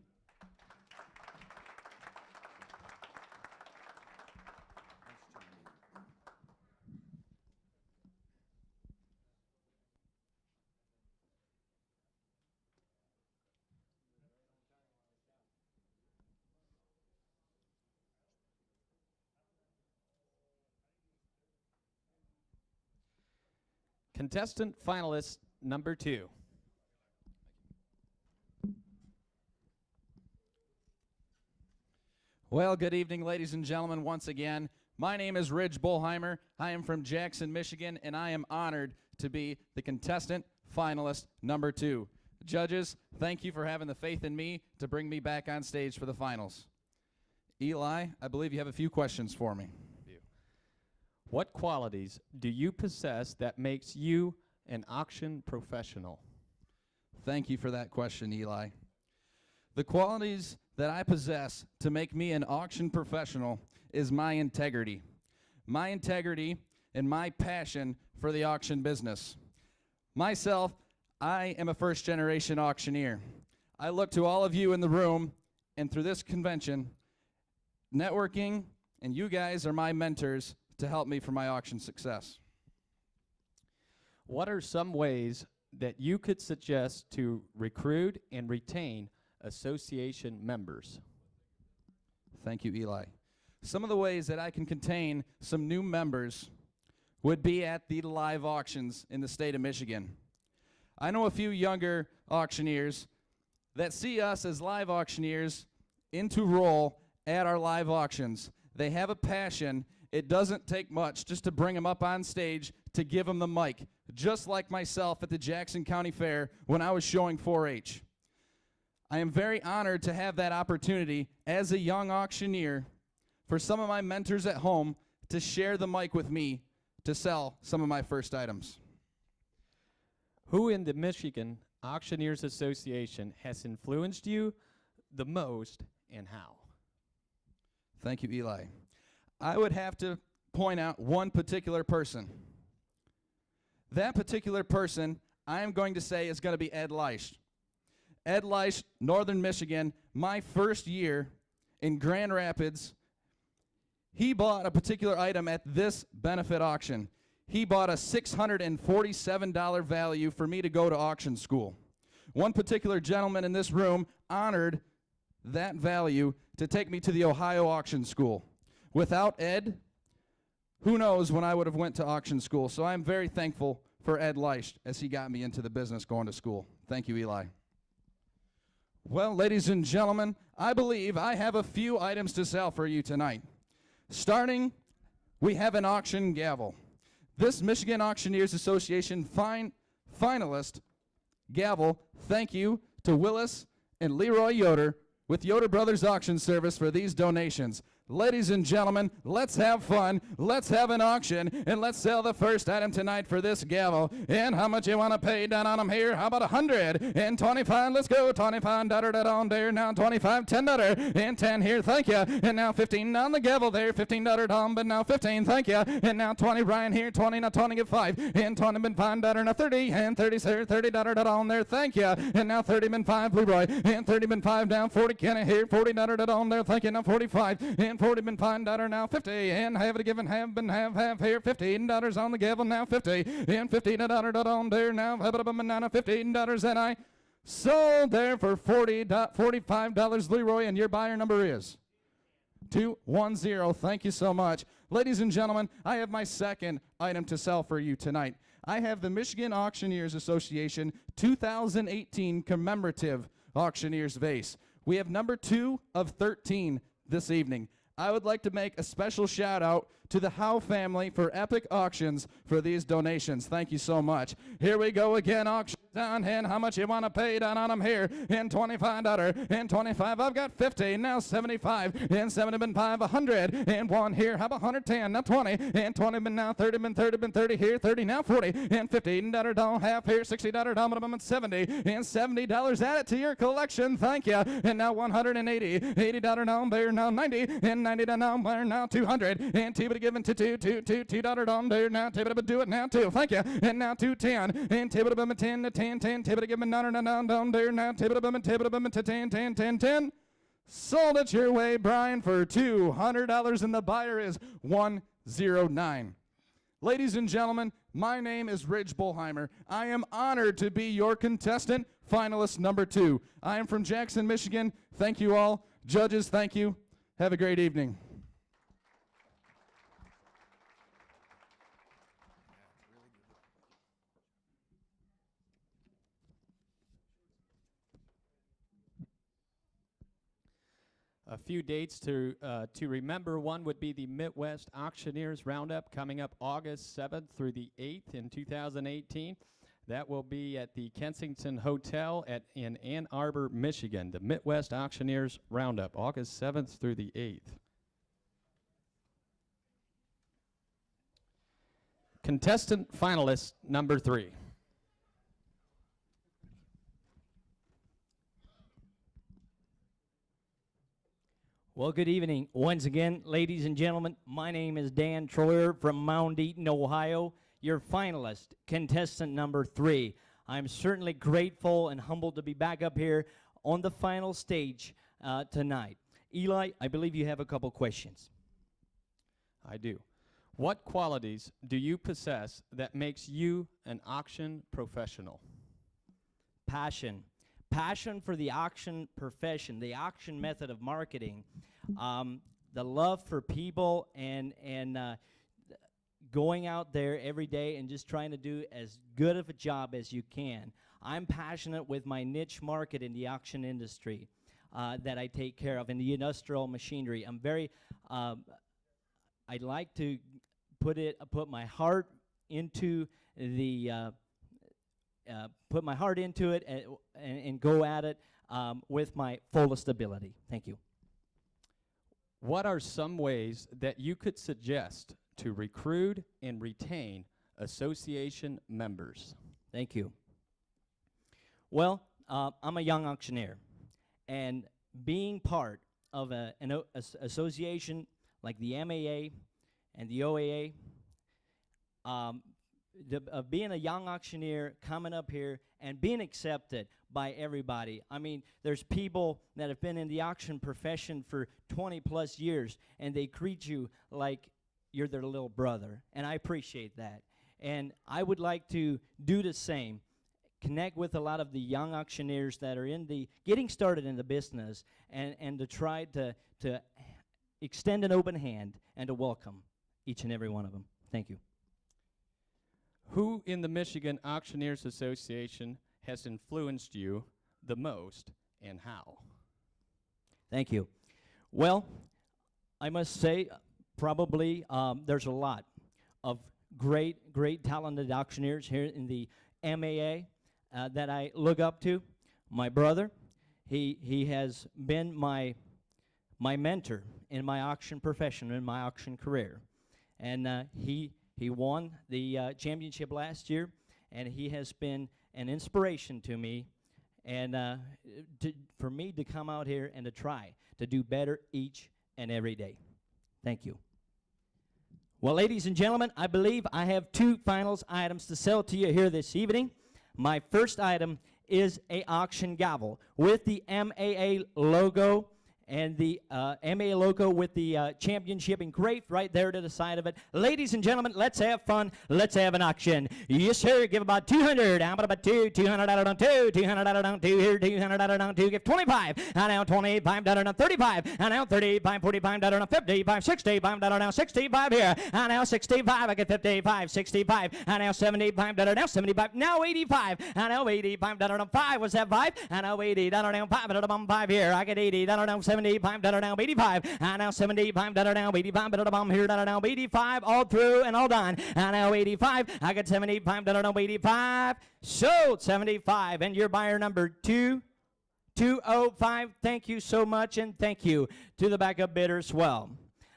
Contestant finalist number 2. Well, good evening, ladies and gentlemen, once again. My name is Ridge Bullheimer. I am from Jackson, Michigan, and I am honored to be the contestant finalist number 2. Judges, thank you for having the faith in me to bring me back on stage for the finals. Eli, I believe you have a few questions for me. What qualities do you possess that makes you an auction professional? Thank you for that question, Eli. The qualities that I possess to make me an auction professional is my integrity. My integrity and my passion for the auction business. Myself, I am a first-generation auctioneer. I look to all of you in the room and through this convention, networking, and you guys are my mentors to help me for my auction success. What are some ways that you could suggest to recruit and retain association members? Thank you, Eli. Some of the ways that I can contain some new members would be at the live auctions in the state of Michigan. I know a few younger auctioneers that see us as live auctioneers into role at our live auctions. They have a passion. It doesn't take much just to bring them up on stage to give them the mic, just like myself at the Jackson County Fair when I was showing 4-H. I am very honored to have that opportunity as a young auctioneer for some of my mentors at home to share the mic with me to sell some of my first items. Who in the Michigan Auctioneers Association has influenced you the most and how? Thank you, Eli. I would have to point out one particular person. That particular person, I am going to say, is going to be Ed Leish. Ed Leish, Northern Michigan, my first year in Grand Rapids, he bought a particular item at this benefit auction. He bought a $647 value for me to go to auction school. One particular gentleman in this room honored that value to take me to the Ohio Auction School. Without Ed, who knows when I would have went to auction school. So I'm very thankful for Ed Leish as he got me into the business going to school. Thank you, Eli. Well, ladies and gentlemen, I believe I have a few items to sell for you tonight. Starting, we have an auction gavel. This Michigan Auctioneers Association finalist gavel, thank you to Willis and Leroy Yoder with Yoder Brothers Auction Service for these donations. Ladies and gentlemen, let's have fun, let's have an auction, and let's sell the first item tonight for this gavel. And how much you want to pay down on them here? How about 125? Let's go. 25 down there. Now 25, $10 and 10 here. Thank you. And now 15 on the gavel there. $15 down, but now 15. Thank you. And now 20 Ryan here. 20 now 20 get 5 and 20 been $5 now 30 and 30 sir. $30 down there. Thank you. And now 30 been 5 Leroy and 30 been 5 down. 40 Kenny here. $40 down there. Thank you. Now 45 and 40 been $5 now 50 and have it given have been have here. $15 on the gavel now 50 and $15 down there now $15 and I sold there for $45 Leroy, and your buyer number is 210. Thank you so much. Ladies and gentlemen, I have my second item to sell for you tonight. I have the Michigan Auctioneers Association 2018 commemorative Auctioneers vase. We have number 2 of 13 this evening. I would like to make a special shout out to the Howe family for epic auctions for these donations. Thank you so much. Here we go again, auction down, and how much you want to pay down on them here? And $25 and 25. I've got 50, now 75 and 70 been 5, 100 and 1 here. How about 110? Now 20 and 20 been now 30 been 30 been 30 here. 30 now 40 and $15 down half here. $60 down minimum 70 and $70. Add it to your collection. Thank you. And now 180, $80 down there now 90 and $90 down there now 200 and $2 given to $2 down there now. $2 do it now too. Thank you. And now 210 and $2 10 to 10 $10 give me down there now. $10 to 10 sold it your way, Brian, for $200, and the buyer is 109. Ladies and gentlemen, my name is Ridge Bullheimer. I am honored to be your contestant, finalist number 2. I am from Jackson, Michigan. Thank you all. Judges, thank you. Have a great evening. A few dates to remember. One would be the Midwest Auctioneers Roundup coming up August 7th through the 8th in 2018. That will be at the Kensington Hotel in Ann Arbor, Michigan. The Midwest Auctioneers Roundup, August 7th through the 8th. Contestant finalist number 3. Well, good evening. Once again, ladies and gentlemen, my name is Dan Troyer from Mount Eaton, Ohio, your finalist, contestant number 3. I'm certainly grateful and humbled to be back up here on the final stage tonight. Eli, I believe you have a couple questions. I do. What qualities do you possess that makes you an auction professional? Passion. Passion for the auction profession, the auction method of marketing, the love for people, and going out there every day and just trying to do as good of a job as you can. I'm passionate with my niche market in the auction industry that I take care of, in the industrial machinery. I'm very, I'd like to put my heart into the put my heart into it and go at it with my fullest ability. Thank you. What are some ways that you could suggest to recruit and retain association members? Thank you. Well, I'm a young auctioneer, and being part of an association like the MAA and the OAA, of being a young auctioneer, coming up here and being accepted by everybody. I mean, there's people that have been in the auction profession for 20 plus years, and they treat you like you're their little brother, and I appreciate that. And I would like to do the same, connect with a lot of the young auctioneers that are getting started in the business, and to try to extend an open hand and to welcome each and every one of them. Thank you. Who in the Michigan Auctioneers Association has influenced you the most, and how? Thank you. Well, I must say, probably there's a lot of great talented auctioneers here in the MAA that I look up to. My brother, he has been my mentor in my auction profession, in my auction career. And he won the championship last year, and he has been an inspiration to me, and for me to come out here and to try to do better each and every day. Thank you. Well, ladies and gentlemen, I believe I have two finals items to sell to you here this evening. My first item is a auction gavel with the MAA logo and the MAA logo with the championship engraved right there to the side of it. Ladies and gentlemen, let's have fun. Let's have an auction. Yes, sir. Give about 200. How about 200 out on 2, 200 out on 2 here, 200 out on 2. Give 25. And now 25 out on 35. And now 35, 45 out on 55, 65 out on 65 here. And now 65. I get 55, 65. And now 75 out on now 75. Now 85. And now 85 out on 5. Was that 5? And now 80 out on 5 out on 5 here. I get 80 out on 75 down 85, and now 75 down 85, here down 85, all through and all done. And now 85, I got 75 down 85, sold 75, and your buyer number 2205. Thank you so much, and thank you to the backup bidder as well.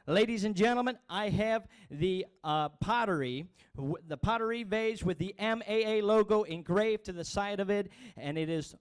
Ladies and gentlemen, I have the pottery vase with the MAA logo engraved to the side of it, and it is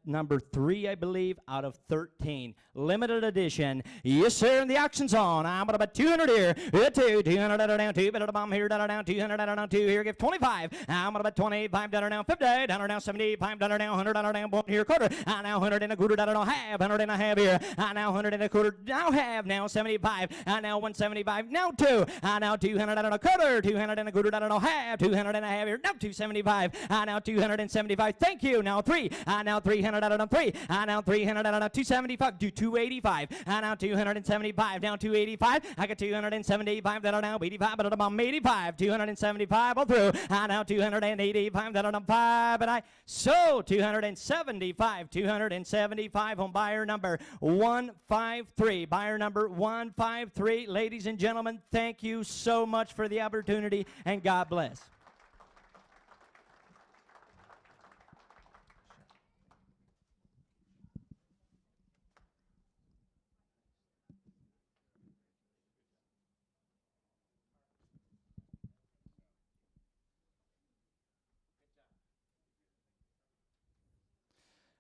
number 3, I believe, out of 13. Limited edition. Yes, sir, and the auction's on. I'm about 200 here. 200 down 2, but I'm here down 200 down 2 here. Give 25. I'm about 25 down 50, down 75 down 100 down 1 here quarter. I now 100 and a quarter down half, 100 and a half here. I now 100 and a quarter now half, now 75. I now 175, now 2. I now 200 and a quarter, 200 and a quarter down half, 200 and a half here. Now 275. I now 275. Thank you. Now 3. I now 300 out on 3. I now 300 out on 275. Do 285. I now 275. Now 285. I got 275 that are now 85, but I'm 85. 275 all through. I now 285 that are on 5, and I sold 275. 275 on buyer number 153. Buyer number 153. Ladies and gentlemen, thank you so much for the opportunity, and God bless.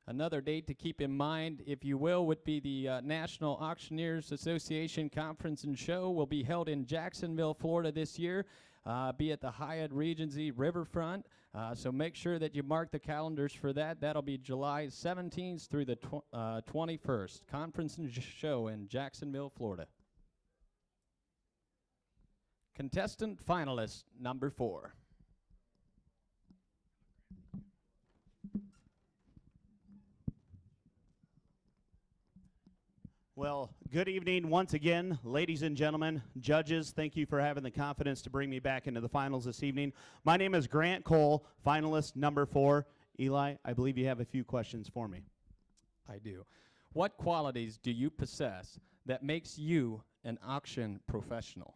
Another date to keep in mind, if you will, would be the National Auctioneers Association Conference and Show will be held in Jacksonville, Florida this year, be at the Hyatt Regency Riverfront. So make sure that you mark the calendars for that. That'll be July 17th through the 21st. Conference and Show in Jacksonville, Florida. Contestant finalist number 4. Well, good evening once again, ladies and gentlemen, judges. Thank you for having the confidence to bring me back into the finals this evening. My name is Grant Cole, finalist number 4. Eli, I believe you have a few questions for me. I do. What qualities do you possess that makes you an auction professional?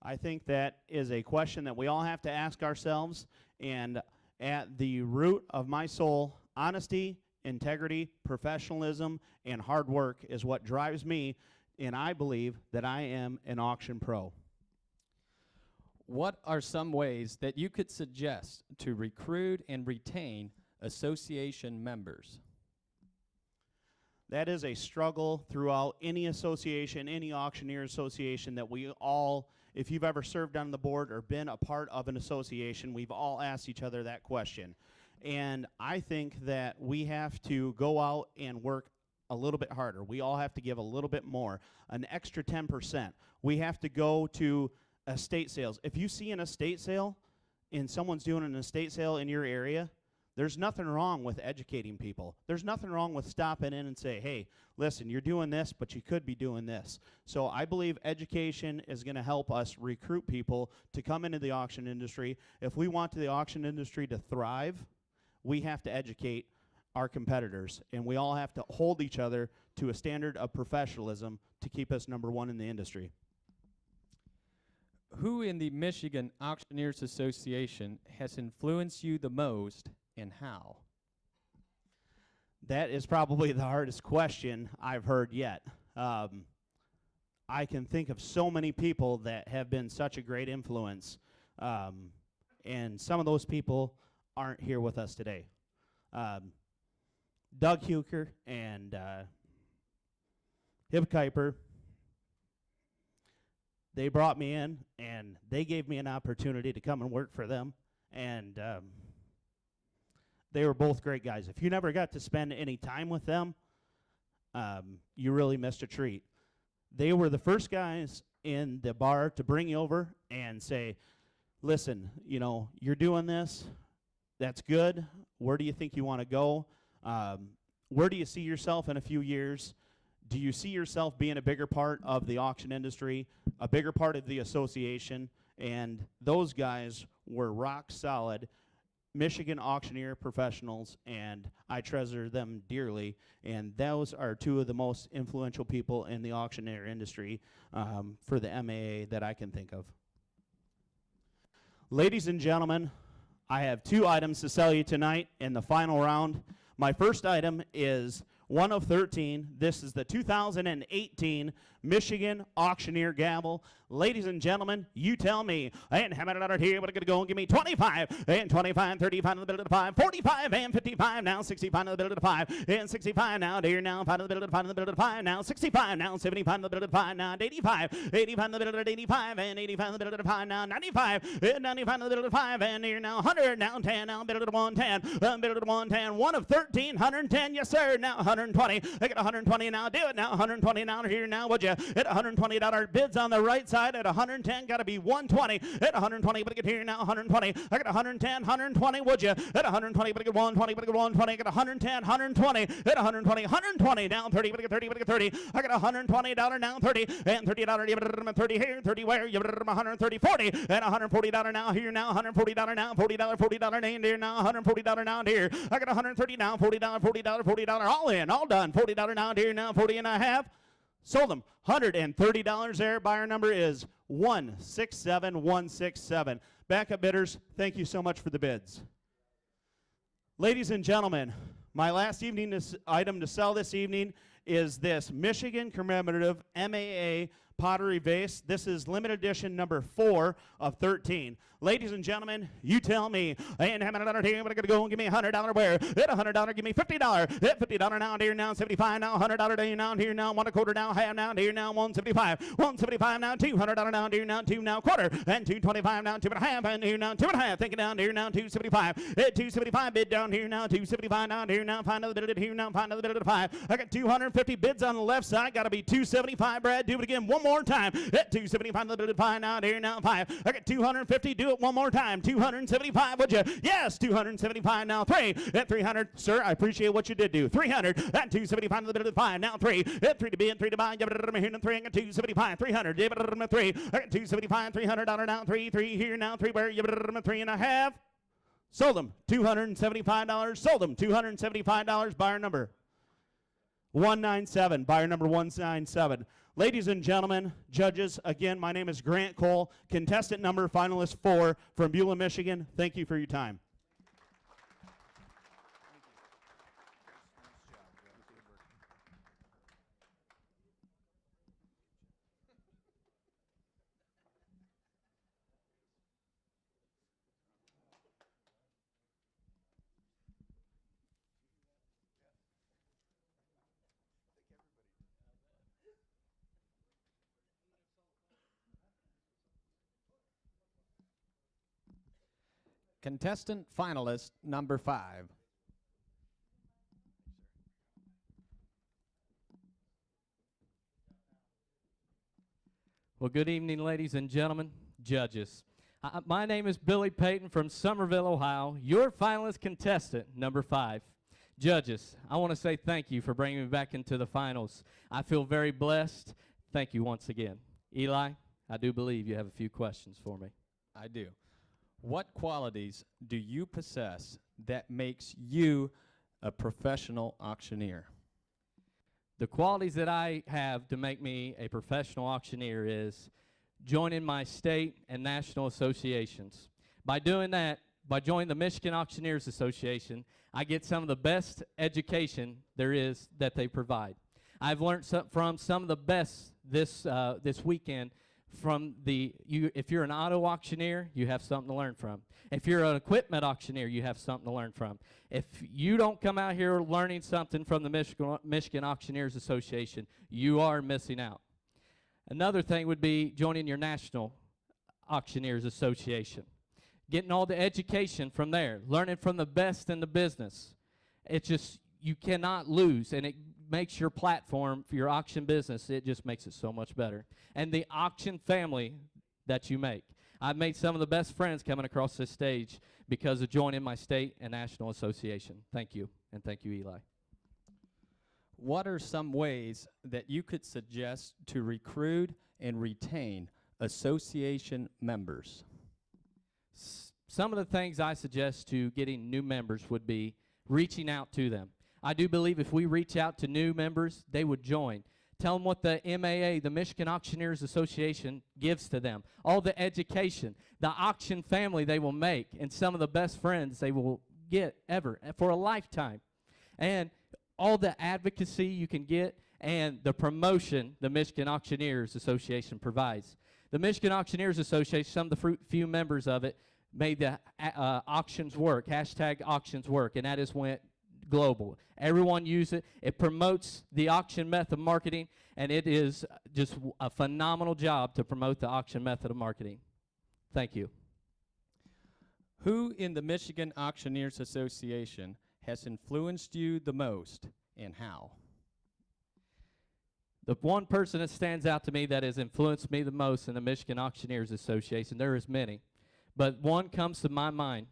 I think that is a question that we all have to ask ourselves, and at the root of my soul, honesty, integrity, professionalism, and hard work is what drives me, and I believe that I am an auction pro. What are some ways that you could suggest to recruit and retain association members? That is a struggle throughout any association, any auctioneer association that we all, if you've ever served on the board or been a part of an association, we've all asked each other that question. And I think that we have to go out and work a little bit harder. We all have to give a little bit more, an extra 10%. We have to go to estate sales. If you see an estate sale and someone's doing an estate sale in your area, there's nothing wrong with educating people. There's nothing wrong with stopping in and say, hey, listen, you're doing this, but you could be doing this. So I believe education is going to help us recruit people to come into the auction industry. If we want the auction industry to thrive, we have to educate our competitors, and we all have to hold each other to a standard of professionalism to keep us number 1 in the industry. Who in the Michigan Auctioneers Association has influenced you the most, and how? That is probably the hardest question I've heard yet. I can think of so many people that have been such a great influence, and some of those people aren't here with us today. Doug Huker and Hib Kuiper, they brought me in, and they gave me an opportunity to come and work for them, and they were both great guys. If you never got to spend any time with them, you really missed a treat. They were the first guys in the bar to bring you over and say, listen, you know, you're doing this, that's good. Where do you think you want to go? Where do you see yourself in a few years? Do you see yourself being a bigger part of the auction industry, a bigger part of the association? And those guys were rock solid Michigan auctioneer professionals, and I treasure them dearly. And those are two of the most influential people in the auctioneer industry for the MAA that I can think of. Ladies and gentlemen, I have 2 items to sell you tonight in the final round. My first item is one of 13. This is the 2018 Michigan Auctioneer Gavel. Ladies and gentlemen, you tell me. And how many dollars here? What are going to go and give me 25 and 25, 35 on the bill to the 5, 45 and 55 now, 65 on the bill to the 5, and 65 now, dear now, 5 on the bill to the 5 on the bill to the 5 now, 65 now, 75 on the bill to the 5 now, 85, 85 on the bill to the 85 and 85 on the bill to the 5 now, 95, 95 on the bill to the 5 and here now, 100 now, 10 now, bill to the 110, bill to the 110, 1 of 13, 110, yes sir, now 120, I got 120 now, do it now, 120 now, here now, would you? At $120 bids on the right side, at 110, got to be 120. At 120, but I get here now 120. I got 110, 120, would you? At 120, but I get 120, but I get 120. I got 110, 120. At 120, 120, down 30, but I get 30, but I get 30. I got $120 now 30, and $30, you better 30 here, 30 where? You better 130, 40, and $140 now here now, $140 now, $40, $40 name there now, $140 now here. I got 130 now, $40, $40, $40, all in, all done. $40 now here now, 40 and a half. Sold them. $130 there. Buyer number is 167167. Backup bidders, thank you so much for the bids. Ladies and gentlemen, my last item to sell this evening is this Michigan commemorative MAA pottery vase. This is limited edition number 4 of 13. Ladies and gentlemen, you tell me. And how many dollars here? But I gotta go and give me $100 where? At $100, give me $50. At $50 now, here now, 75 now, $100 day now, here now, 1/4 now, half now, here now, 175. 175 now, $200 now, here now, 2 now, quarter, and 225 now, 2 1/2, and here now, 2 1/2. Thinking down here now, 275. At 275 bid down here now, 275 down here now, find another bid at here now, find another bid at 5. I got 250 bids on the left side, gotta be 275, Brad. Do it again one more time. At 275 the bid at 5 now, here now, 5. I got 250, do it one more time. 275, would you? Yes, 275 now, 3. At 300, sir, I appreciate what you did do. 300, at 275 the bid at 5 now, 3. At 3 to bid, 3 to buy, here and 3. I got 275, 300, 3. I got 275, $300 now, 3, 3 here now, 3 where? 3 and a half. Sold them. $275. Sold them. $275. Buyer number 197. Buyer number 197. Ladies and gentlemen, judges, again, my name is Grant Cole, contestant number finalist 4 from Beulah, Michigan. Thank you for your time. Contestant finalist number 5. Well, good evening, ladies and gentlemen, judges. My name is Billy Payton from Somerville, Ohio, your finalist contestant number 5. Judges, I want to say thank you for bringing me back into the finals. I feel very blessed. Thank you once again. Eli, I do believe you have a few questions for me. I do. What qualities do you possess that makes you a professional auctioneer? The qualities that I have to make me a professional auctioneer is joining my state and national associations. By doing that, by joining the Michigan Auctioneers Association, I get some of the best education there is that they provide. I've learned from some of the best this weekend from if you're an auto auctioneer, you have something to learn from. If you're an equipment auctioneer, you have something to learn from. If you don't come out here learning something from the Michigan Auctioneers Association, you are missing out. Another thing would be joining your National Auctioneers Association. Getting all the education from there, learning from the best in the business. It's just, you cannot lose, and it makes your platform for your auction business, it just makes it so much better. And the auction family that you make. I've made some of the best friends coming across this stage because of joining my state and national association. Thank you, and thank you, Eli. What are some ways that you could suggest to recruit and retain association members? Some of the things I suggest to getting new members would be reaching out to them. I do believe if we reach out to new members, they would join. Tell them what the MAA, the Michigan Auctioneers Association, gives to them. All the education, the auction family they will make, and some of the best friends they will get ever for a lifetime. And all the advocacy you can get and the promotion the Michigan Auctioneers Association provides. The Michigan Auctioneers Association, some of the few members of it, made the auctions work, hashtag auctions work, and that has went global. Everyone use it. It promotes the auction method marketing, and it is just a phenomenal job to promote the auction method of marketing. Thank you. Who in the Michigan Auctioneers Association has influenced you the most, and how? The one person that stands out to me that has influenced me the most in the Michigan Auctioneers Association, there is many, but one comes to my mind,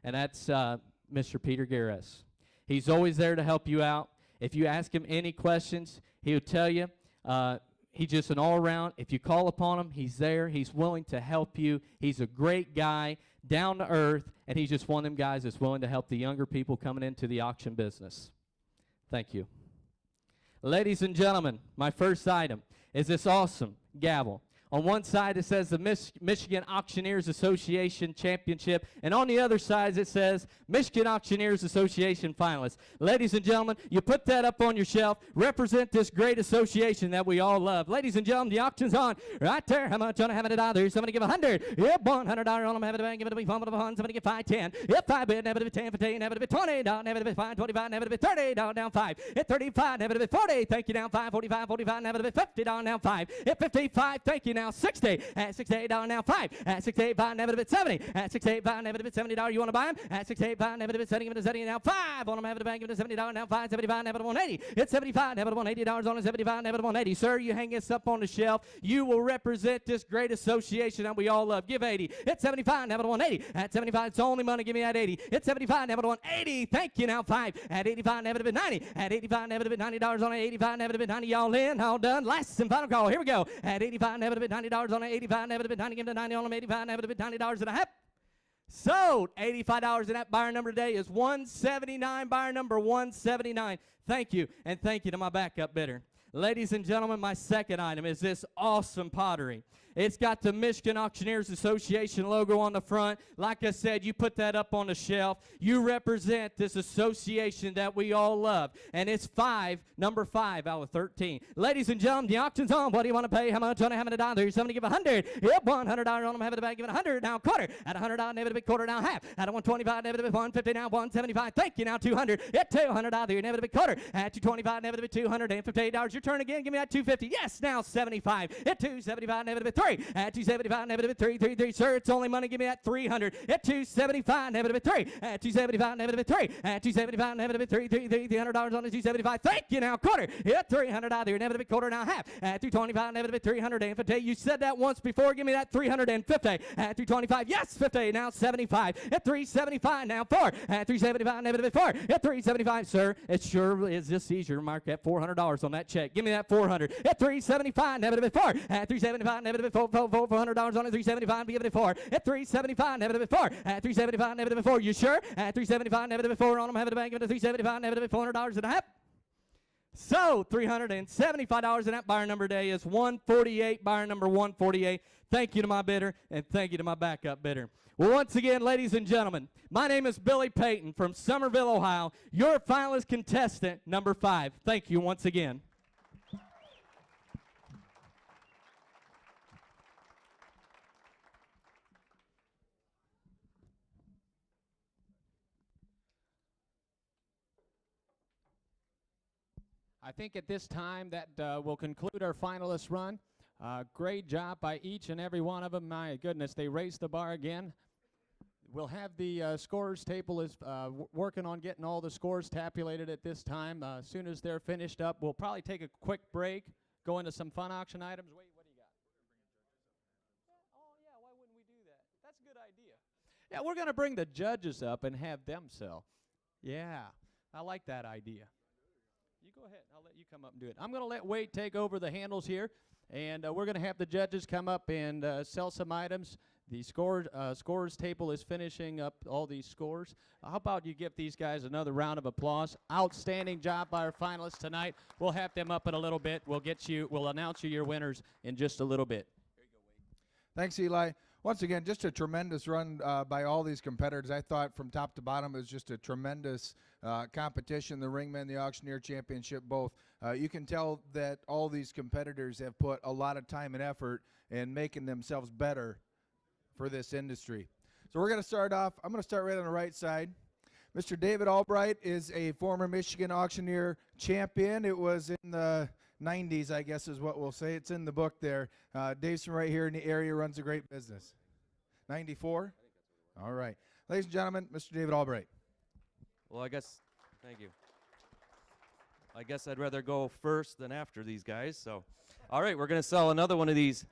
and that's Mr. Peter Garris. He's always there to help you out. If you ask him any questions, he'll tell you. He's just an all-around. If you call upon him, he's there. He's willing to help you. He's a great guy, down to earth, and he's just one of them guys that's willing to help the younger people coming into the auction business. Thank you. Ladies and gentlemen, my first item is this awesome gavel. On one side, it says the Michigan Auctioneers Association Championship, and on the other side, it says Michigan Auctioneers Association Finalists. Ladies and gentlemen, you put that up on your shelf, represent this great association that we all love. Ladies and gentlemen, the auction's on right there. How much on $100? Somebody give $100. Yep, $100 on them. Have it back. Give it a big bump of the fund. Somebody give 5, 10. Yep, 5 bid. Have it a 10, 15. Have it a 20. Down. Have it a 5, 25. Have it a 30. Down 5. At 35. Have it a 40. Thank you. Down 5. 45. 45. Have it a 50. Down 5. At 55. Thank you. Now 60. At 68. Down 5. At 68. Have it a 70. At 68. Have it a $70. You want to buy them? At 68. Have it a 70. Give it a 70. Now 5 on them. Have it a bank. Give it a $70. Now 5. 75. Have it a 180. It's 75. Have it a $180 on it. 75. Have it a 180. Sir, you hang this up on the shelf. You will represent this great association that we all love. Give 80. It's 75. Have it a 180. At 75, it's only money. Give me that 80. It's 75. Have it a 180. Thank you. Now 5. At 85. Have it a 90. At 85. Have it a $90 on it. 85. Have it a 90. Y'all in? All done. Last and final call. Here we go. At 85. Have it a $90 on it. 85. Have it a 90. Give it a 90 on them. 85. Have it a $90 and a half. Sold. $85, and that buyer number today is 179, buyer number 179. Thank you, and thank you to my backup bidder. Ladies and gentlemen, my second item is this awesome pottery. It's got the Michigan Auctioneers Association logo on the front. Like I said, you put that up on the shelf. You represent this association that we all love. And it's number 5 out of 13. Ladies and gentlemen, the auction's on. What do you want to pay? How much on it? How many dollars? Somebody give $100. Yep, $100 on them. Have it back. Give it $100. Now quarter. At $100, never a big quarter. Now half. At $125, never a big $150. Now $175. Thank you. Now $200. At $200, never a big quarter. At $225, never a big $258. Your turn again. Give me that $250. Yes, now $75. At $275, never a big $3. At $275, never a big $3. Sir, it's only money. Give me that $300. At $275, never a big $3. At $275, never a big $3. At $275, never a big $300 on the $275. Thank you. Now quarter. At $300 out there, never a big quarter. Now half. At $225, never a big $350. You said that once before. Give me that $350. At $325, yes, 50. Now 75. At $375, now 4. At $375, never a big 4. At $375, sir, it sure is just easier to mark that $400 on that check. Give me that $400. At $375, never a big 4. At $375, never a big $400 on it. $375, give it a 4. At $375, never a big 4. At $375, never a big 4. You sure? At $375, never a big 4 on them. Have it a bank. Give it a $375, never a big $400 and a half. So $375, and that buyer number today is 148, buyer number 148. Thank you to my bidder, and thank you to my backup bidder. Well, once again, ladies and gentlemen, my name is Billy Payton from Summerville, Ohio, your finalist contestant number 5. Thank you once again. I think at this time that will conclude our finalist run. Great job by each and every one of them. My goodness, they raised the bar again. We'll have the scorers table is working on getting all the scores tabulated at this time. As soon as they're finished up, we'll probably take a quick break, go into some fun auction items. Wait, what do you got? Oh, yeah, why wouldn't we do that? That's a good idea. Yeah, we're going to bring the judges up and have them sell. Yeah, I like that idea. You go ahead. I'll let you come up and do it. I'm going to let Wade take over the handles here, and we're going to have the judges come up and sell some items. The scorers table is finishing up all these scores. How about you give these guys another round of applause? Outstanding job by our finalists tonight. We'll have them up in a little bit. We'll announce you your winners in just a little bit. Thanks, Eli. Once again, just a tremendous run by all these competitors. I thought from top to bottom it was just a tremendous competition. The Ringman, the Auctioneer Championship, both. You can tell that all these competitors have put a lot of time and effort in making themselves better for this industry. So we're going to start off. I'm going to start right on the right side. Mr. David Albright is a former Michigan Auctioneer champion. It was in the 90s, I guess is what we'll say. It's in the book there. Dave's from right here in the area, runs a great business. 94? All right. Ladies and gentlemen, Mr. David Albright. Well, thank you. I guess I'd rather go first than after these guys. So, all right, we're going to sell another one of these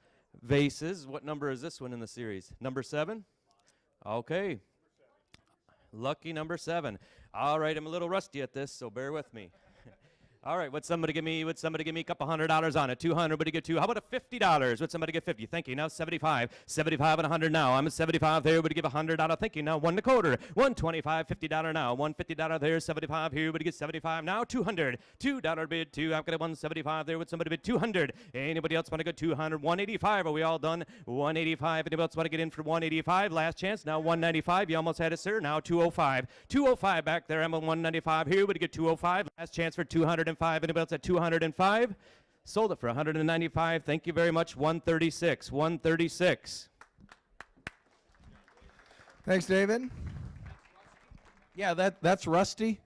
vases. What number is this one in the series? Number 7? Okay. Lucky number 7. All right, I'm a little rusty at this, so bear with me. All right, would somebody give me a couple $100 on it? 200, would he get 2? How about a $50? Would somebody get 50? Thank you. Now 75. 75 and 100 now. I'm at 75 there. Would he give $100? Thank you. Now 1 1/4. 125, $50 now. $150 there. 75 here. Would he get 75 now? 200. $2 bid. 2. I've got a 175 there. Would somebody bid 200? Anybody else want to go 200? 185. Are we all done? 185. Anybody else want to get in for 185? Last chance. Now 195. You almost had it, sir. Now 205. 205 back there. I'm at 195 here. Would he get 205? Last chance for 205. Anybody else at 205? Sold it for 195. Thank you very much. 136. 136. Thanks, David. Yeah, that's rusty.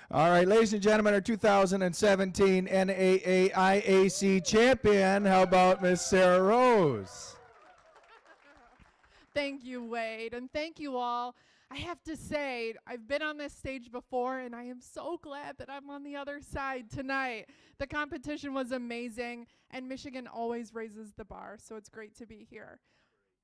All right, ladies and gentlemen, our 2017 NAA IAC champion. How about Miss Sarah Rose? Thank you, Wade, and thank you all. I have to say, I've been on this stage before, and I am so glad that I'm on the other side tonight. The competition was amazing, and Michigan always raises the bar, so it's great to be here.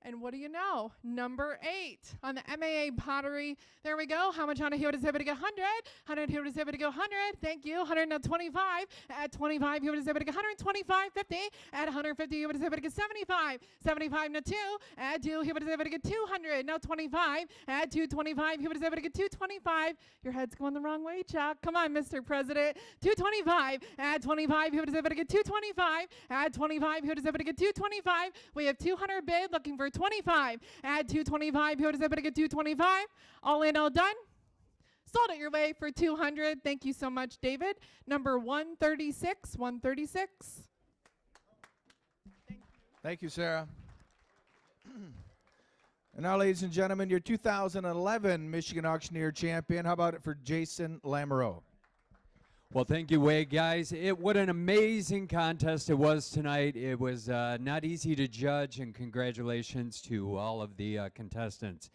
And what do you know? Number 8 on the MAA pottery. There we go. How much on a here is able to get 100? 100 here is able to go 100. Thank you. 125. At 25, here is able to get 125. 50. At 150, here is able to get 75. 75 now 2. At 2, here is able to get 200. Now 25. At 225, here is able to get 225. Your head's going the wrong way, Chuck. Come on, Mr. President. 225. At 25, here is able to get 225. At 25, here is able to get 225. We have 200 bid looking for 25. Add 225. Here does everybody get 225? All in, all done? Sold it your way for 200. Thank you so much, David. Number 136. 136. Thank you, Sarah. And now, ladies and gentlemen, your 2011 Michigan Auctioneer champion. How about it for Jason Lamoureux? Well, thank you, Wade, guys. What an amazing contest it was tonight. It was not easy to judge, and congratulations to all of the contestants.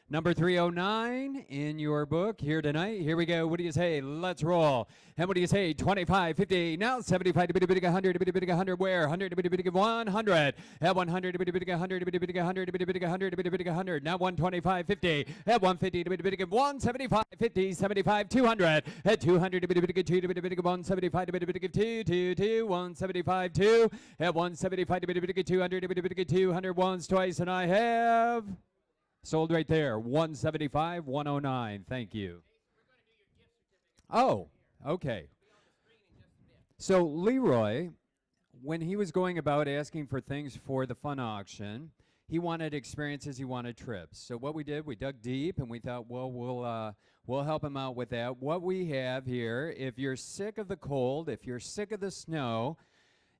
Number 309 in your book here tonight. Here we go. What do you say? Let's roll. And what do you say? 25, 50, now 75, 100, 100, where? 100, 100. At 100, 100, 100, 100. Now 125, 50. At 150, 175, 50, 75, 200. At 200, 175, 2, 175, 2. At 175, 200, 200 once, twice, and I have... sold right there, 175, 109. Thank you. Oh, okay. So Leroy, when he was going about asking for things for the fun auction, he wanted experiences, he wanted trips. So what we did, we dug deep, and we thought, well, we'll help him out with that. What we have here, if you're sick of the cold, if you're sick of the snow,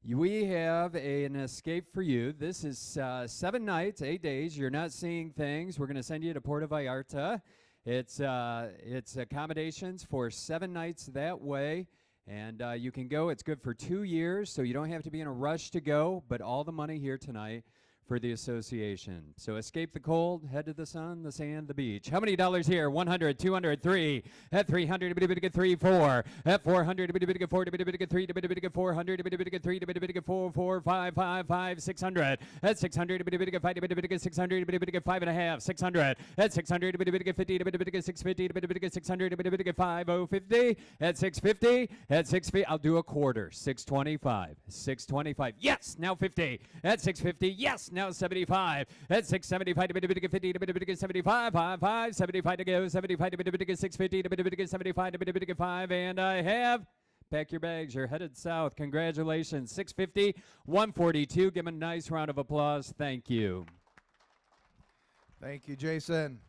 we have an escape for you. This is 7 nights, 8 days. You're not seeing things. We're going to send you to Puerto Vallarta. It's accommodations for 7 nights that way. And you can go. It's good for 2 years, so you don't have to be in a rush to go, but all the money here tonight for the association. So escape the cold, head to the sun, the sand, the beach. How many dollars here? 100, 200, 3. At 300, 3, 4. At 400, 4, 3, 400, 3, 4, 4, 5, 5, 5, 600. At 600, 5, 600, 5.5, 600. At 600, 50, 650, 600, 5, 50. At 650, at 650, I'll do a quarter. 625, 625. Yes, now 50. At 650, yes, now 75. At 675 to 50 75 5 75 to go 75 to 650 to 75 to 5 and I have pack your bags, you're headed south. Congratulations. 650 142. Give him a nice round of applause. Thank you. Thank you, Jason.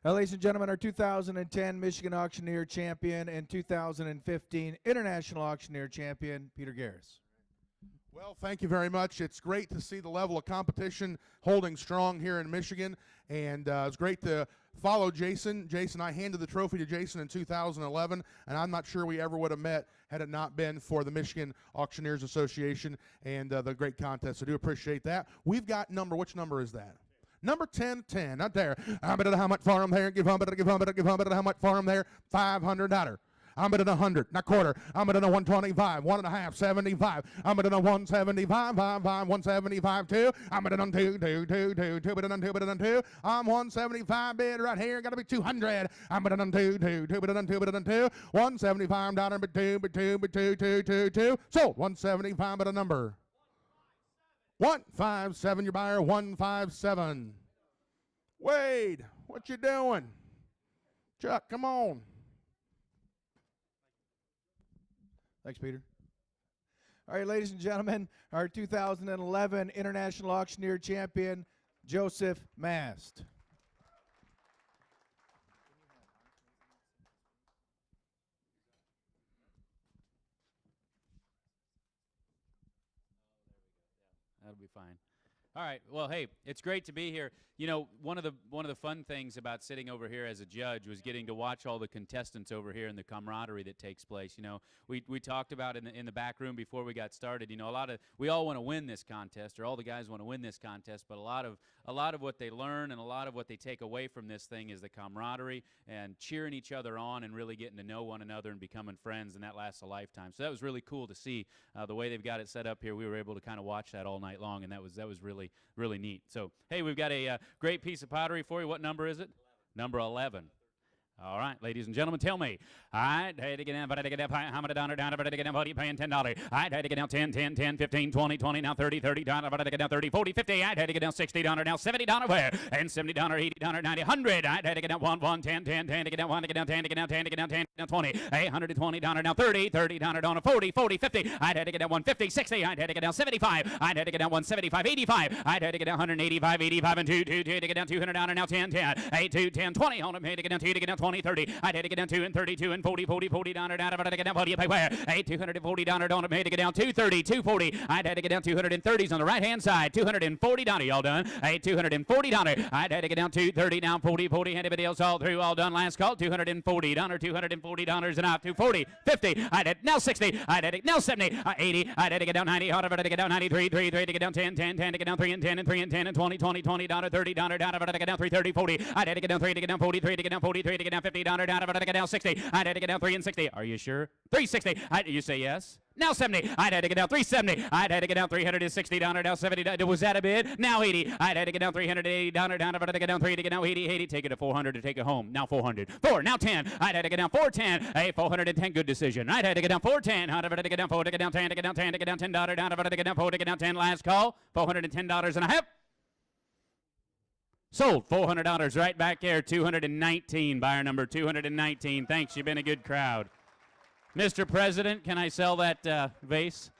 Now, ladies and gentlemen, our 2010 Michigan Auctioneer champion and 2015 International Auctioneer champion, Peter Garris. Well, thank you very much. It's great to see the level of competition holding strong here in Michigan, and it's great to follow Jason. I handed the trophy to Jason in 2011, and I'm not sure we ever would have met had it not been for the Michigan Auctioneers Association and the great contest. I do appreciate that. We've got which number is that? Number 10, not there. I'm going to how much for him there. Give him, how much for him there? $500. I'm at 100, not quarter. I'm at 125, 1.5, 75. I'm at 175, 175, 2. I'm at 2, 2. I'm 175 bid right here. Got to be 200. I'm at 2, 175 dollar, but 2. Sold 175 at a number. 157, your buyer, 157. Wade, what you doing? Chuck, come on. Thanks, Peter. All right, ladies and gentlemen, our 2011 International Auctioneer champion, Joseph Mast. That'll be fine. All right. Well, hey, it's great to be here. You know, one of the fun things about sitting over here as a judge was getting to watch all the contestants over here and the camaraderie that takes place. You know, we talked about in the back room before we got started. You know, we all want to win this contest, or all the guys want to win this contest. But a lot of what they learn and a lot of what they take away from this thing is the camaraderie and cheering each other on and really getting to know one another and becoming friends, and that lasts a lifetime. So that was really cool to see the way they've got it set up here. We were able to kind of watch that all night long, and that was really neat. So hey, we've got a great piece of pottery for you. What number is it? 11. Number 11. All right, ladies and gentlemen, tell me. I had to get down, but I had to get down. How many down, but I had to get down. What are you paying? $10. I had to get down 10, 10, 10, 15, 20, 20, now 30, 30 down, but I had to get down 30, 40, 50. I had to get down $60, now $70 where? And $70, $80, $90, $100. I had to get down 1, 1, 10, 10, 10 to get down 1 to get down 10 to get down 10 to get down 10 to get down 20. $120 now 30, 30 down 40, 40, 50. I had to get down 150, 60. I had to get down 75. I had to get down 175, 85. I had to get down 185, 85 and 2 to get down 200 down now 10, 10, 8, 2, 10, 20. On them, had to get down 2 to get down 20, 30. I had to get down 2 and 32 and 40, 40, 40 down, but I get down, what do you pay where? 8, 240 down, don't made to get down 230, 240. I had to get down 230s on the right hand side, 240 down. Y'all done? 8, 240 down. I had to get down 230 down, 40, 40. Anybody else all through? All done. Last call, 240 down or $240 and off. 240, 50. I did now 60. I did now 70, 80. I had to get down 90. How did I get down 93, 3, 3 to get down 10, 10, 10 to get down 3 and 10 and 3 and 10 and 20, 20, 20 down to 30 down, but I get down 3, 30, 40. I had to get down 3 to get down 43 to get down 43 to get down 50 down, but I get down 60. I had to get down 3 and 60. Are you sure? 360. You say yes? Now 70. I'd had to get down 370. I'd had to get down 360 down or down 70. Was that a bid? Now 80. I'd had to get down 380 down or down, but I had to get down 3 to get down 80. 80. Take it to 400 to take it home. Now 400. 4. Now 10. I'd had to get down 410. Hey, 410. Good decision. I'd had to get down 410. I'd had to get down 4 to get down 10 to get down 10 to get down $10 down, but I had to get down 4 to get down 10. Last call. $410 and a half. Sold. $400 right back there. 219. Buyer number 219. Thanks. You've been a good crowd. Mr. President, can I sell that vase?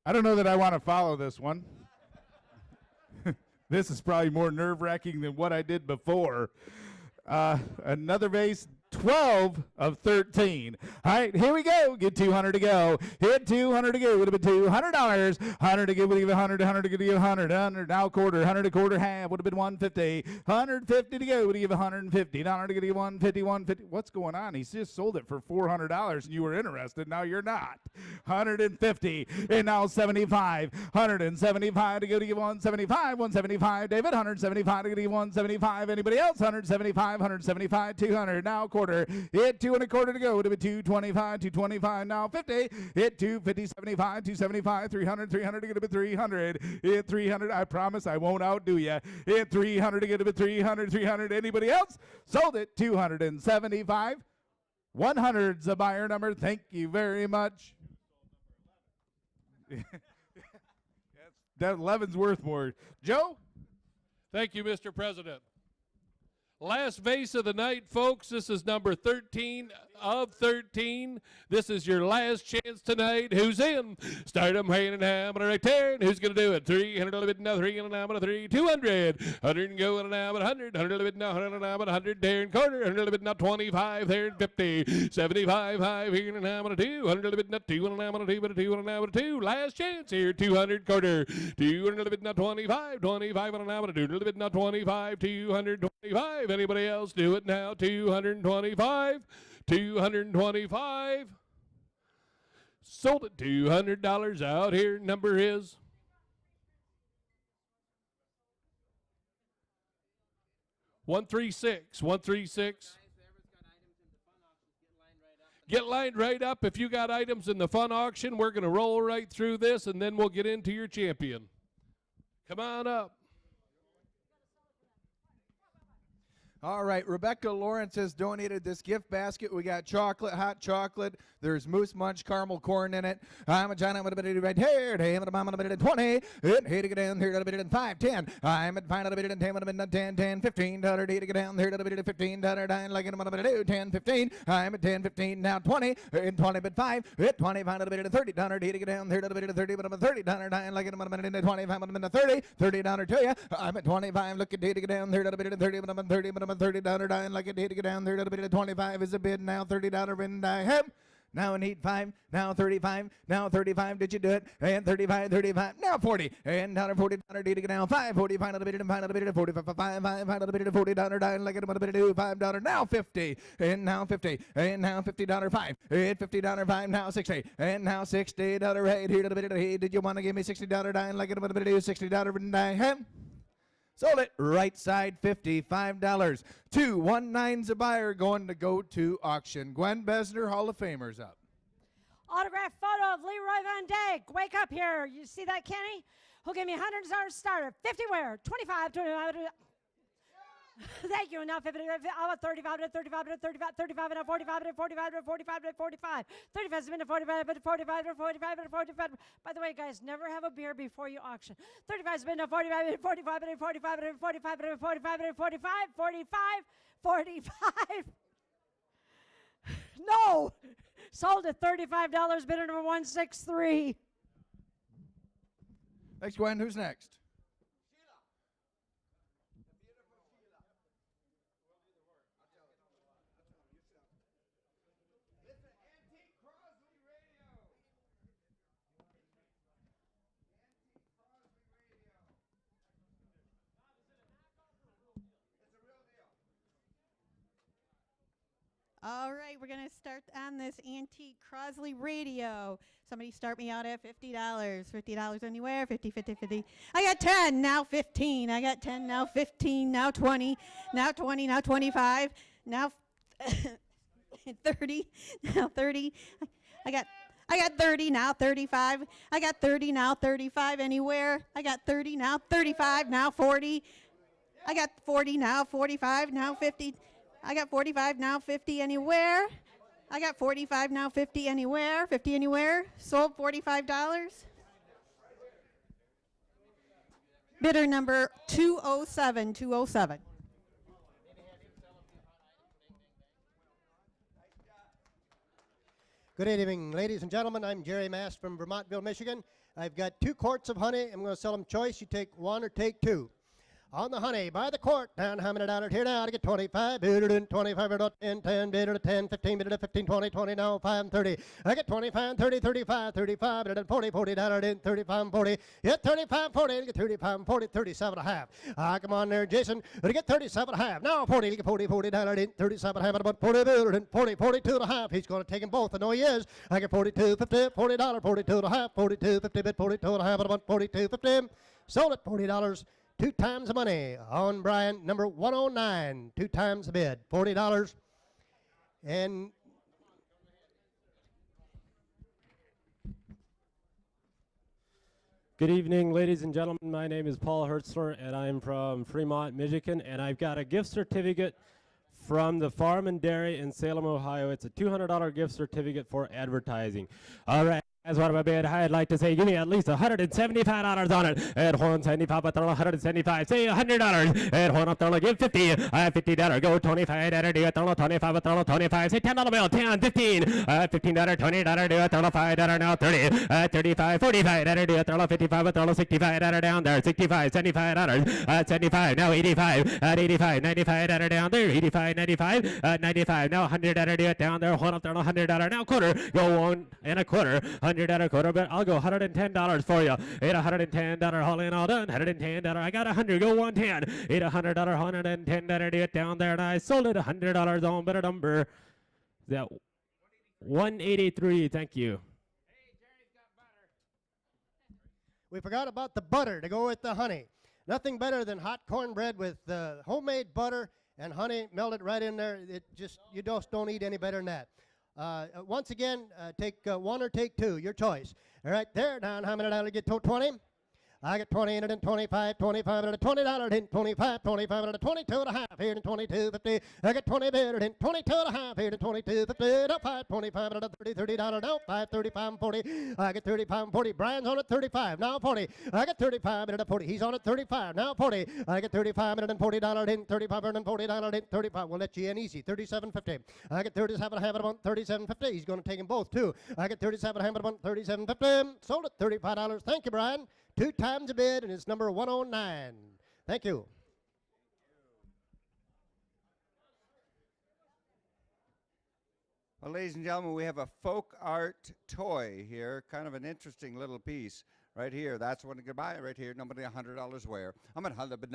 I don't know that I want to follow this one. This is probably more nerve-wracking than what I did before. Another vase 12 of 13. All right, here we go. Get 200 to go. Hit 200 to go. Would have been $200. 100 to give. Would give 100. 100 to give 100. 100 now quarter. 100 a quarter half. Would have been 150. 150 to go. Would give 150. $100 to give 150. 150. What's going on? He's just sold it for $400 and you were interested. Now you're not. 150 and now 75. 175 to go to give 175. 175. David. 175 to give 175. Anybody else? 175. 175. 200 now quarter. Hit 2 and a quarter to go. Would have been 225. 225 now 50. Hit 250. 75. 275. 300. 300 to get to be 300. Hit 300. I promise I won't outdo you. Hit 300 to get to be 300. 300. Anybody else? Sold it. 275. 100's a buyer number. Thank you very much. That 11's worth more. Joe? Thank you, Mr. President. Last vase of the night, folks. This is number 13 of 13. This is your last chance tonight. Who's in? Start them hand and ham on a right turn. Who's going to do it? 300 a bit now, 3 and a ham on a 3, 200. 100 and go and a ham on 100. 100 a bit now, 100 and a ham on 100 there in corner. 100 a bit now, 25 there in 50. 75 5 here and a ham on a 2. 100 a bit now, 2 and a ham on a 2, but a 2 and a ham on a 2. Last chance here, 200 quarter. 200 a bit now, 25. 25 on a ham on a 2. 100 a bit now, 25. 225. Anybody else? Do it now. 225. 225. Sold at $200 out here. Number is 136. 136. Get lined right up. If you got items in the fun auction, we're going to roll right through this, and then we'll get into your champion. Come on up. All right, Rebecca Lawrence has donated this gift basket. We got chocolate, hot chocolate. There's Moose Munch caramel corn in it. I'm a John. I'm going to bid it right here. I'm going to bid it at 20. Here to get down here to bid it at 5, 10. I'm at 5 to bid it at 10. I'm at 10, 10, 15. $1 to get down here to bid it at 15. $9 like it. I'm going to do 10, 15. I'm at 10, 15 now 20. In 20 bid 5. At 25 to bid it at 30. $1 to get down here to bid it at 30. But I'm at 30. $9 like it. I'm going to bid it at 25. I'm at 30. $30 to you. I'm at 25. Look at to get down here to bid it at 30. But I'm at 30. But I'm at $30. Like it did to get down there to bid at 25 is a bid now $30 and I have now I need 5 now 35 now 35 did you do it and 35 now 40 and $40 did to get down 5 45 to bid it and 5 to bid it 45 5 to bid it $40 down like it I'm bid it $5 now 50 and now 50 and now $50 5 and $50 5 now 60 and now $60 right here to bid it hey did you want to give me $60 down like it I'm bid it $60 and I have sold it. Right side, $55. 219's a buyer going to go to auction. Gwen Besner, Hall of Famers up. Autograph photo of Leroy Van Dyke. Wake up here. You see that, Kenny? Who'll give me $100 starter. 50 where? 25, 25. Thank you. Now 50. I'm at 35 to 35 to 35, 35 and 45 to 45 to 45 to 45. 35 has been to 45 to 45 to 45 to 45. By the way, guys, never have a beer before you auction. 35 has been to 45 to 45 to 45 to 45 to 45 to 45, 45, 45. No! Sold at $35, bidder number 163. Thanks, Gwen. Who's next? All right, we're going to start on this antique Crosley radio. Somebody start me out at $50. $50 anywhere, 50, 50, 50. I got 10, now 15. I got 10, now 15, now 20, now 20, now 25, now 30, now 30. I got 30, now 35. I got 30, now 35 anywhere. I got 30, now 35, now 40. I got 40, now 45, now 50. I got 45, now 50 anywhere. I got 45, now 50 anywhere. 50 anywhere. Sold $45. Bidder number 207, 207. Good evening, ladies and gentlemen. I'm Jerry Mass from Vermontville, Michigan. I've got 2 quarts of honey. I'm going to sell them choice. You take 1 or take 2. On the honey, by the quart, down how many dollars here now to get 25, bid it in 25, bid it 10, 10, bid it at 10, 15, bid it at 15, 20, 20, now 5 and 30. I get 25, 30, 35, 35, bid it at 40, 40 dollars in 35 and 40. Get 35, 40, I get 35 and 40, 37 and a half. Come on there, Jason. I get 37 and a half. Now 40, get 40, 40 dollars in 37 and a half, and about 40, bid it in 40, 42 and a half. He's going to take them both. I know he is. I get 42, 50, $40, 42 and a half, 42, 50, bid 42 and a half, and about 42, 50. Sold at $40. 2 times the money on Brian, number 109. 2 times the bid, $40. And good evening, ladies and gentlemen. My name is Paul Hertzler, and I'm from Fremont, Michigan, and I've got a gift certificate from the Farm and Dairy in Salem, Ohio. It's a $200 gift certificate for advertising. All right. That's what I'm a bid. I'd like to say, give me at least $175 on it. And $175, but $175. Say $100. And $100, give $50. $50. Go $25. Do it. $25, but $25. Say $10 bill. 10, 15. $15, $20. Do it. $5 now. 30. $35, $45. Do it. $55, but $65 down there. $65, $75. $75. Now $85. $85, $95 down there. $85, $95. $95. Now $100. Do it down there. $100 now. Quarter. Go on and a quarter. $100 quarter, but I'll go $110 for you. $110 all in, all done. $110. I got $100. Go $110. $100. $110. Do it down there, and I sold it $100 on better number. That 183. Thank you. we forgot about the butter to go with the honey. Nothing better than hot cornbread with homemade butter and honey melted right in there. It just, you just don't eat any better than that. Once again, take one or take two, your choice. All right, there, down, how many dollars get to 20? I get 20 in it and 25, 25 in it, $20 in 25, 25 in it, 22 and a half here and 22.50. I get 20 bid in 22 and a half here and 22.50. Now 5, 25 in it, $30 now 5, 35 and 40. I get 35 and 40. Brian's on at 35 now 40. I get 35 in it and 40. He's on at 35 now 40. I get 35 in it and $40 in 35 and $40 in 35. We'll let you in easy. 37.50. I get 37 and a half at about 37.50. He's going to take them both too. I get 37 and a half at about 37.50. Sold at $35. Thank you, Brian. 2 times a bid, and it's number 109. Thank you. Well, ladies and gentlemen, we have a folk art toy here, kind of an interesting little piece right here. That's what you can buy right here. Nobody $100 where. I'm at 100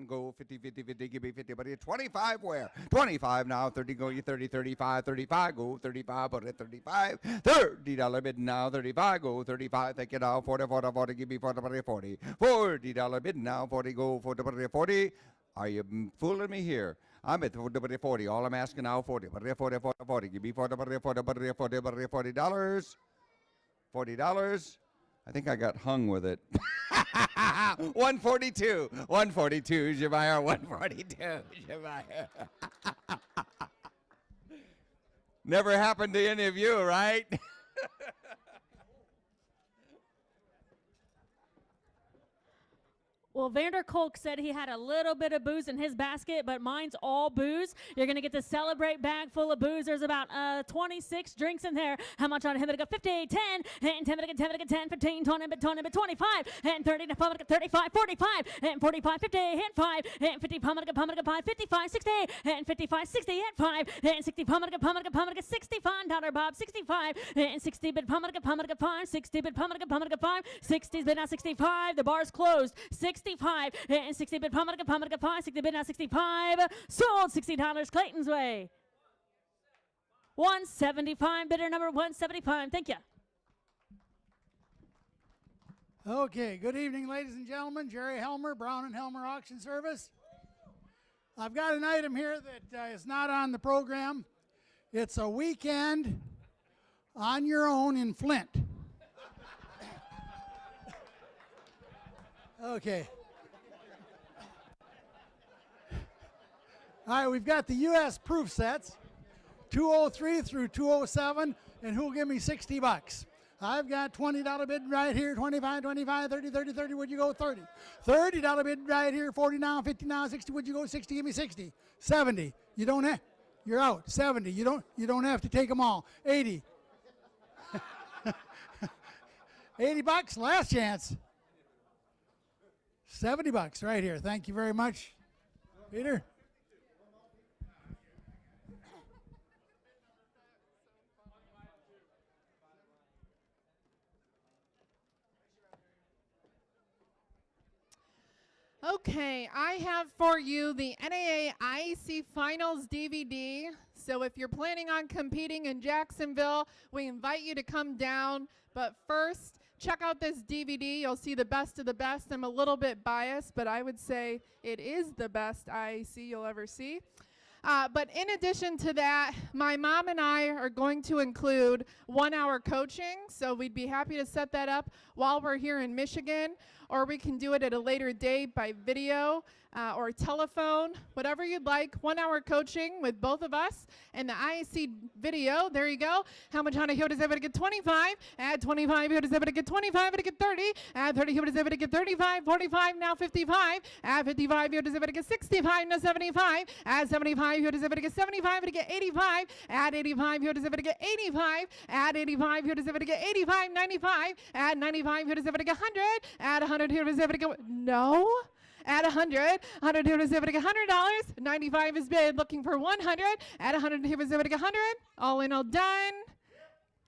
go 50, 50, 50, give me 50, but 25 where? 25 now, 30 go, you 30, 35, 35 go, 35, but at 35, $30 bid now, 35 go, 35, thank you now, 40, 40, 40, give me 40, 40, $40 bid now, 40 go, 40, 40, 40. Are you fooling me here? I'm at 40, all I'm asking now, 40, 40, 40, 40, give me 40, 40, 40, 40, 40, $40. $40. I think I got hung with it. 142. 142, Jemiah. 142, Jemiah. Never happened to any of you, right? Well, Vander Kolk said he had a little bit of booze in his basket, but mine's all booze. You're going to get the Celebrate bag full of booze. There's about 26 drinks in there. How much on him? It got 50, 10, and 10, 10, 10, 15, 20, 25, and 30, 35, 45, and 45, 50, and 5, and 50, 5, 55, 60, and 55, 60, and 5, and 60, 65, Bob, 65, and 60, bid, 5, 60, bid, 5, 60, bid, now 65, the bar's closed, 65 and 60 bid, 5, 60 bid, now 65, sold $60 Clayton's way. 175, bidder number 175, thank you. Okay, good evening, ladies and gentlemen. Jerry Helmer, Brown and Helmer Auction Service. I've got an item here that is not on the program. It's a weekend on your own in Flint. Okay. All right, we've got the U.S. proof sets, 203 through 207, and who'll give me $60? I've got $20 bid right here, 25, 25, 30, 30, 30, would you go 30? $30 bid right here, 40 now, 50 now, 60, would you go 60, give me 60. 70, you don't have, you're out. 70, you don't have to take them all. 80. $80, last chance. $70 right here. Thank you very much, Peter. Okay, I have for you the NAA IEC Finals DVD. So if you're planning on competing in Jacksonville, we invite you to come down. But first, check out this DVD. You'll see the best of the best. I'm a little bit biased, but I would say it is the best IEC you'll ever see. But in addition to that, my mom and I are going to include 1 hour coaching. So we'd be happy to set that up while we're here in Michigan, or we can do it at a later date by video or telephone, whatever you'd like. 1 hour coaching with both of us and the IEC video. There you go. How much on a here does everybody get? 25. Add 25 here does everybody get? 25 everybody get 30. Add 30 here does everybody get? 35. 45 now 55. Add 55 here does everybody get? 65 now 75. Add 75 here does everybody get? 75 everybody get 85. Add 85 here does everybody get? 85. Add 85 here does everybody get? 85. 95. Add 95 here does everybody get? 100. Add 100 here does everybody get? No. Add 100. 100 here does everybody get? $100. 95 is bid. Looking for 100. Add 100 here does everybody get? 100. All in, all done.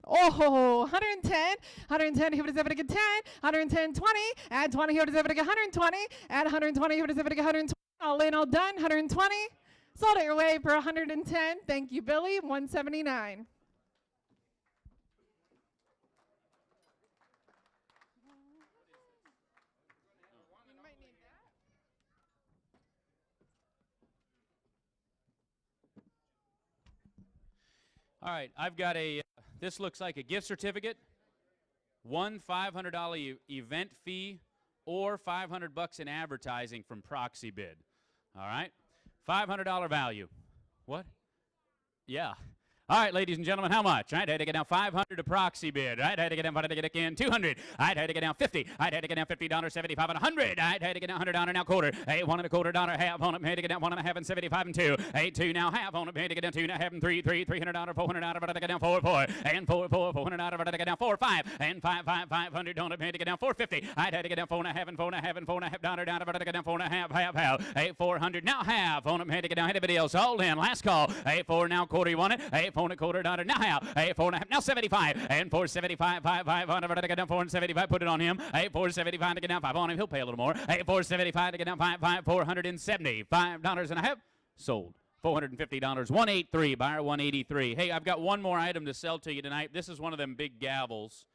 Oh, 110. 110 here does everybody get? 10. 110, 20. Add 20 here does everybody get? 120. Add 120 here does everybody get? 120. All in, all done. 120. Sold it your way for 110. Thank you, Billy. 179. All right, I've got a, this looks like a gift certificate, one $500 event fee, or $500 in advertising from Proxy Bid. All right, $500 value. What? Yeah. All right, ladies and gentlemen, how much? I had to get down 500 to Proxy Bid. I had to get down, what did I get again? 200. I had to get down 50. I had to get down $50, 75, and 100. I had to get down $100 now quarter. Hey, $1.25, half on it. Had to get down 1.5 and 75 and 2. Hey, 2 now half on it. Had to get down 2.5 and 3, $300, $400. But I get down 4, and 4, $400. But I get down 4, 5, and 5, 500 on it. Had to get down 450. I had to get down 4.5 and 4.5 and $4.5 down. But I get down 4.5, half. Hey, 400 now half on it. Had to get down. Everybody else all in. Last call. Hey, 4 now quarter. You want it? Hey, $4.25 now half. Hey, 4.5 now 75 and 475 500 to get down 475. Put it on him. Hey, 475 to get down 5 on him. He'll pay a little more. Hey, 475 to get down 5 $475 and a half. Sold. $450. 183. Buyer 183. Hey, I've got one more item to sell to you tonight. This is one of them big gavels.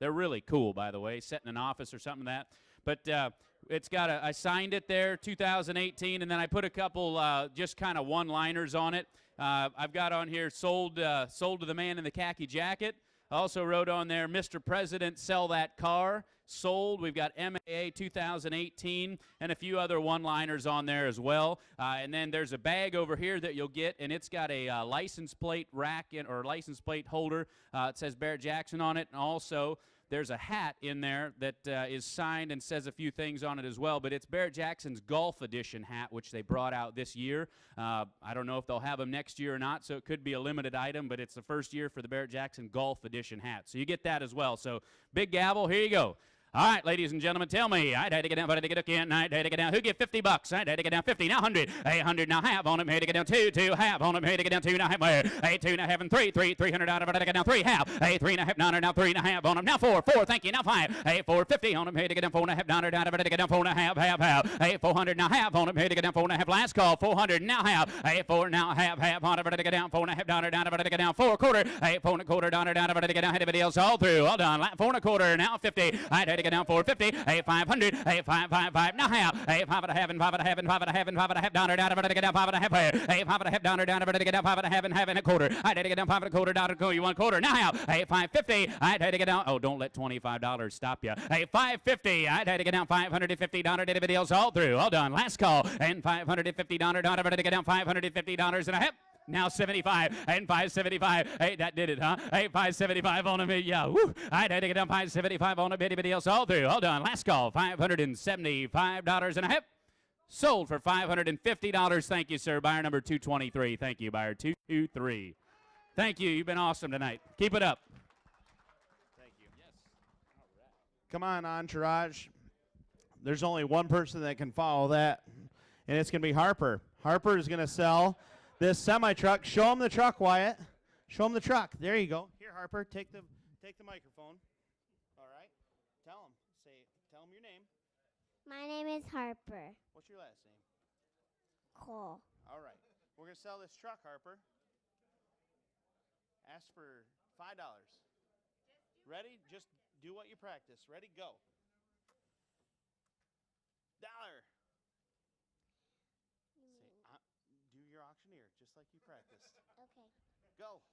They're really cool, by the way. Set in an office or something like that. But it's got I signed it there, 2018, and then I put a couple just kind of one-liners on it. I've got on here, sold to the man in the khaki jacket. I also wrote on there, Mr. President, sell that car. Sold. We've got MAA 2018 and a few other one-liners on there as well. And then there's a bag over here that you'll get, and it's got a license plate rack or license plate holder. It says Barrett Jackson on it, and also there's a hat in there that is signed and says a few things on it as well, but it's Barrett Jackson's Golf Edition hat, which they brought out this year. I don't know if they'll have them next year or not, so it could be a limited item, but it's the first year for the Barrett Jackson Golf Edition hat. So you get that as well. So big gavel, here you go. All right, ladies and gentlemen, tell me. I'd had to get down, but I had to get again. I'd had to get down. Who get $50? I'd had to get down 50. Now 100. Hey, 100 now half on him. Had to get down 2, 2 half on him. Had to get down 2 now half. Hey, 2 now half and 3, 300 out of it. I had to get down 3 half. Hey, 3 now half. Now 3 and a half on him. Now 4, 4. Thank you. Now 5. Hey, 450 on him. Had to get down 4 and a half. Down out of it. I had to get down 4 and a half. Half. Hey, 400 now half on him. Had to get down 4 and a half. Last call. 400 now half. Hey, 4 now half on it. I had to get down 4 and a half. Down out of it. I had to get down 4 quarter. Hey, 4 and a quarter. Down out of it. I had to get down. Everybody else all through. All done. 4 and a quarter. Now 50. I had to get down 450. Hey, 500. Hey, 5, 5, 5. Now half. Hey, 5 and a half and 5 and a half and 5 and a half and 5 and a half. Down out of it. I had to get down 5 and a half. Hey, 5 and a half. Down out of it. I had to get down 5 and a half and half and a quarter. I had to get down 5 and a quarter. Down to you 1 quarter. Now half. Hey, 550. I had to get down. Oh, don't let $25 stop you. Hey, 550. I had to get down $550. Everybody else all through. All done. Last call. And $550. Down out of it. I had to get down $550 and a half. Now 75 and 575. Hey, that did it, huh? Hey, 575 on a bid. Yeah, woo. I had to get down 575 on a bid. Anybody else all through? All done. Last call. $575 and a half. Sold for $550. Thank you, sir. Buyer number 223. Thank you, buyer 223. Thank you. You've been awesome tonight. Keep it up. Thank you. Yes. All right. Come on, Entourage. There's only one person that can follow that, and it's going to be Harper. Harper is going to sell this semi-truck. Show him the truck, Wyatt. Show him the truck. There you go. Here, Harper, take the microphone. All right. Tell him your name. My name is Harper. What's your last name? Cole. All right. We're going to sell this truck, Harper. Ask for $5. Ready? Just do what you practice. Ready? Go. Dollar. Do your auctioneer, just like you practiced. Okay. Go.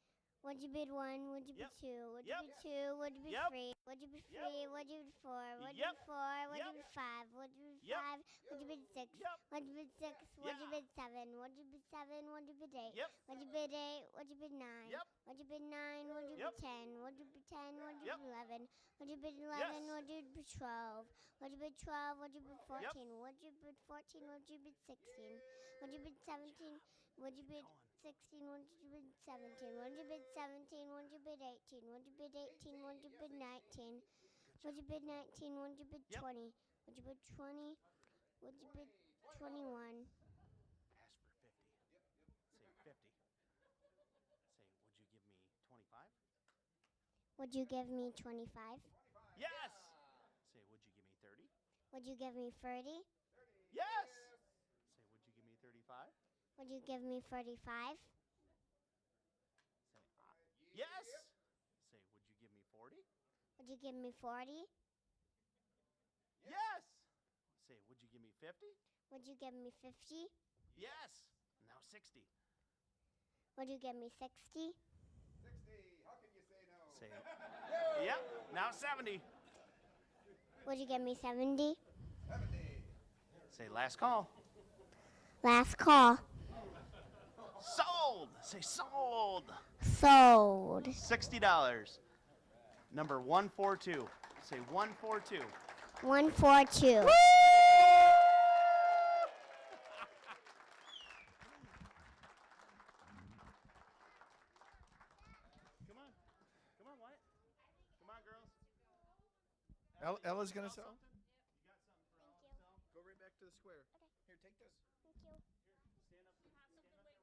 Would you bid one? Would you bid two? Would you bid two? Would you bid three? Would you bid three? Would you bid four? Would you bid four? Would you bid five? Would you bid five? Would you bid six? Would you bid six? Would you bid seven? Would you bid seven? Would you bid eight? Would you bid eight? Would you bid nine? Would you bid nine? Would you bid 10? Would you bid 10? Would you bid 11? Would you bid 11? Would you bid 12? Would you bid 12? Would you bid 14? Would you bid 14? Would you bid 16? Would you bid 17? Would you bid 16? Would you bid 17? Would you bid 17? Would you bid 18? Would you bid 18? Would you bid 19? Would you bid 19? Would you bid 20? Would you bid 20? Would you bid 21? Ask for 50. Say 50. Say, would you give me 25? Would you give me 25? Yes! Say, would you give me 30? Would you give me 30? Yes! Say, would you give me 35? Would you give me 35? Yes! Say, would you give me 40? Would you give me 40? Yes! Say, would you give me 50? Would you give me 50? Yes! Now 60. Would you give me 60? 60. How can you say no? Say, yep. Now 70. Would you give me 70? 70. Say, last call. Last call. Sold! Say, sold! Sold. $60. Number 142. Say 142. 142. Come on. Come on, Wyatt. Come on, girls. Ella's going to sell? You got something for Ella to sell? Go right back to the square. Okay. Here, take this. Thank you. Stand up there with Ella.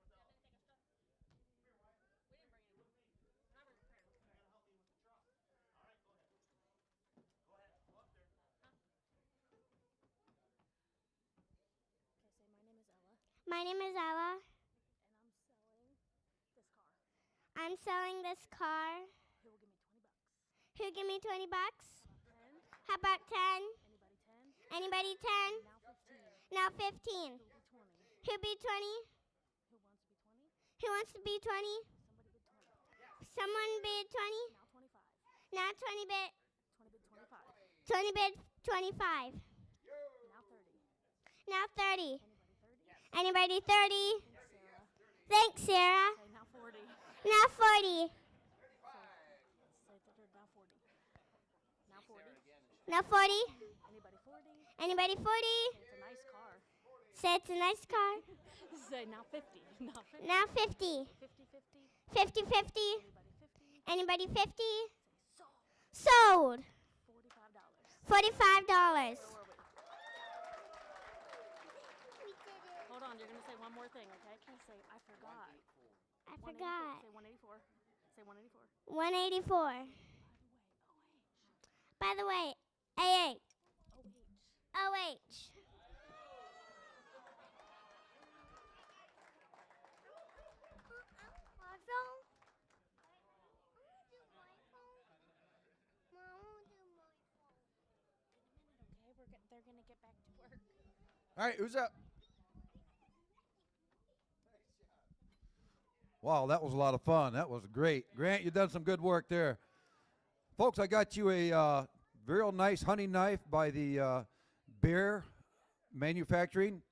My name is Ella. I'm selling this car. Who will give me 20 bucks? How about 10? Anybody 10? Now 15. Who be 20? Who wants to be 20? Someone bid 20? Now 20 bid. 20 bid 25. Now 30. Anybody 30? Thanks, Sarah. Now 40. Now 40. Now 40. Now 40. Anybody 40? Anybody 40? It's a nice car. Say it's a nice car. Say now 50. Now 50. Now 50. 50 50. 50 50. Anybody 50? Sold. $45. Hold on, you're going to say one more thing, okay? Say, I forgot. I forgot. Say 184. Say 184. 184. By the way, AH. OH. They're going to get back to work. All right, who's up? Wow, that was a lot of fun. That was great. Grant, you've done some good work there. Folks, I got you a real nice hunting knife by the Bear Manufacturing.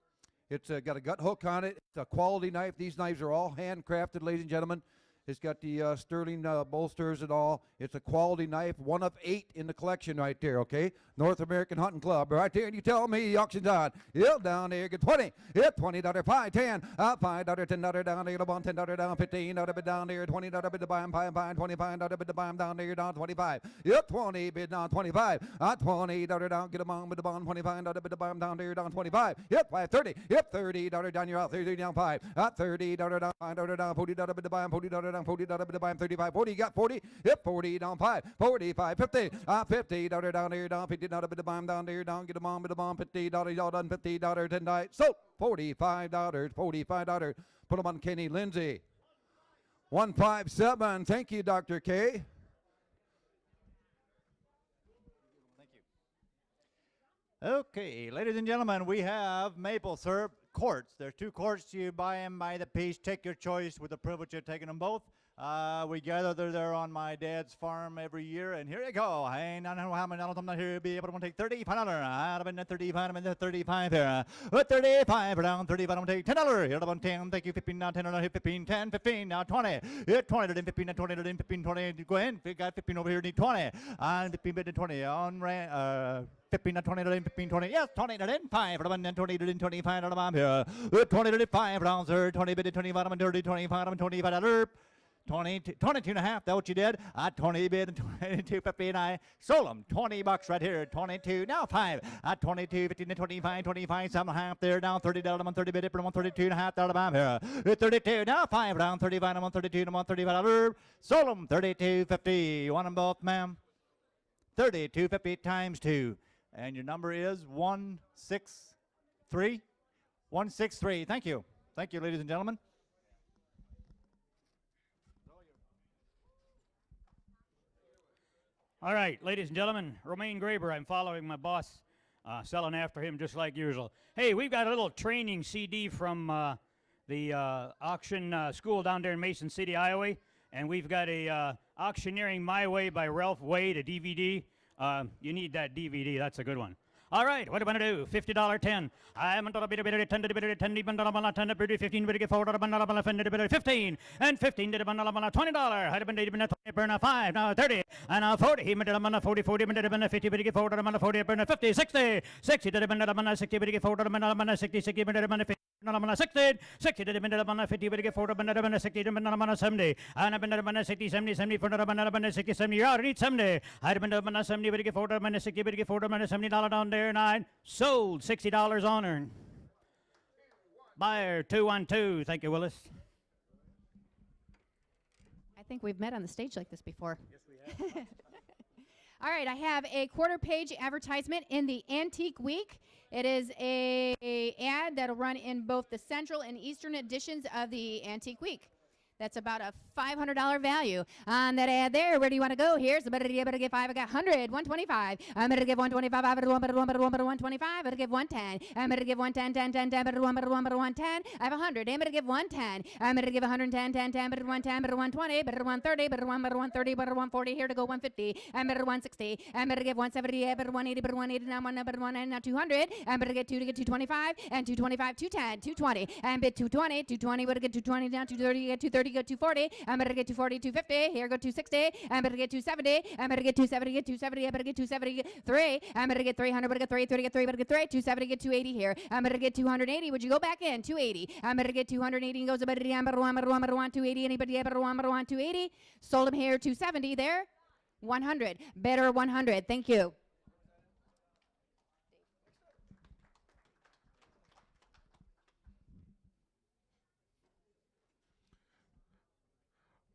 It's got a gut hook on it. It's a quality knife. These knives are all handcrafted, ladies and gentlemen. It's got the sterling bolsters and all. It's a quality knife, one of 8 in the collection right there, okay? North American Hunting Club right there, and you tell me the auction's on. Yep, down there, get 20. Yep, $20, 5, 10. $5, $10 down there, $10 down, $15 bid down there, $20 bid to buy 'em, $25 bid to buy 'em down there, down 25. Yep, 20 bid down 25. $20 down, get 'em on bid to buy 'em, $25 bid to buy 'em down there, down 25. Yep, 5, 30. Yep, $30 down, you're out, 30 down 5. $30 down, $5 down, $40 bid to buy 'em, $40 down, $40 bid to buy 'em, 35, 40. You got 40. Yep, 40 down 5. 45, 50. $50 down there, down, $50 bid to buy 'em down there, down, get 'em on bid to buy 'em, $50, y'all done $50 tonight. So, $45, $45. Put 'em on Kenny Lindsay. 157. Thank you, Dr. K. Okay, ladies and gentlemen, we have maple syrup quarts. There's 2 quarts. You buy them by the piece. Take your choice with the privilege of taking them both. We gather there on my dad's farm every year, and here you go. I don't know how many I'm not here to be able to take $35. I've been at 35. I'm in the 35 here. 35 down, 35. I'm take $10. Here about 10. Thank you. 15 now, 10 now, 15, 10, 15 now, 20. Here 20 to 15 now, 20 to 15, 20. Go ahead. We got 15 over here. Need 20. And 15 bid to 20 on 15 to 20 to 15, 20. Yes, 20 to 5. And 20 to 25 out of my here. 20 to 5 down, sir. 20 bid to 25. I'm 30, 25. I'm $25. 22 and a half, that's what you did. 20 bid, 22.50, and I sold them. $20 right here, 22, now 5. 22, 15 to 25, 25, 7 and a half there, down $30, I'm on 30 bid, I'm on 32 and a half, down I'm here. 32, now 5, down 35, I'm on 32, I'm on $35. Sold them, 32.50. You want them both, ma'am? 32.50 times 2. And your number is 163? 163, thank you. Thank you, ladies and gentlemen. All right, ladies and gentlemen, Romaine Graber, I'm following my boss, selling after him just like usual. Hey, we've got a little training CD from the auction school down there in Mason City, Iowa, and we've got a Auctioneering My Way by Ralph Wade, a DVD. You need that DVD, that's a good one. All right, what am I going to do? $50, 10. I'm going to bid 10 to bid 10 to bid 10 to bid 15 bid get forward to bid 15 and 15 to bid $20. Had been bid 20 burn 5 now 30 and now 40. He bid 40 40 bid 50 bid get forward to 40 burn 50 60 60 to bid 60 bid get forward to 60 60 bid 50 60 60 to bid 50 bid get forward to 60 to bid 70 and I've been 60 70 70 for the 60 70 you're out. Need 70. I'd been 70 bid get forward to 60 bid get forward to $70 down there. 9 sold, $60 on earned. Buyer 212. Thank you, Willis. I think we've met on the stage like this before. Yes, we have. All right, I have a quarter-page advertisement in the Antique Week. It is a ad that'll run in both the Central and Eastern editions of the Antique Week. That's about a $500 value on that ad there. Where do you want to go? Here's the better to get 5. I got 100, 125. I'm better to give 125. I better 125. I better give 110. I'm better to give 110, 10, 10, 10. Better 110. I have 100. I'm better to give 110. I'm better to give 110, 10, 10. Better 110. Better 120. Better 130. Better 130. Better 140. Here to go 150. I'm better 160. I'm better to give 170. I better 180. Better 180. Now one. Better 190. Now 200. I'm better to get 2 to get 225 and 225, 210, 220. And bid 220, 220. Better get 220 down 230. Get 230. Go 240. I'm better get 240, 250. Here go 260. I'm better get 270. I'm better get 270. Get 270. I better get 270. Get 3. I'm better get 300. Better get 330. Get 3. Better get 3. 270. Get 280 here. I'm better get 280. Would you go back in? 280. I'm better get 280 and goes better. I'm better one. Better 280. Anybody better 280? Sold him here 270 there. 100. Better 100. Thank you.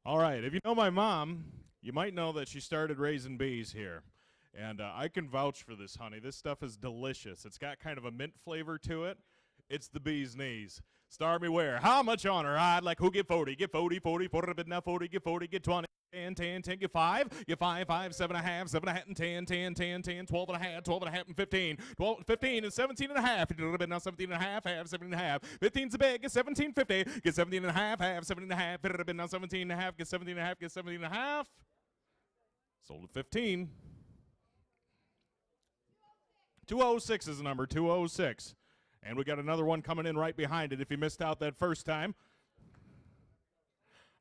All right, if you know my mom, you might know that she started raising bees here. And I can vouch for this honey. This stuff is delicious. It's got kind of a mint flavor to it. It's the bee's knees. Start me where? How much on her? I'd like who get 40, get 40, 40, 40, bid now 40, get 40, get 20. 10, 10, 10, get 5, get 5, 5, 7 and a half, 7 and a half, and 10, 10, 10, 10, 12 and a half, 12 and a half, and 15, 12, 15, and 17 and a half. You do a bit now, 17 and a half, 17 and a half. 15's a bit, get 17.50, get 17 and a half, 17 and a half. Bit a bit now, 17 and a half, get 17 and a half, get 17 and a half. Sold at 15. 206 is the number, 206. And we got another one coming in right behind it if you missed out that first time.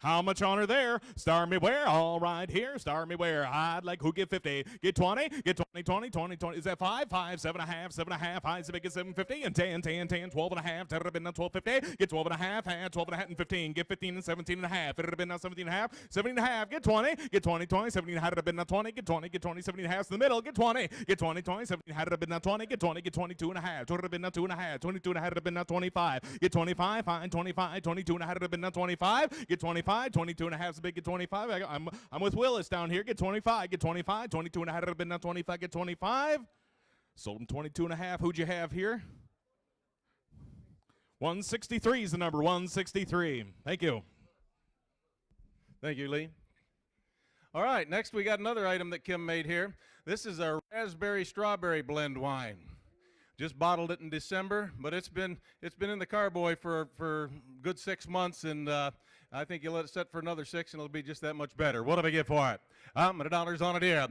How much honor there? Star me where? All right here. Star me where? I'd like who get 50. Get 20. Get 20, 20, 20, 20. Is that 5? 5, 7.5, 7.5. High's the biggest 750. And 10, 10, 10, 12.5. 10 would have been now 12.50. Get 12.5. And 12.5 and 15. Get 15 and 17.5. It would have been now 17.5. 17.5. Get 20. Get 20, 20. 17 had it have been now 20. Get 20. Get 20. 17.5 to the middle. Get 20. Get 20, 20. 17 had it have been now 20. Get 20. Get 22.5. 20 would have been now 2.5. 22 and a had it have been now 25. Get 25. Fine. 25. 22 and a had it have been now 25. Get 25. 22 and a half is big. Get 25. I'm with Willis down here. Get 25. Get 25. 22 and a had it have been now 25. Get 25. Sold him 22 and a half. Who'd you have here? 163 is the number. 163. Thank you. Thank you, Lee. All right, next we got another item that Kim made here. This is a raspberry strawberry blend wine. Just bottled it in December, but it's been in the carboy for a good 6 months, and I think you let it set for another 6 and it'll be just that much better. What do I get for it? $100 on it here.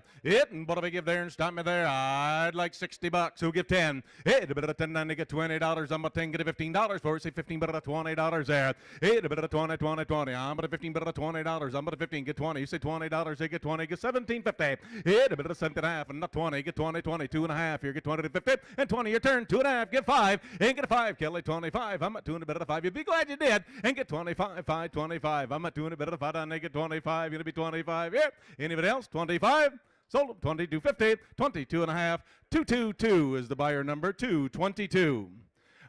And what do I give there and stop me there? I'd like $60. Who give 10? Hey, a bit of 10, and get $20. I'm a 10, get a $15 for it. Say 15, but at $20 there. Hey, a bit of 20, 20, 20. I'm at 15, but at $20. I'm at 15, get 20. You say $20, they get 20, get $17.50. Hey, a bit of cent and a half, and not 20, get 20, 20, 2 and a half. Here, get 20 to 50, and 20 your turn, 2 and a half, get 5, and get a 5. Kelly, 25. I'm at 2 and a bit of 5. You'd be glad you did, and get 25, 5, 25. I'm at 2 and a bit of 5, and they get 25. You're gonna be 25. Here. Anybody else? 25. Sold 22.50. 22 and a half. 222 is the buyer number. 222.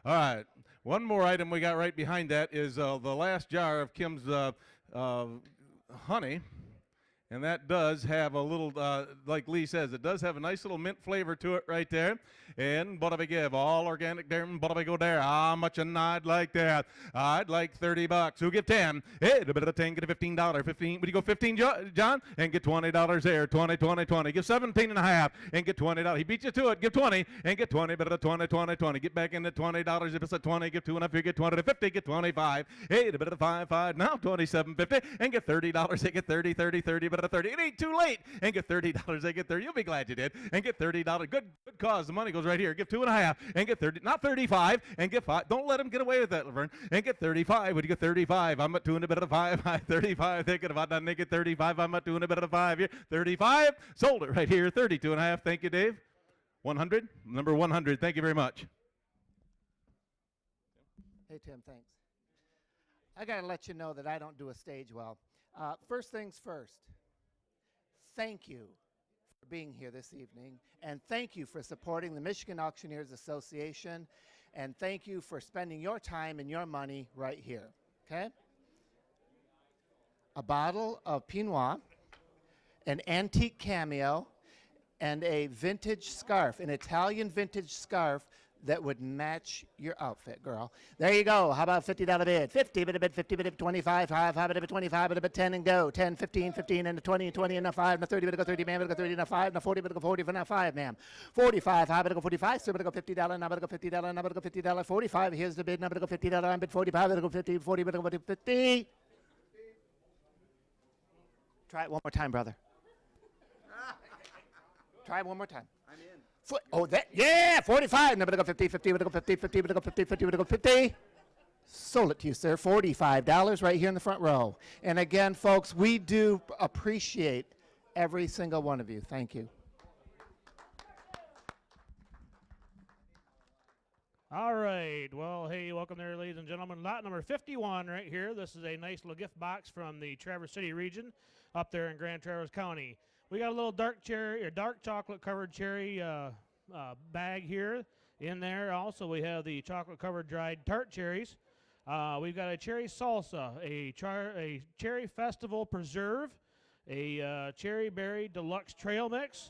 All right. One more item we got right behind that is the last jar of Kim's honey. And that does have a little, like Lee says, it does have a nice little mint flavor to it right there. And what do I give? All organic there. What do I go there? How much and I'd like that? I'd like $30. Who give 10? Hey, a bit of 10, get a $15. 15. Would you go 15, John? And get $20 there. 20, 20, 20. Give 17 and a half and get $20. He beat you to it. Give 20 and get 20. Bit of 20, 20, 20. Get back in at $20. If it's a 20, give 2 and a half. You get 20 to 50. Get 25. Hey, a bit of 5, 5. Now 27.50 and get $30. They get 30, 30, 30. But 30. It ain't too late. And get $30. They get 30. You'll be glad you did. And get $30. Good cause. The money goes right here. Give 2 and a half and get 30. Not 35 and get 5. Don't let him get away with that, Laverne. And get 35. Would you get 35? I'm at 2 and a bit of 5. 35. Thinking about that. And get 35. I'm at 2 and a bit of 5 here. 35. Sold it right here. 32 and a half. Thank you, Dave. 100. Number 100. Thank you very much. Hey, Tim, thanks. I got to let you know that I don't do a stage well. First things first. Thank you for being here this evening, and thank you for supporting the Michigan Auctioneers Association, and thank you for spending your time and your money right here, okay? A bottle of Pinot Noir, an antique cameo, and a vintage scarf, an Italian vintage scarf that would match your outfit, girl. There you go. How about $50 bid? 50, bid a bid, 50, bid a bid, 25, 5, bid a bid, 25, bid a bid, 10 and go. 10, 15, 15, and a 20, and 20, and a 5, and a 30, bid a go 30, ma'am, bid a go 30, and a 5, and a 40, bid a go 40, and a 5, ma'am. 45, bid a go 45, sir, bid a go $50, now bid a go $50, now bid a go $50, 45, here's the bid, now bid a go $50, I'm bid 45, bid a go 50, 40, bid a go 50. Try it one more time, brother. Try it one more time. Oh, that, yeah, 45. Now, go 50, 50, go 50, 50, go 50, 50, go 50. Sold it to you, sir. $45 right here in the front row. And again, folks, we do appreciate every single one of you. Thank you. All right. Well, hey, welcome there, ladies and gentlemen. Lot number 51 right here. This is a nice little gift box from the Traverse City region up there in Grand Traverse County. We got a little dark cherry or dark chocolate covered cherry bag here in there. Also, we have the chocolate covered dried tart cherries. We've got a cherry salsa, a cherry festival preserve, a cherry berry deluxe trail mix,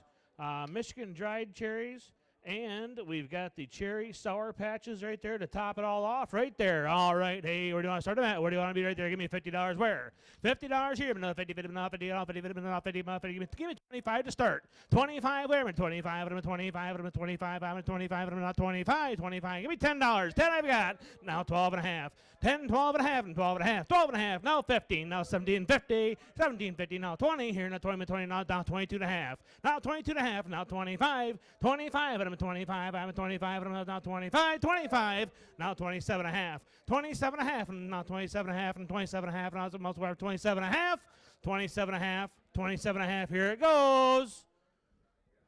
Michigan dried cherries, and we've got the cherry sour patches right there to top it all off right there. All right, hey, where do you want to start them at? Where do you want to be right there? Give me $50 where? $50 here, another 50, 50, 50, 50, 50, 50, 50, give me 25 to start. 25 where? 25, I'm 25, I'm 25, I'm 25, I'm not 25, 25, give me $10. 10 I've got. Now 12 and a half. 10, 12 and a half, and 12 and a half, 12 and a half, now 15, now 17.50, 17.50, now 20, here, now 20, 20, now down 22 and a half, now 22 and a half, now 25, 25, and I'm I'm 25, I'm 25, and I'm now 25, 25, now 27 and a half, 27 and a half, and now 27 and a half, and 27 and a half, and now it's a multiplier of 27 and a half, 27 and a half, 27 and a half, here it goes.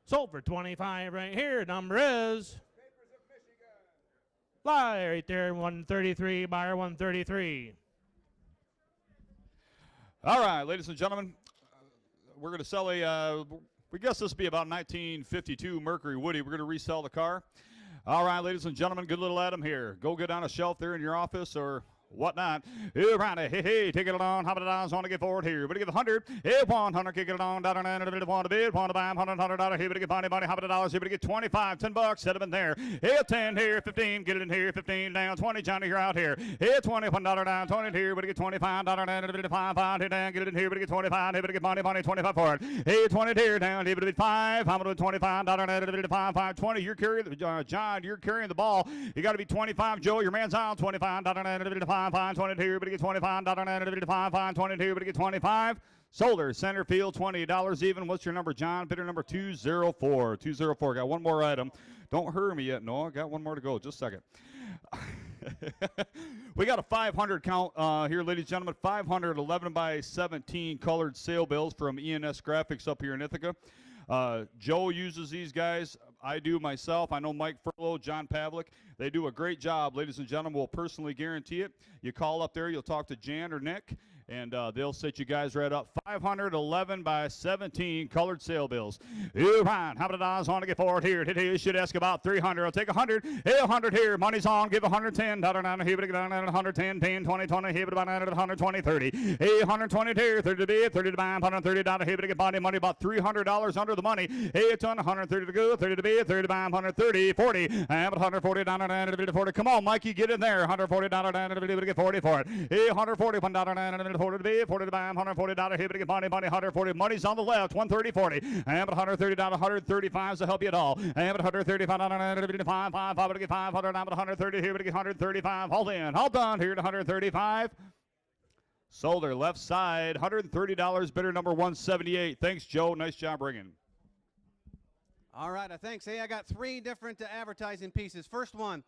Sold for 25 right here. Number is lie right there, 133, buyer 133. All right, ladies and gentlemen, we're going to sell we guess this will be about 1952 Mercury Woody. We're going to resell the car. All right, ladies and gentlemen, good little Adam here. Go get on a shelf there in your office or whatnot. Hey, Ronnie, hey, take it along. How many dollars want to get forward here? But give 100. Hey, 100, kick it along. $1, want to bid, want to buy $100. Here, but give money, how many dollars? Here, but get 25, $10. Set them in there. Hey, 10 here, 15. Get it in here, 15 down, 20. Johnny, you're out here. Hey, $21 down, 20 here, but get $25 down, 5 here down. Get it in here, but get 25. Here, but get money, 25 for it. Hey, 20 here down. Here, but get 5. How much? $25 5, 20. You're carrying John. You're carrying the ball. You got to be 25. Joe, your man's out. $25 5, 22, but get $25 5, 22, but get 25. Solder, center field, $20 even. What's your number, John? Bidder number 204. 204. Got one more item. Don't hurry me yet, Noah. Got one more to go. Just a second. We got a 500 count here, ladies and gentlemen. 511 by 17 colored sale bills from ENS Graphics up here in Ithaca. Joe uses these guys. I do myself. I know Mike Furlow, John Pavlik. They do a great job, ladies and gentlemen. We'll personally guarantee it. You call up there, you'll talk to Jan or Nick, and they'll set you guys right up. 511 by 17 colored sale bills. You're fine. How many dollars want to get forward here? You should ask about 300. I'll take 100. Hey, 100 here. Money's on. Give $110. $110. Here, but get 110. 10, 20, 20. Here, but about 120, 30. Hey, 120 here. 30 to bid. 30 to buy. $130. Here, but get money about $300 under the money. Hey, it's on 130 to go. 30 to bid. 30 to buy. 130. 40. I'm at $140. 40. Come on, Mikey, get in there. $140. Get 40 for it. Hey, $140. $40 to be, 40 to buy, $140 here, but get money, 140. Money's on the left, 130, 40. I am at $130, $135 to help you at all. I am at $135, $5, to get 500. I'm at 130 here, but get 135. All in, all done here at 135. Solder, left side, $130, bidder number 178. Thanks, Joe. Nice job bringing. All right, thanks. Hey, I got 3 different advertising pieces. First one,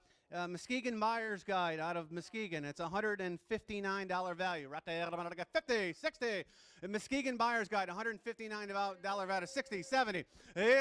Muskegon Buyer's Guide out of Muskegon. It's $159 value. Right there, 50, 60. Muskegon Buyer's Guide, $159 value. 60, 70,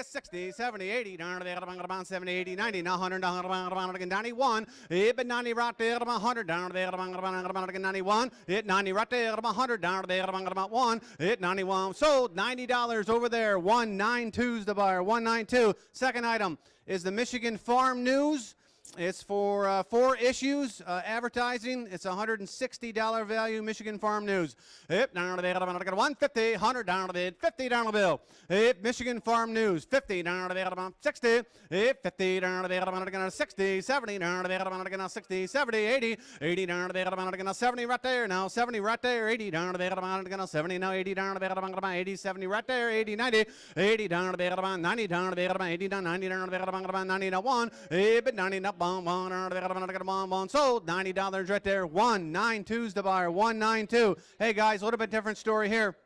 60, 70, 80, 70, 80, 90, 100, 91. But 90 right there, 100, 91. 90 right there, 100, down there, 1. 91. Sold, $90 over there. 192's the buyer, 192. Second item is the Michigan Farm News. It's for 4 issues, advertising. It's $160 value, Michigan Farm News. Yep, down to the 150, 100 down to the 50 down the bill. Yep, Michigan Farm News, 50 down to the 60. Yep, 50 down to the 60, 70 down to the 60, 70, 80, 80 down to the 70 right there. Now 70 right there, 80 down to the 70. Now 80 down to the 80, 70 right there, 80, 90, 80 down to the 90 down to the 80 down, 90 down to the 90 now 1. But 90 up. One sold, $90 right there. 192's the buyer, 192. Hey guys, a little bit different story here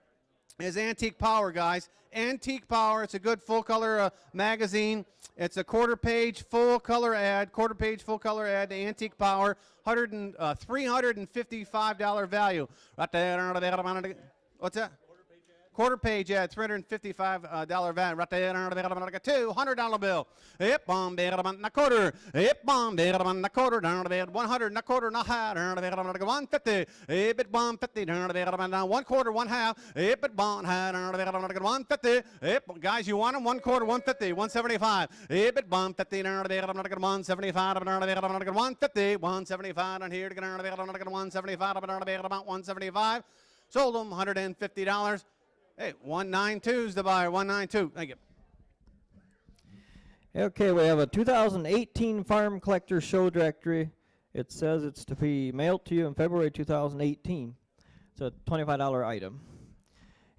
is Antique Power, guys. Antique Power, it's a good full color magazine. It's a quarter page full color ad to Antique Power, $355 value. Right there. What's that? Quarter page ad, $355 value. Right there, $200 bill. Yep, bomb, a quarter. Yep, bomb, a quarter down to the 100, a quarter, not high, down to the 150. Yep, it bomb 50 down to the 1 quarter, 1 half. Yep, it bomb high down to the 150. Yep, guys, you want them 1 quarter, 150, 175. Yep, it bomb 50 down to the 175, down to the 150, 175 on here to get down to the 175, down to the 175. Sold them $150. Hey, 192's the buyer, 192. Thank you. Okay, we have a 2018 Farm Collector Show Directory. It says it's to be mailed to you in February 2018. It's a $25 item.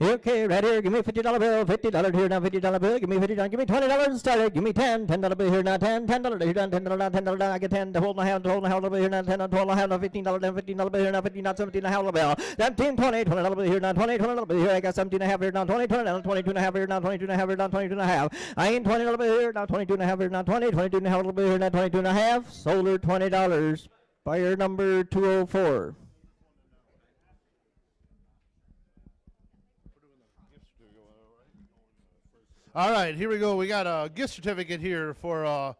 Okay, right here, give me $50 bill, $50 here now, $50 bill, give me $50, give me $20 and start it, give me $10 bill here now, $10 here now, $10 now, I get 10, hold my hand bill here now, 10, 12 and a half, now $15, then $15 bill here now, 15, now 17 and a half bill, 17, $20 bill here now, $20 bill here, I got 17 and a half here now, 20, 22 and a half here now, 22 and a half here now, 22 and a half, I ain't $20 bill here now, 22 and a half here now, 20, 22 and a half bill here now, 22 and a half, sold her $20, buyer number 204. All right, here we go. We got a gift certificate here for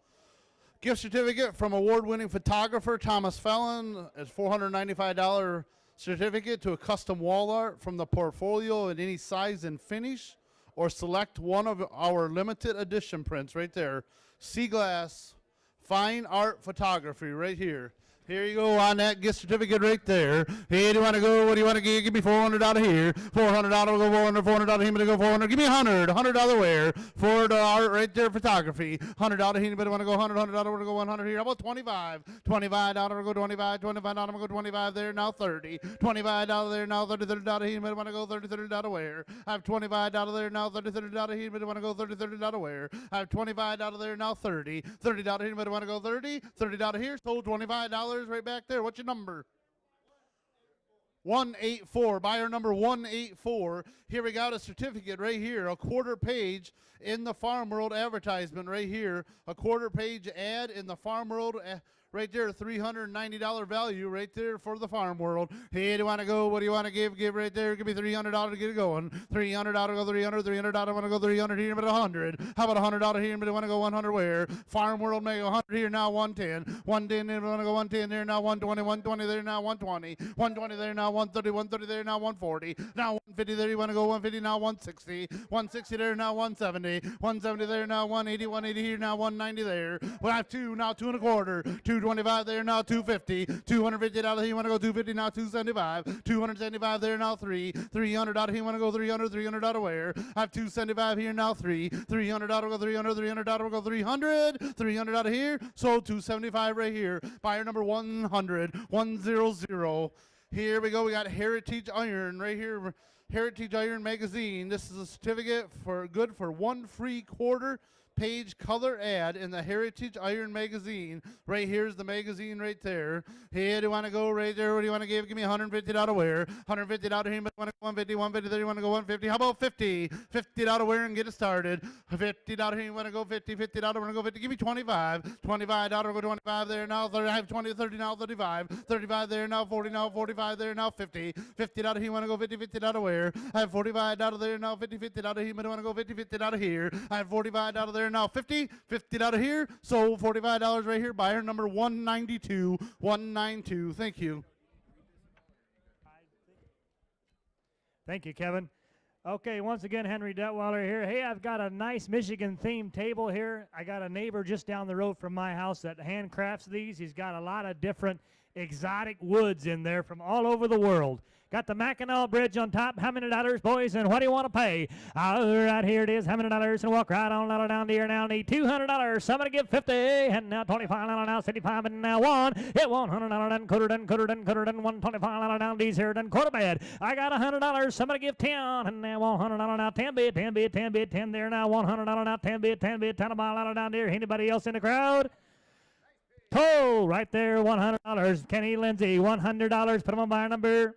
gift certificate from award-winning photographer Thomas Fallon. It's $495 certificate to a custom wall art from the portfolio in any size and finish, or select one of our limited edition prints right there. Sea glass, fine art photography right here. Here you go on that gift certificate right there. Hey, do you want to go? What do you want to give? Give me $400 out of here. $400, we'll go $400, $400 out of him, to go $400. Give me $100 where? For the art right there, photography. $100 out of here. Anybody want to go $100, $100, we're going to go $100 here. How about $25? $25, we'll go $25, $25, we'll go $25 there, now $30. $25 there, now $30, $30 here. Anybody want to go $30, $30 where? I have $25 there, now $30, $30 here. Anybody want to go $30, $30 where? I have $25 there, now $30. $30 here. Anybody want to go $30? $30 here. Sold $25 right back there. What's your number? 184. Buyer number 184. Here we got a certificate right here, a quarter page in the Farm World advertisement right here, a quarter page ad in the Farm World right there, $390 value right there for the Farm World. Hey, do you want to go? What do you want to give? Give right there. Give me $300 to get it going. $300, go $300, $300, I want to go $300 here, but $100. How about $100 here, but I want to go $100 where? Farm World make $100 here, now $110. $110, I want to go $110 there, now $120. $120 there, now $120. $120 there, now $130. $130 there, now $140. Now $150 there, you want to go $150, now $160. $160 there, now $170. $170 there, now $180. $180 here, now $190 there. Well, I have two, now $2 1/4. $225 there, now $250. $250 out of here, you want to go $250, now $275. $275 there, now $3. $300 out of here, you want to go $300. $300 out of where? I have $275 here, now $3. $300 out of go $300. $300 out of go $300. $300 out of here. Sold $275 right here. Buyer number 100. 100. Here we go. We got Heritage Iron right here. Heritage Iron magazine. This is a certificate for good for one free quarter page color ad in the Heritage Iron magazine. Right here's the magazine right there. Hey, do you want to go right there? What do you want to give? Give me $150 where? $150 here, but want to go $150, $150 there, you want to go $150. How about $50? $50 where and get it started. $50 here, you want to go $50, $50 want to go $50. Give me $25. $25, go $25 there, now 30, I have 20, 30, now 35. $35 there, now 40, now 45 there, now 50. $50 here, you want to go $50, $50 where? I have $45 there, now 50, $50 here, but I want to go $50, $50 here. I have $45 there, now 50 out of here. Sold $45 right here. Buyer number 192. 192. Thank you. Thank you, Kevin. Okay, once again, Henry Detweiler here. Hey, I've got a nice Michigan-themed table here. I got a neighbor just down the road from my house that handcrafts these. He's got a lot of different exotic woods in there from all over the world. Got the Mackinac Bridge on top. How many dollars, boys, and what do you want to pay? Right here it is. How many dollars? And walk right on down to here. Now need $200. Somebody give 50. And now $25. Now 75. And now one. Hit $100. Done quarter. Done quarter. Done quarter. Done $125. Down these here. Done quarter bad. I got $100. Somebody give 10. And now $100. Now 10 bid. 10 bid. 10 bid. 10 there. Now $100. Now 10 bid. 10 bid. 10 mile down there. Anybody else in the crowd? Toll right there. $100. Kenny Lindsay. $100. Put him on buyer number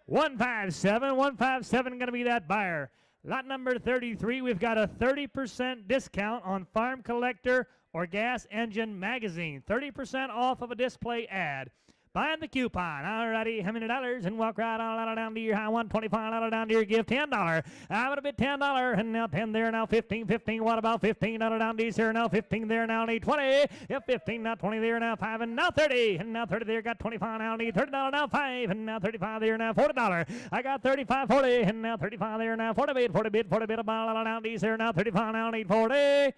157. 157 going to be that buyer. Lot number 33, we've got a 30% discount on Farm Collector or Gas Engine magazine. 30% off of a display ad. Buying the coupon. Alrighty, how many dollars? And walk right on down to your high $125 down to your give $10. I would have bid $10. And now 10 there, now 15. 15. What about 15? Down these here, now 15 there, now need 20. Yep, 15, now 20 there, now 5, and now 30. And now 30 there, got 25, now need $30, now 5. And now 35 there, now $40. I got 35, 40. And now 35 there, now 40 bid, 40 bid, 40 bid. About down these here, now 35, now need 40.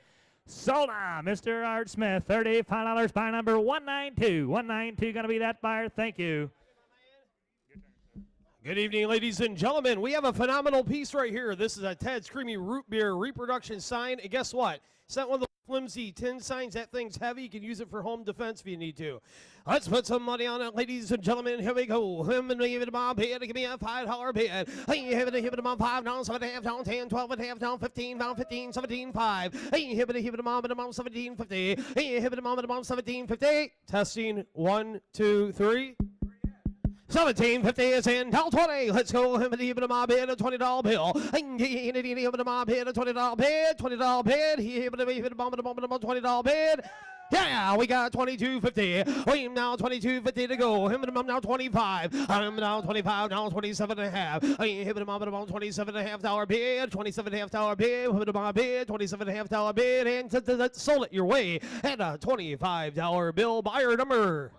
Sold on, Mr. Art Smith, $35 buy number 192. 192 going to be that buyer. Thank you. Good evening, ladies and gentlemen. We have a phenomenal piece right here. This is a Ted's Creamy Root Beer reproduction sign. And guess what? It's not one of those flimsy tin signs. That thing's heavy. You can use it for home defense if you need to. Let's put some money on it, ladies and gentlemen. Here we go. Him and give it my bid. Give me a $5 bid. Hey, give it my $5 down, 7.5 down, 10, 12.5 down, 15 down, 15, 17, 5. Hey, give it a mom, 17.50. Hey, give it a mom, 17.50. Testing 1, 2, 3. 17.50 is in. Tell 20. Let's go. Him and even a mob bid, a $20 bill. Him and a mob bid, a $20 bid. $20 bid. He even a bomb, $20 bid. Yeah, we got 22.50. We now 22.50 to go. Him and mom now 25. I'm now 25, now 27.5. Him and mom $27.5 bid. $27.5 bid. Him and mom bid. $27.5 bid. And sold it your way. And a $25 bill. Buyer number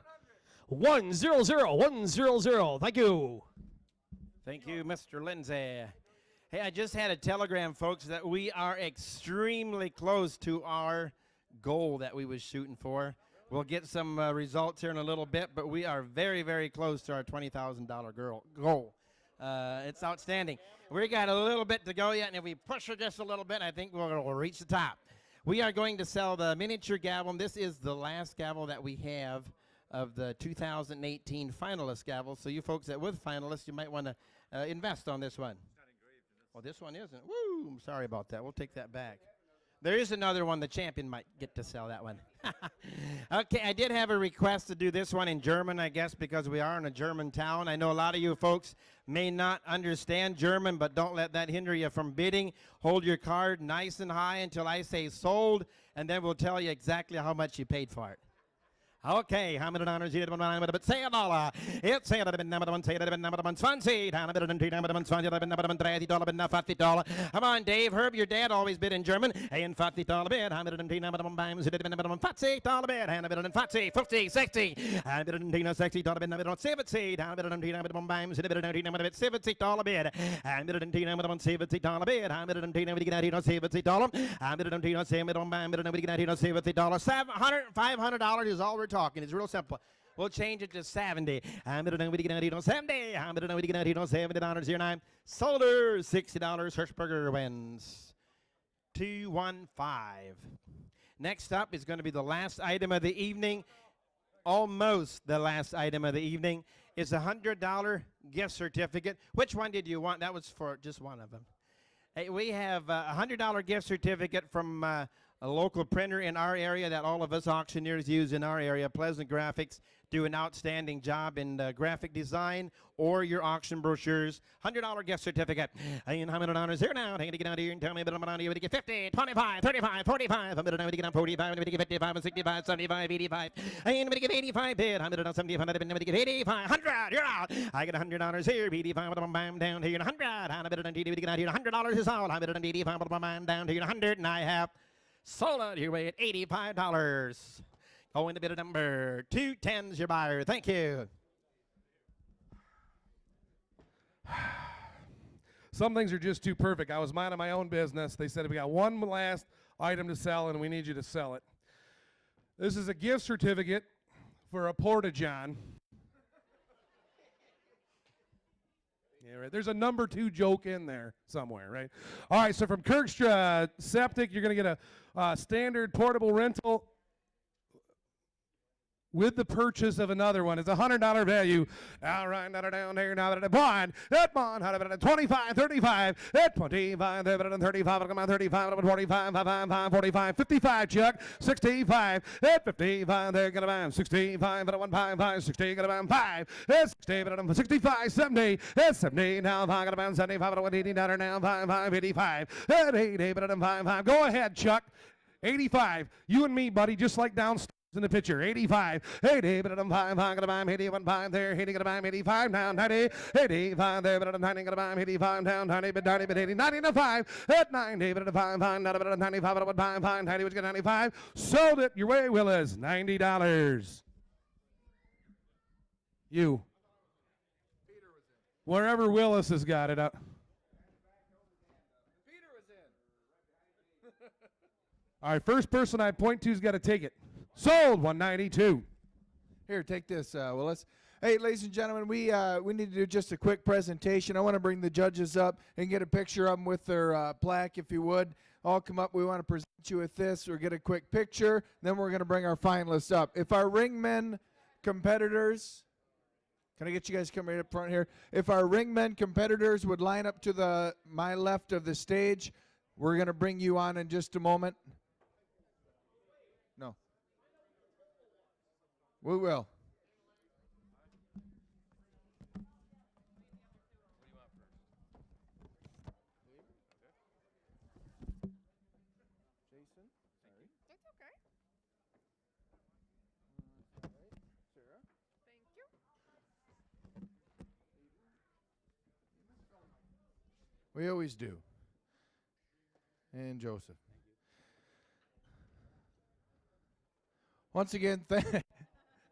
100. Thank you. Thank you, Mr. Lindsay. Hey, I just had a telegram, folks, that we are extremely close to our goal that we was shooting for. We'll get some results here in a little bit, but we are very, very close to our $20,000 goal. It's outstanding. We got a little bit to go yet, and if we push it just a little bit, I think we'll reach the top. We are going to sell the miniature gavel. This is the last gavel that we have of the 2018 finalist gavel. So you folks that with finalists, you might want to invest on this one. Oh, this one isn't. Woo! I'm sorry about that. We'll take that back. There is another one. The champion might get to sell that one. Okay, I did have a request to do this one in German, I guess, because we are in a German town. I know a lot of you folks may not understand German, but don't let that hinder you from bidding. Hold your card nice and high until I say sold, and then we'll tell you exactly how much you paid for it. Okay, how many dollars you did? But say a dollar. It's say it number one, say it number one, $20. Come on, Dave. Herb, your dad always bid in German. And $40 bid. $40 bid. And $40, 50, 60. And $60 bid. $70. $70 bid. And $70 bid. $500 is all we're talking. It's real simple. We'll change it to 70. $70 here now. Solder, $60. Hirschberger wins. 215. Next up is going to be the last item of the evening. Almost the last item of the evening is a $100 gift certificate. Which one did you want? That was for just one of them. Hey, we have a $100 gift certificate from a local printer in our area that all of us auctioneers use in our area. Pleasant Graphics do an outstanding job in graphic design or your auction brochures. $100 gift certificate. And how many dollars here now? Take it out here and tell me about how you get 50, 25, 35, 45. I'm going to get 45, I'm going to get 55, 65, 75, 85. I'm going to get 85 bid. I'm going to 75, I'm going to get 85, 100. You're out. I get $100 here. 85, bam, down here. 100. I'm going to get out here. $100 is all. I'm going to 85, bam, down here. 100. And I have sold out here at $85. Going to bid a number 210's your buyer. Thank you. Some things are just too perfect. I was minding my own business. They said we got one last item to sell and we need you to sell it. This is a gift certificate for a Porta-John. Yeah, right. There's a number 2 joke in there somewhere, right? All right, so from Kirkstra Septic, you're going to get a standard portable rental with the purchase of another one. It's a $100 value. All right, down here, now that bond, that bond, 25, 35, that 25, 35, come on, 35, 45, 45, 55, Chuck, 65, that 55, they're gonna buy 65, 155, 60, gonna buy 5, that's 60, 65, 70, that's 70, now 5, gonna buy 75, 180, now 5, 85, that 80, 5, go ahead, Chuck, 85, you and me, buddy, just like downstairs in the picture. 85, 80, but I'm 5, I'm gonna buy 81, 5 there, 80, gonna buy 85 down, 90, 85 there, but I'm 90, gonna buy 85 down, 90, but 90, but 80, 90 to 5, at 90, but 5, 5, not about 95, but about 5, 5, 90, was get 95, sold it your way, Willis, $90. You. Wherever Willis has got it up. All right, first person I point to's got to take it. Sold, 192. Here, take this, Willis. Hey, ladies and gentlemen, we need to do just a quick presentation. I want to bring the judges up and get a picture of them with their plaque, if you would. all come up. We want to present you with this or get a quick picture. Then we're going to bring our finalists up. If our ringmen competitors, can I get you guys to come right up front here? If our ringmen competitors would line up to my left of the stage, we're going to bring you on in just a moment. No. We will. We always do. And Joseph. Once again,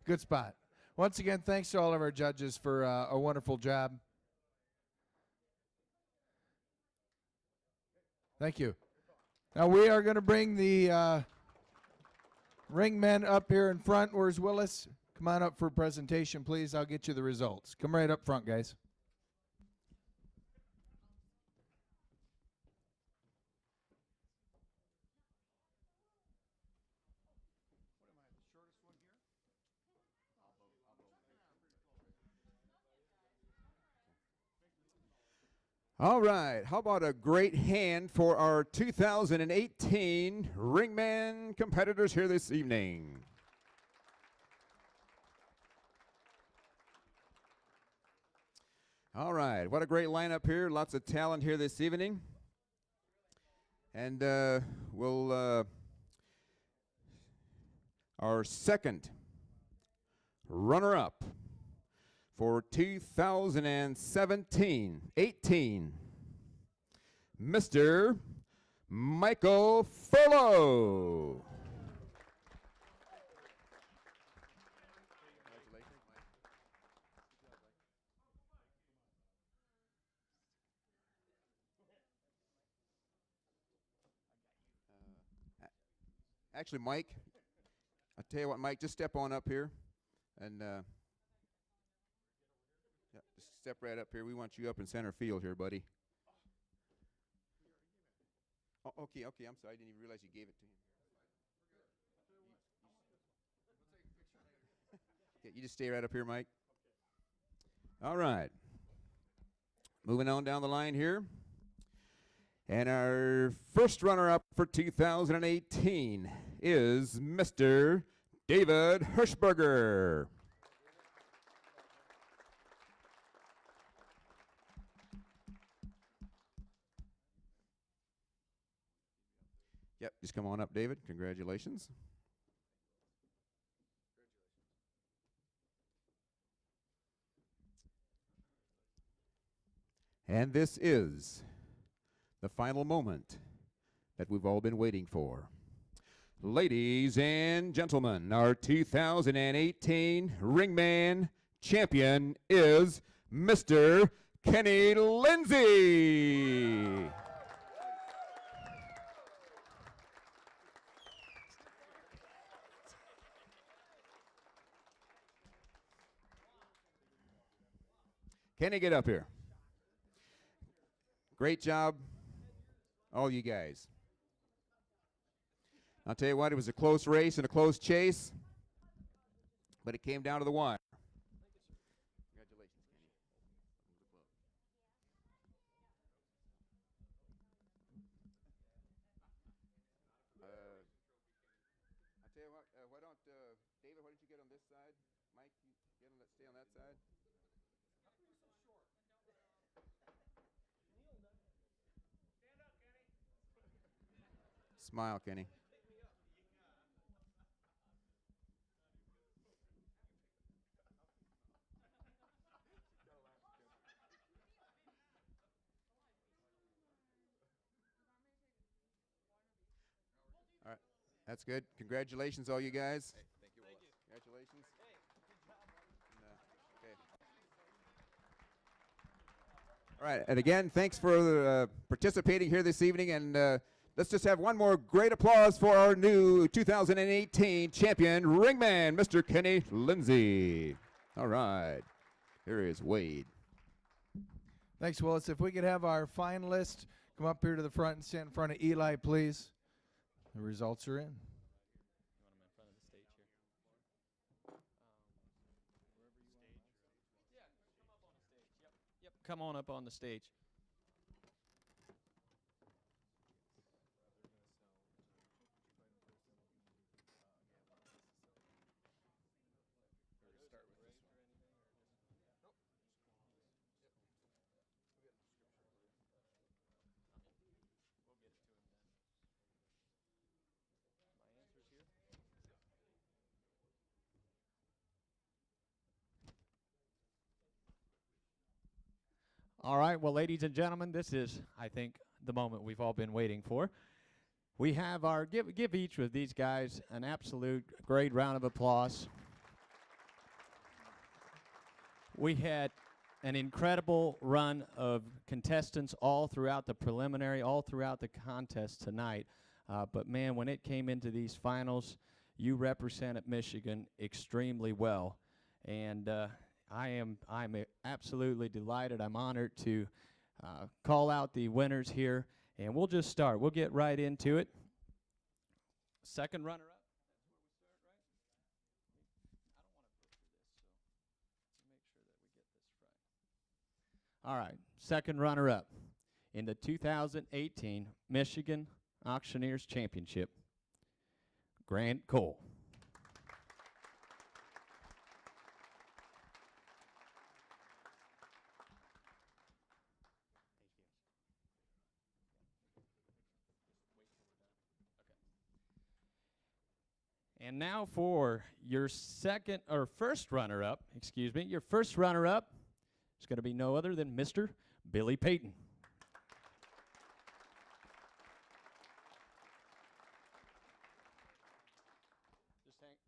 good spot. Once again, thanks to all of our judges for a wonderful job. Thank you. Now we are going to bring the ringmen up here in front. Where's Willis? Come on up for a presentation, please. I'll get you the results. Come right up front, guys. All right, how about a great hand for our 2018 Ringman competitors here this evening. All right, what a great lineup here. Lots of talent here this evening. And our second runner-up for 2017-18, Mr. Michael Furlow. Actually, Mike, I'll tell you what, Mike, just step on up here and yeah, just step right up here. We want you up in center field here, buddy. Oh, okay, I'm sorry. I didn't even realize you gave it to him. Okay, you just stay right up here, Mike. All right. Moving on down the line here. And our first runner-up for 2018 is Mr. David Hirschberger. Yep, just come on up, David. Congratulations. And this is the final moment that we've all been waiting for. Ladies and gentlemen, our 2018 Ringman champion is Mr. Kenny Lindsay. Kenny, get up here. Great job, all you guys. I'll tell you what, it was a close race and a close chase, but it came down to the wire. Congratulations, Kenny. I'll tell you what, why don't, David, why don't you get on this side? Mike, you get on that, stay on that side. Smile, Kenny. All right, that's good. Congratulations, all you guys. Hey, thank you, Willis. Congratulations. Hey, good job, okay. All right, and again, thanks for participating here this evening, and let's just have one more great applause for our new 2018 champion ringman, Mr. Kenny Lindsay. All right, here is Wade. Thanks, Willis. If we could have our finalists come up here to the front and stand in front of Eli, please. The results are in. Yep, come on up on the stage. All right, well, ladies and gentlemen, this is, I think, the moment we've all been waiting for. We have our, give each of these guys an absolute great round of applause. We had an incredible run of contestants all throughout the preliminary, all throughout the contest tonight. But man, when it came into these finals, you represented Michigan extremely well. And I'm absolutely delighted. I'm honored to call out the winners here, and we'll just start. We'll get right into it. Second runner-up. All right, second runner-up in the 2018 Michigan Auctioneers Championship, Grant Cole. And now for your first runner-up, your first runner-up is going to be no other than Mr. Billy Payton.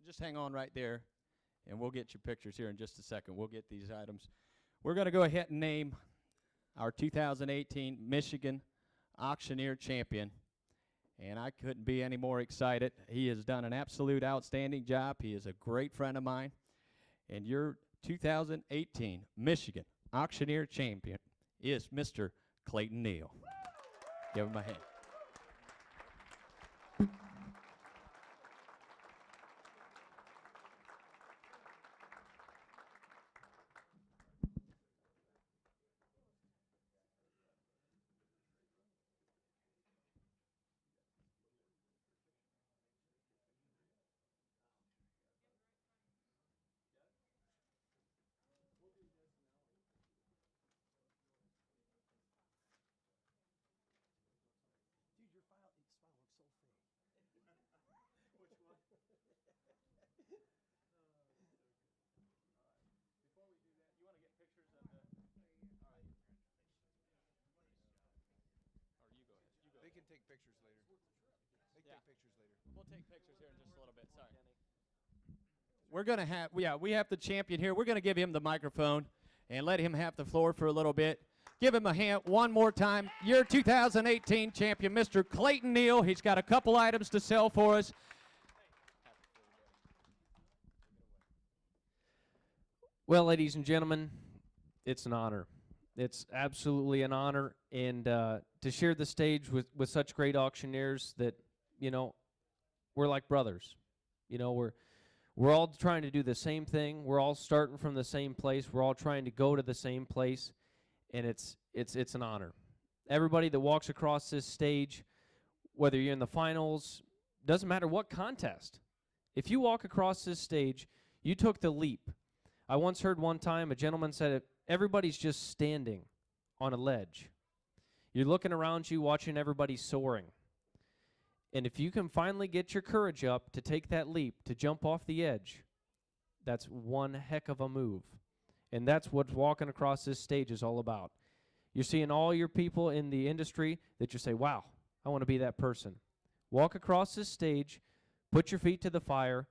Just hang on right there, and we'll get your pictures here in just a second. We'll get these items. We're going to go ahead and name our 2018 Michigan Auctioneer Champion. And I couldn't be any more excited. He has done an absolute outstanding job. He is a great friend of mine. And your 2018 Michigan Auctioneer Champion is Mr. Clayton Neal. Give him a hand. They can take pictures later. They can take pictures later. We'll take pictures here in just a little bit. Sorry. We're going to have, we have the champion here. We're going to give him the microphone and let him have the floor for a little bit. Give him a hand one more time. Your 2018 champion, Mr. Clayton Neal. He's got a couple items to sell for us. Well, ladies and gentlemen, it's an honor. It's absolutely an honor, and to share the stage with such great auctioneers that, you know, we're like brothers. You know, we're all trying to do the same thing. We're all starting from the same place. We're all trying to go to the same place, and it's an honor. Everybody that walks across this stage, whether you're in the finals, doesn't matter what contest. If you walk across this stage, you took the leap. I once heard one time a gentleman said, everybody's just standing on a ledge. You're looking around you, watching everybody soaring. And if you can finally get your courage up to take that leap, to jump off the edge, that's one heck of a move. And that's what walking across this stage is all about. You're seeing all your people in the industry that you say, wow, I want to be that person. Walk across this stage, put your feet to the fire,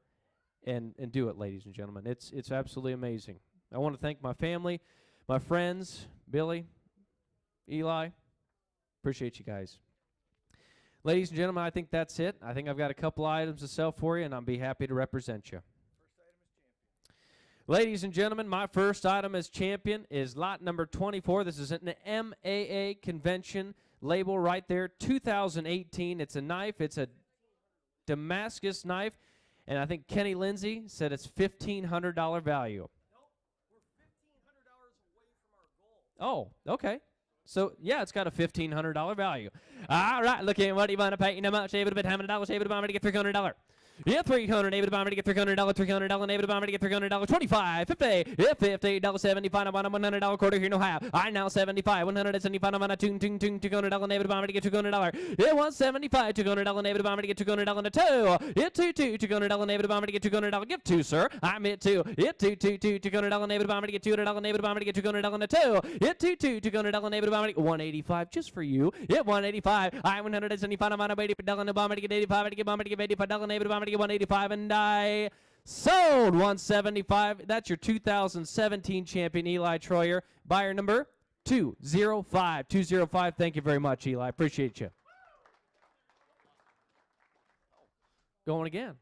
and do it, ladies and gentlemen. It's absolutely amazing. I want to thank my family, my friends, Billy, Eli. Appreciate you guys. Ladies and gentlemen, I think that's it. I think I've got a couple items to sell for you, and I'll be happy to represent you. Ladies and gentlemen, my first item as champion is lot number 24. This is an MAA convention label right there, 2018. It's a knife. It's a Damascus knife. And I think Kenny Lindsay said it's $1,500 value. Oh, okay. So, yeah, it's got a $1,500 value. All right, look at what you want to pay. You know much, able to bet $100, able to buy me to get $300. Yeah, 300, able to buy me to get $300, $300, able to buy me to get $300, 25, 50, yeah, $50, 75, I want a $100 quarter here, no half. I now 75, 175, I want a $200, able to buy me to get $200. Yeah, 175, $200, able to buy me to get $200 and a 2. Yeah, 2, $200, able to buy me to get $200. Give 2, sir. I'm at 2. Yeah, 2, $200, able to buy me to get $200, able to buy me to get $200 and a 2. Yeah, 2, $200, able to buy me to get 185 just for you. Yeah, 185. I 175, I'm on a $80, to buy me to get 85, to get buy me to get $85, able to buy me to get 185, and I sold 175. That's your 2017 champion, Eli Troyer. Buyer number 205. 205. Thank you very much, Eli. Appreciate you. Going again.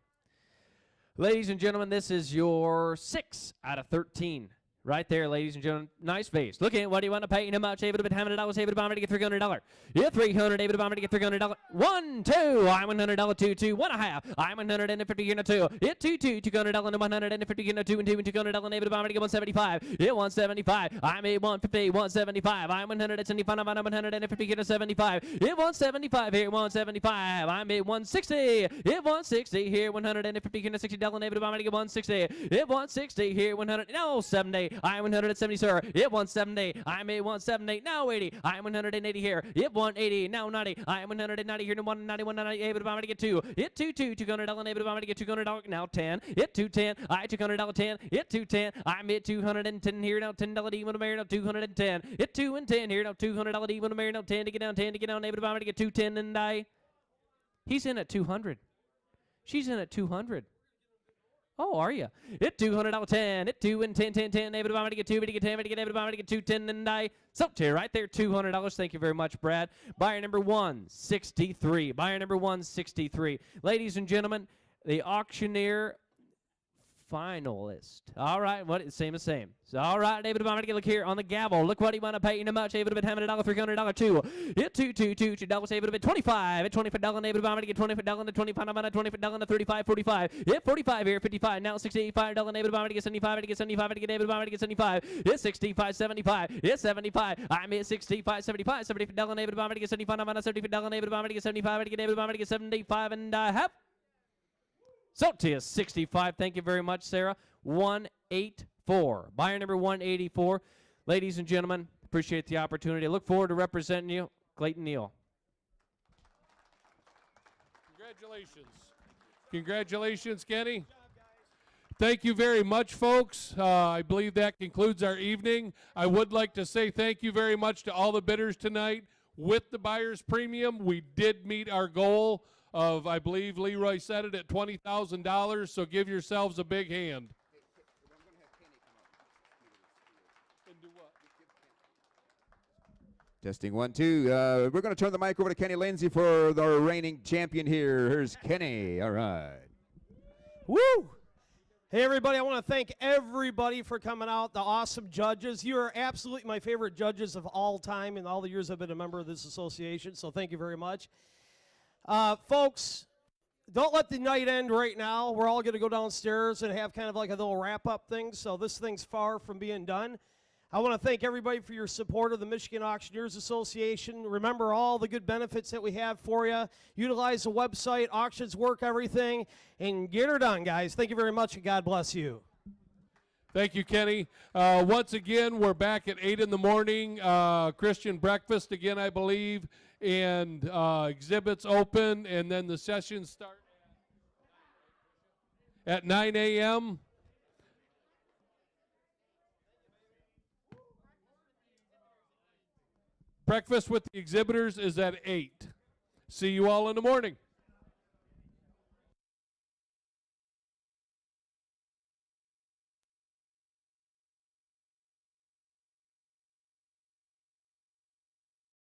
Ladies and gentlemen, this is your 6 out of 13. Right there, ladies and gentlemen. Nice vase. Look at what do you want to pay? You know much, able to bet $100, able to buy me to get $300. Yeah, 300, able to buy me to get $300. 1, 2, I'm $100, 2, 2, 1.5. I'm 150 in a 2. Yeah, 2, $200 and 150 in a 2 and 2 and $200 and able to buy me to get 175. Yeah, 175. I'm a 150, 175. I'm 175, I'm 150 in a 75. Yeah, 175 here, 175. I'm a 160. Yeah, 160 here, 150 in a $60 and able to buy me to get 160. Yeah, 160 here, 100. No, 70. I'm 170, sir. Yep, 170. I'm a 170. Now 80. I'm 180 here. Yep, 180. Now 90. I'm 190 here. 190. 190. Able to buy me to get 2. Hit 2, $200. Able to buy me to get $200. Now 10. Hit 210. I $200. 10. Hit 210. I'm at 210 here. Now $10 even to marry. Now 210. Hit 2 and 10 here. Now $200 even to marry. Now 10 to get down. 10 to get down. Able to buy me to get 210 and I. He's in at 200. She's in at 200. Oh, are you? Hit $200, 10. Hit 2 and 10, 10, 10. Able to buy me to get 2, able to get 10, able to get able to buy me to get 2, 10, and I. So, right there, $200. Thank you very much, Brad. Buyer number 163. Buyer number 163. Ladies and gentlemen, the Auctioneer finalist. All right, same as same. So, all right, able to buy me to get, look here on the gavel. Look what he want to pay. You know much, able to bet $100, $300, 2. Hit 2, $2, able to bet 25. At $25, able to buy me to get $25, to 25, I'm on a $25, to 35, 45. Hit 45 here, 55. Now $65, able to buy me to get 75, to get 75, to get able to buy me to get 75. Hit 65, 75. Hit 75. I'm at 65, 75, $75, able to buy me to get 75, I'm on a $75, able to buy me to get 75, to get able to buy me to get 75, and I have. So to you, 65. Thank you very much, Sarah. 184. Buyer number 184. Ladies and gentlemen, appreciate the opportunity. I look forward to representing you. Clayton Neal. Congratulations. Congratulations, Kenny. Thank you very much, folks. I believe that concludes our evening. I would like to say thank you very much to all the bidders tonight. With the buyer's premium, we did meet our goal of, I believe Leroy said it, at $20,000, so give yourselves a big hand. Testing 1, 2. We're going to turn the mic over to Kenny Lindsay for the reigning champion here. Here's Kenny. All right. Woo! Hey, everybody, I want to thank everybody for coming out, the awesome judges. You are absolutely my favorite judges of all time in all the years I've been a member of this association, so thank you very much. Folks, don't let the night end right now. We're all going to go downstairs and have kind of like a little wrap-up thing, so this thing's far from being done. I want to thank everybody for your support of the Michigan Auctioneers Association. Remember all the good benefits that we have for you. Utilize the website, auctions work everything, and get her done, guys. Thank you very much, and God bless you. Thank you, Kenny. Once again, we're back at 8 in the morning. Christian breakfast again, I believe, and exhibits open, and then the sessions start at 9 a.m. Breakfast with the exhibitors is at 8. See you all in the morning.